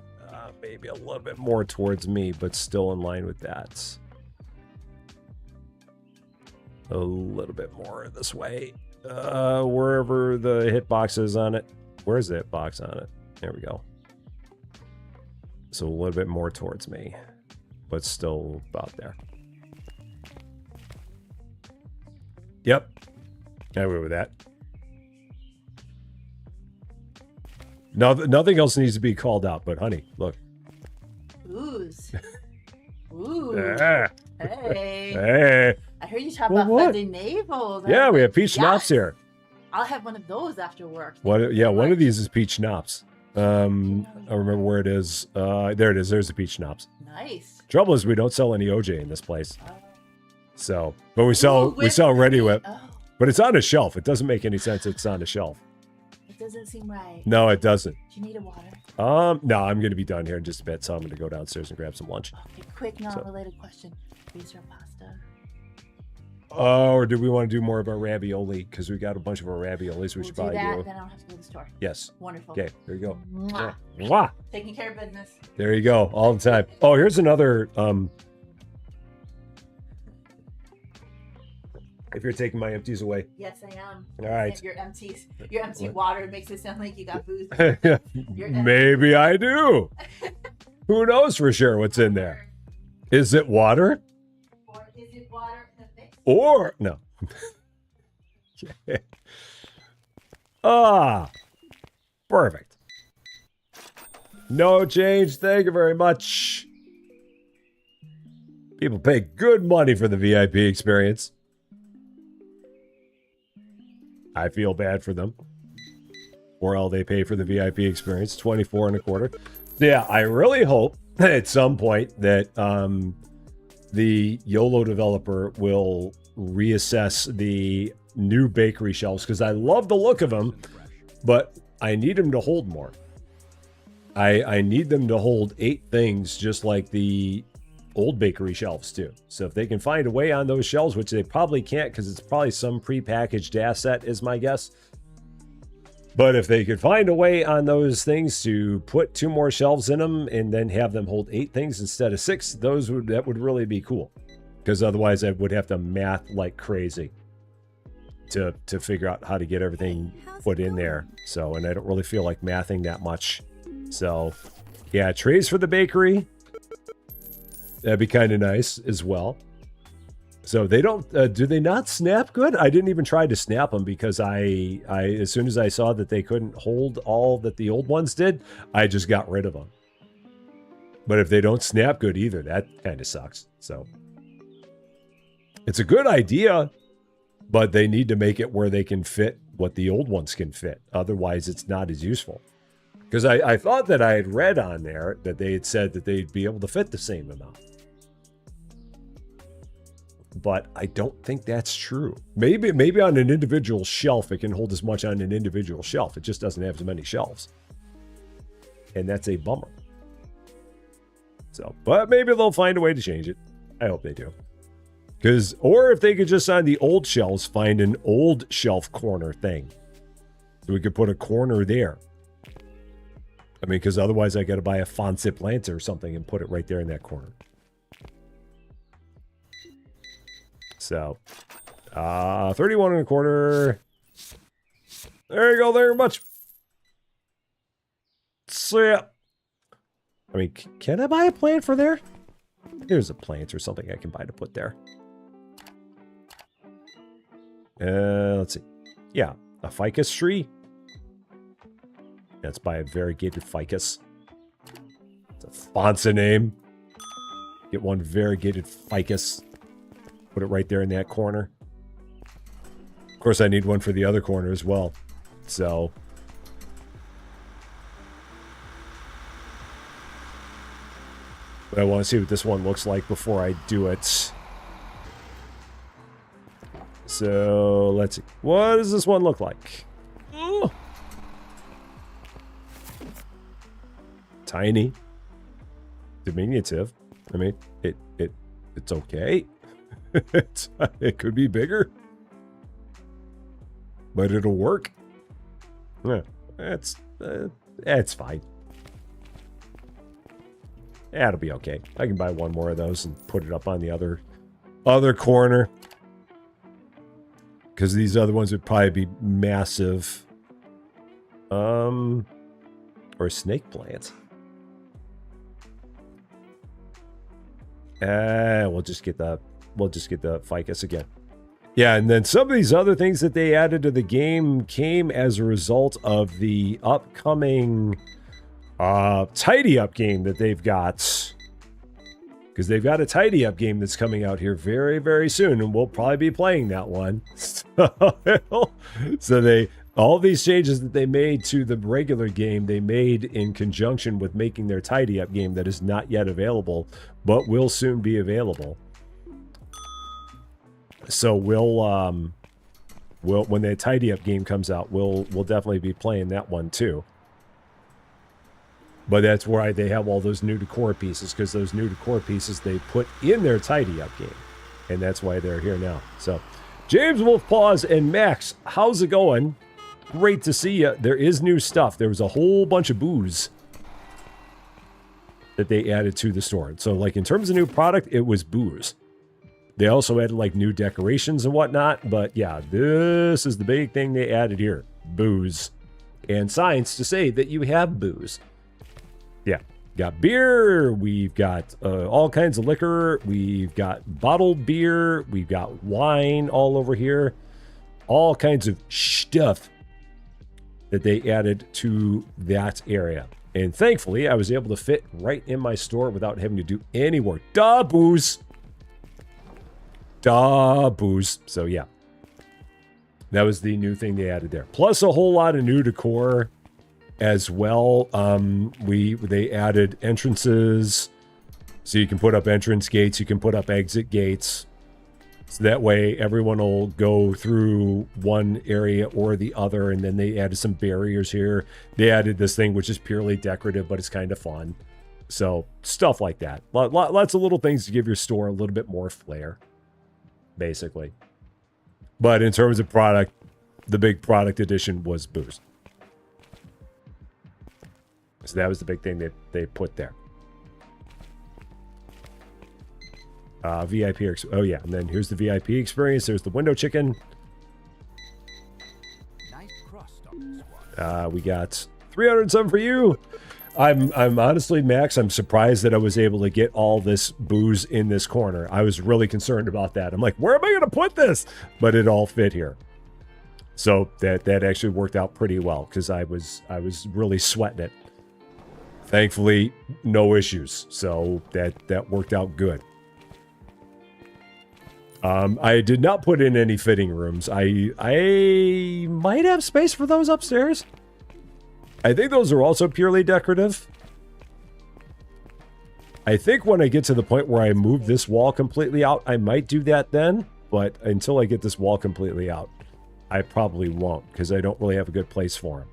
maybe a little bit more towards me, but still in line with that. A little bit more this way. Wherever the hitbox is on it. Where's the hitbox on it? There we go. So a little bit more towards me, but still about there. Yep. I agree with that. Nothing else needs to be called out, but honey, look. Ooze. Ooh. Yeah. Hey. Hey. I heard you talk Well, about what? fuzzy navels. Yeah, we have peach schnapps here. I'll have one of those after work. What? Yeah, one of these is peach schnapps. I remember where it is. There it is. There's the peach schnapps. Nice. Trouble is, we don't sell any OJ in this place. Oh. So, but we sell Ooh, Ready Whip. Oh, But it's on a shelf. It doesn't make any sense. It's on a shelf. it It doesn't seem right. No, it doesn't. Do you need a water? No, I'm going to be done here in just a bit, so I'm going to go downstairs and grab some lunch. Okay, quick, non-related question. Freezer pasta. Oh, or do we want to do more of our ravioli? Because we got a bunch of our raviolis we should probably do. Then I don't have to go to the store. Yes. Wonderful. Okay, there you go. Mwah. Yeah. Mwah. Taking care of business. There you go, all the time. Oh, here's another, if you're taking my empties away. Yes, I am. All right. Your empty water makes it sound like you got booze. Maybe I do. Who knows for sure what's in there? Is it water? Or is it water in a mix? Or, no. Ah, perfect. No change. Thank you very much. People pay good money for the VIP experience. I feel bad for them. Or all they pay for the VIP experience, 24 and a quarter. Yeah, I really hope at some point that the YOLO developer will reassess the new bakery shelves, because I love the look of them, but I need them to hold more. I need them to hold 8 things just like the old bakery shelves do. So if they can find a way on those shelves, which they probably can't because it's probably some prepackaged asset is my guess. But if they could find a way on those things to put 2 more shelves in them and then have them hold 8 things instead of 6, that would really be cool. Because otherwise I would have to math like crazy to figure out how to get everything put in there. So, and I don't really feel like mathing that much. So, yeah, trays for the bakery. That'd be kind of nice as well. So they don't, do they not snap good? I didn't even try to snap them because I as soon as I saw that they couldn't hold all that the old ones did, I just got rid of them. But if they don't snap good either, that kind of sucks. So it's a good idea, but they need to make it where they can fit what the old ones can fit. Otherwise, it's not as useful. Because I thought that I had read on there that they had said that they'd be able to fit the same amount. But I don't think that's true. Maybe on an individual shelf, it can hold as much on an individual shelf. It just doesn't have as many shelves. And that's a bummer. So, but maybe they'll find a way to change it. I hope they do. Or if they could just on the old shelves, find an old shelf corner thing. So we could put a corner there. I mean, because otherwise I got to buy a Fonsip Lancer or something and put it right there in that corner. So, 31 and a quarter. There you go. There much. So, yeah. I mean, can I buy a plant for there? There's a plant or something I can buy to put there. Let's see. Yeah, a ficus tree. Let's buy a variegated ficus. It's a fancy name. Get one variegated ficus. Put it right there in that corner. Of course, I need one for the other corner as well. So. But I want to see what this one looks like before I do it. So, let's see. What does this one look like? Oh. Tiny. Diminutive. I mean, it's okay. It could be bigger. But it'll work. Yeah, it's fine. That'll be okay. I can buy one more of those and put it up on the other corner. Because these other ones would probably be massive. Or snake plants. We'll just get the ficus again. Yeah, and then some of these other things that they added to the game came as a result of the upcoming Tidy Up game that they've got. Because they've got a Tidy Up game that's coming out here very, very soon, and we'll probably be playing that one. So all these changes that they made to the regular game, they made in conjunction with making their Tidy Up game that is not yet available, but will soon be available. So we'll when that tidy up game comes out, we'll definitely be playing that one too. But that's why they have all those new decor pieces, because those new decor pieces they put in their tidy up game. And that's why they're here now. So, James Wolf Paws and Max, how's it going? Great to see you. There is new stuff. There was a whole bunch of booze that they added to the store. So, like, in terms of new product, it was booze. They also added, like, new decorations and whatnot. But, yeah, this is the big thing they added here. Booze. And signs to say that you have booze. Yeah. Got beer. We've got all kinds of liquor. We've got bottled beer. We've got wine all over here. All kinds of stuff that they added to that area. And thankfully, I was able to fit right in my store without having to do any work. Duh, booze. Duh, booze. So, yeah. That was the new thing they added there. Plus a whole lot of new decor as well. They added entrances. So you can put up entrance gates. You can put up exit gates. So that way everyone will go through one area or the other. And then they added some barriers here. They added this thing which is purely decorative, but it's kind of fun. So stuff like that. Lots of little things to give your store a little bit more flair, basically. But in terms of product, the big product addition was booze. So that was the big thing that they put there. VIP. Oh, yeah. And then here's the VIP experience. There's the window chicken. Nice crust on this one. We got 307 for you. I'm honestly, Max, I'm surprised that I was able to get all this booze in this corner. I was really concerned about that. I'm like, where am I going to put this? But it all fit here. So that actually worked out pretty well because I was really sweating it. Thankfully, no issues. So that worked out good. I did not put in any fitting rooms. I might have space for those upstairs. I think those are also purely decorative. I think when I get to the point where I move this wall completely out, I might do that then. But until I get this wall completely out, I probably won't because I don't really have a good place for them.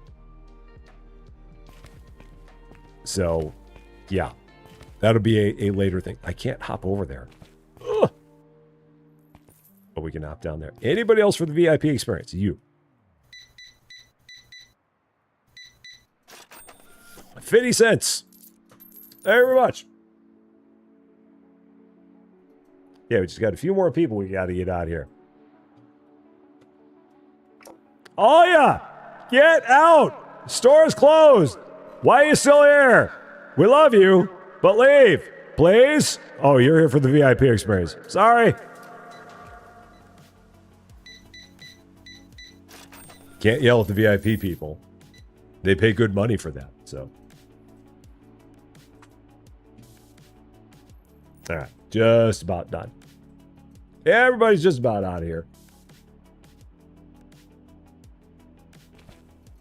So, yeah. That'll be a later thing. I can't hop over there. Ugh. But we can hop down there. Anybody else for the VIP experience? You. 50 cents. Thank you very much. Yeah, we just got a few more people we got to get out of here. Oh, yeah. Get out. Store is closed. Why are you still here? We love you, but leave, please. Oh, you're here for the VIP experience. Sorry. Can't yell at the VIP people. They pay good money for that, so. All right, just about done. Everybody's just about out of here.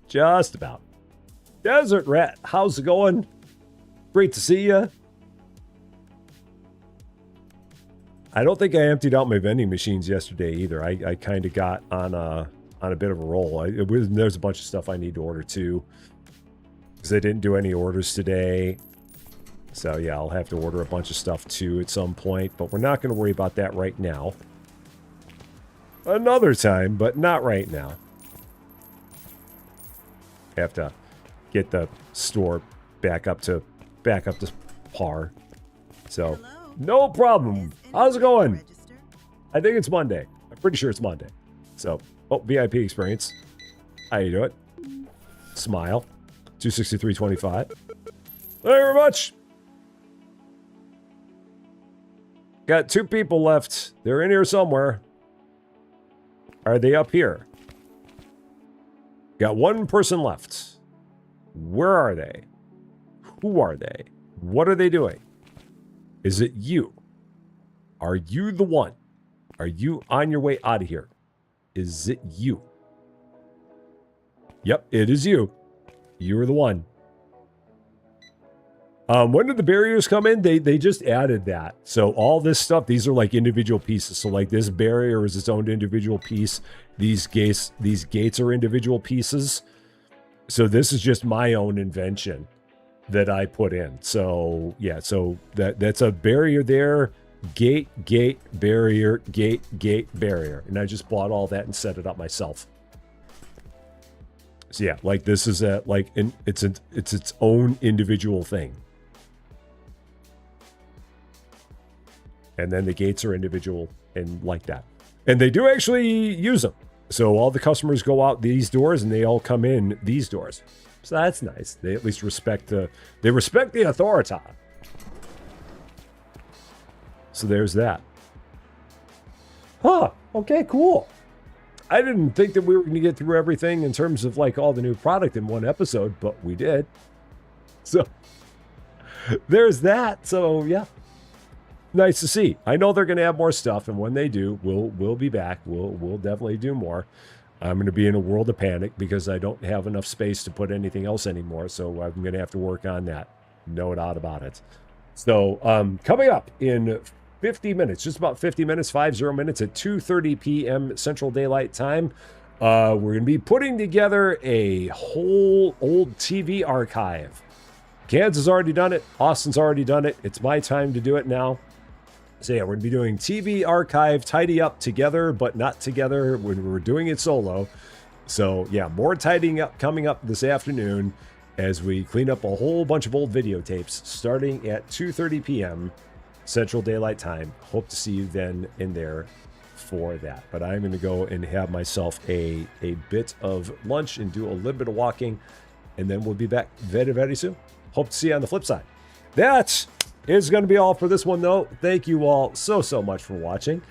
Just about. Desert Rat, how's it going? Great to see you. I don't think I emptied out my vending machines yesterday either. I kind of got on a bit of a roll. There's a bunch of stuff I need to order too. Because I didn't do any orders today. So yeah, I'll have to order a bunch of stuff too at some point. But we're not going to worry about that right now. Another time, but not right now. Have to get the store back up to par. So, no problem. How's it going? I think it's Monday. I'm pretty sure it's Monday. So, oh, VIP experience. How you doing? Smile. 263.25. Thank you very much. Got 2 people left. They're in here somewhere. Are they up here? Got 1 person left. Where are they? Who are they? What are they doing? Is it you? Are you the one? Are you on your way out of here? Is it you? Yep, it is you. You're the one. When did the barriers come in? They just added that. So all this stuff, these are like individual pieces. So like this barrier is its own individual piece. These gates are individual pieces. So this is just my own invention that I put in. So yeah, so that's a barrier there. Gate, barrier, gate, barrier. And I just bought all that and set it up myself. So yeah, like this is it's its own individual thing. And then the gates are individual and like that. And they do actually use them. So all the customers go out these doors and they all come in these doors. So that's nice. They at least respect the authority. So there's that. Huh. Okay, cool. I didn't think that we were going to get through everything in terms of like all the new product in one episode, but we did. So there's that. So yeah. Nice to see. I know they're going to have more stuff, and when they do, we'll be back. We'll definitely do more. I'm going to be in a world of panic because I don't have enough space to put anything else anymore, so I'm going to have to work on that. No doubt about it. So coming up in 50 minutes, just about 50 minutes, 50 minutes at 2:30 p.m. Central Daylight Time, we're going to be putting together a whole old TV archive. Kansas has already done it. Austin's already done it. It's my time to do it now. So yeah, we're going to be doing TV archive, tidy up together, but not together when we're doing it solo. So yeah, more tidying up coming up this afternoon as we clean up a whole bunch of old videotapes starting at 2:30 p.m. Central Daylight Time. Hope to see you then in there for that. But I'm going to go and have myself a bit of lunch and do a little bit of walking, and then we'll be back very, very soon. Hope to see you on the flip side. That is going to be all for this one, though. Thank you all so much for watching.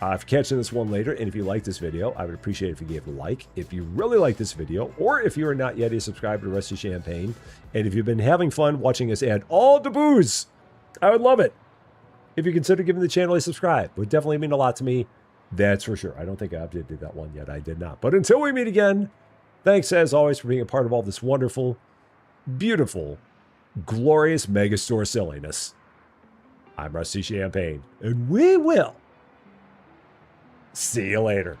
If you're catching this one later, and if you like this video, I would appreciate it if you gave a like. If you really like this video, or if you are not yet a subscriber to Rusty Champagne, and if you've been having fun watching us add all the booze, I would love it if you consider giving the channel a subscribe. It would definitely mean a lot to me. That's for sure. I don't think I did that one yet. I did not. But until we meet again, thanks as always for being a part of all this wonderful, beautiful, glorious Megastore silliness. I'm Rusty Champagne, and we will see you later.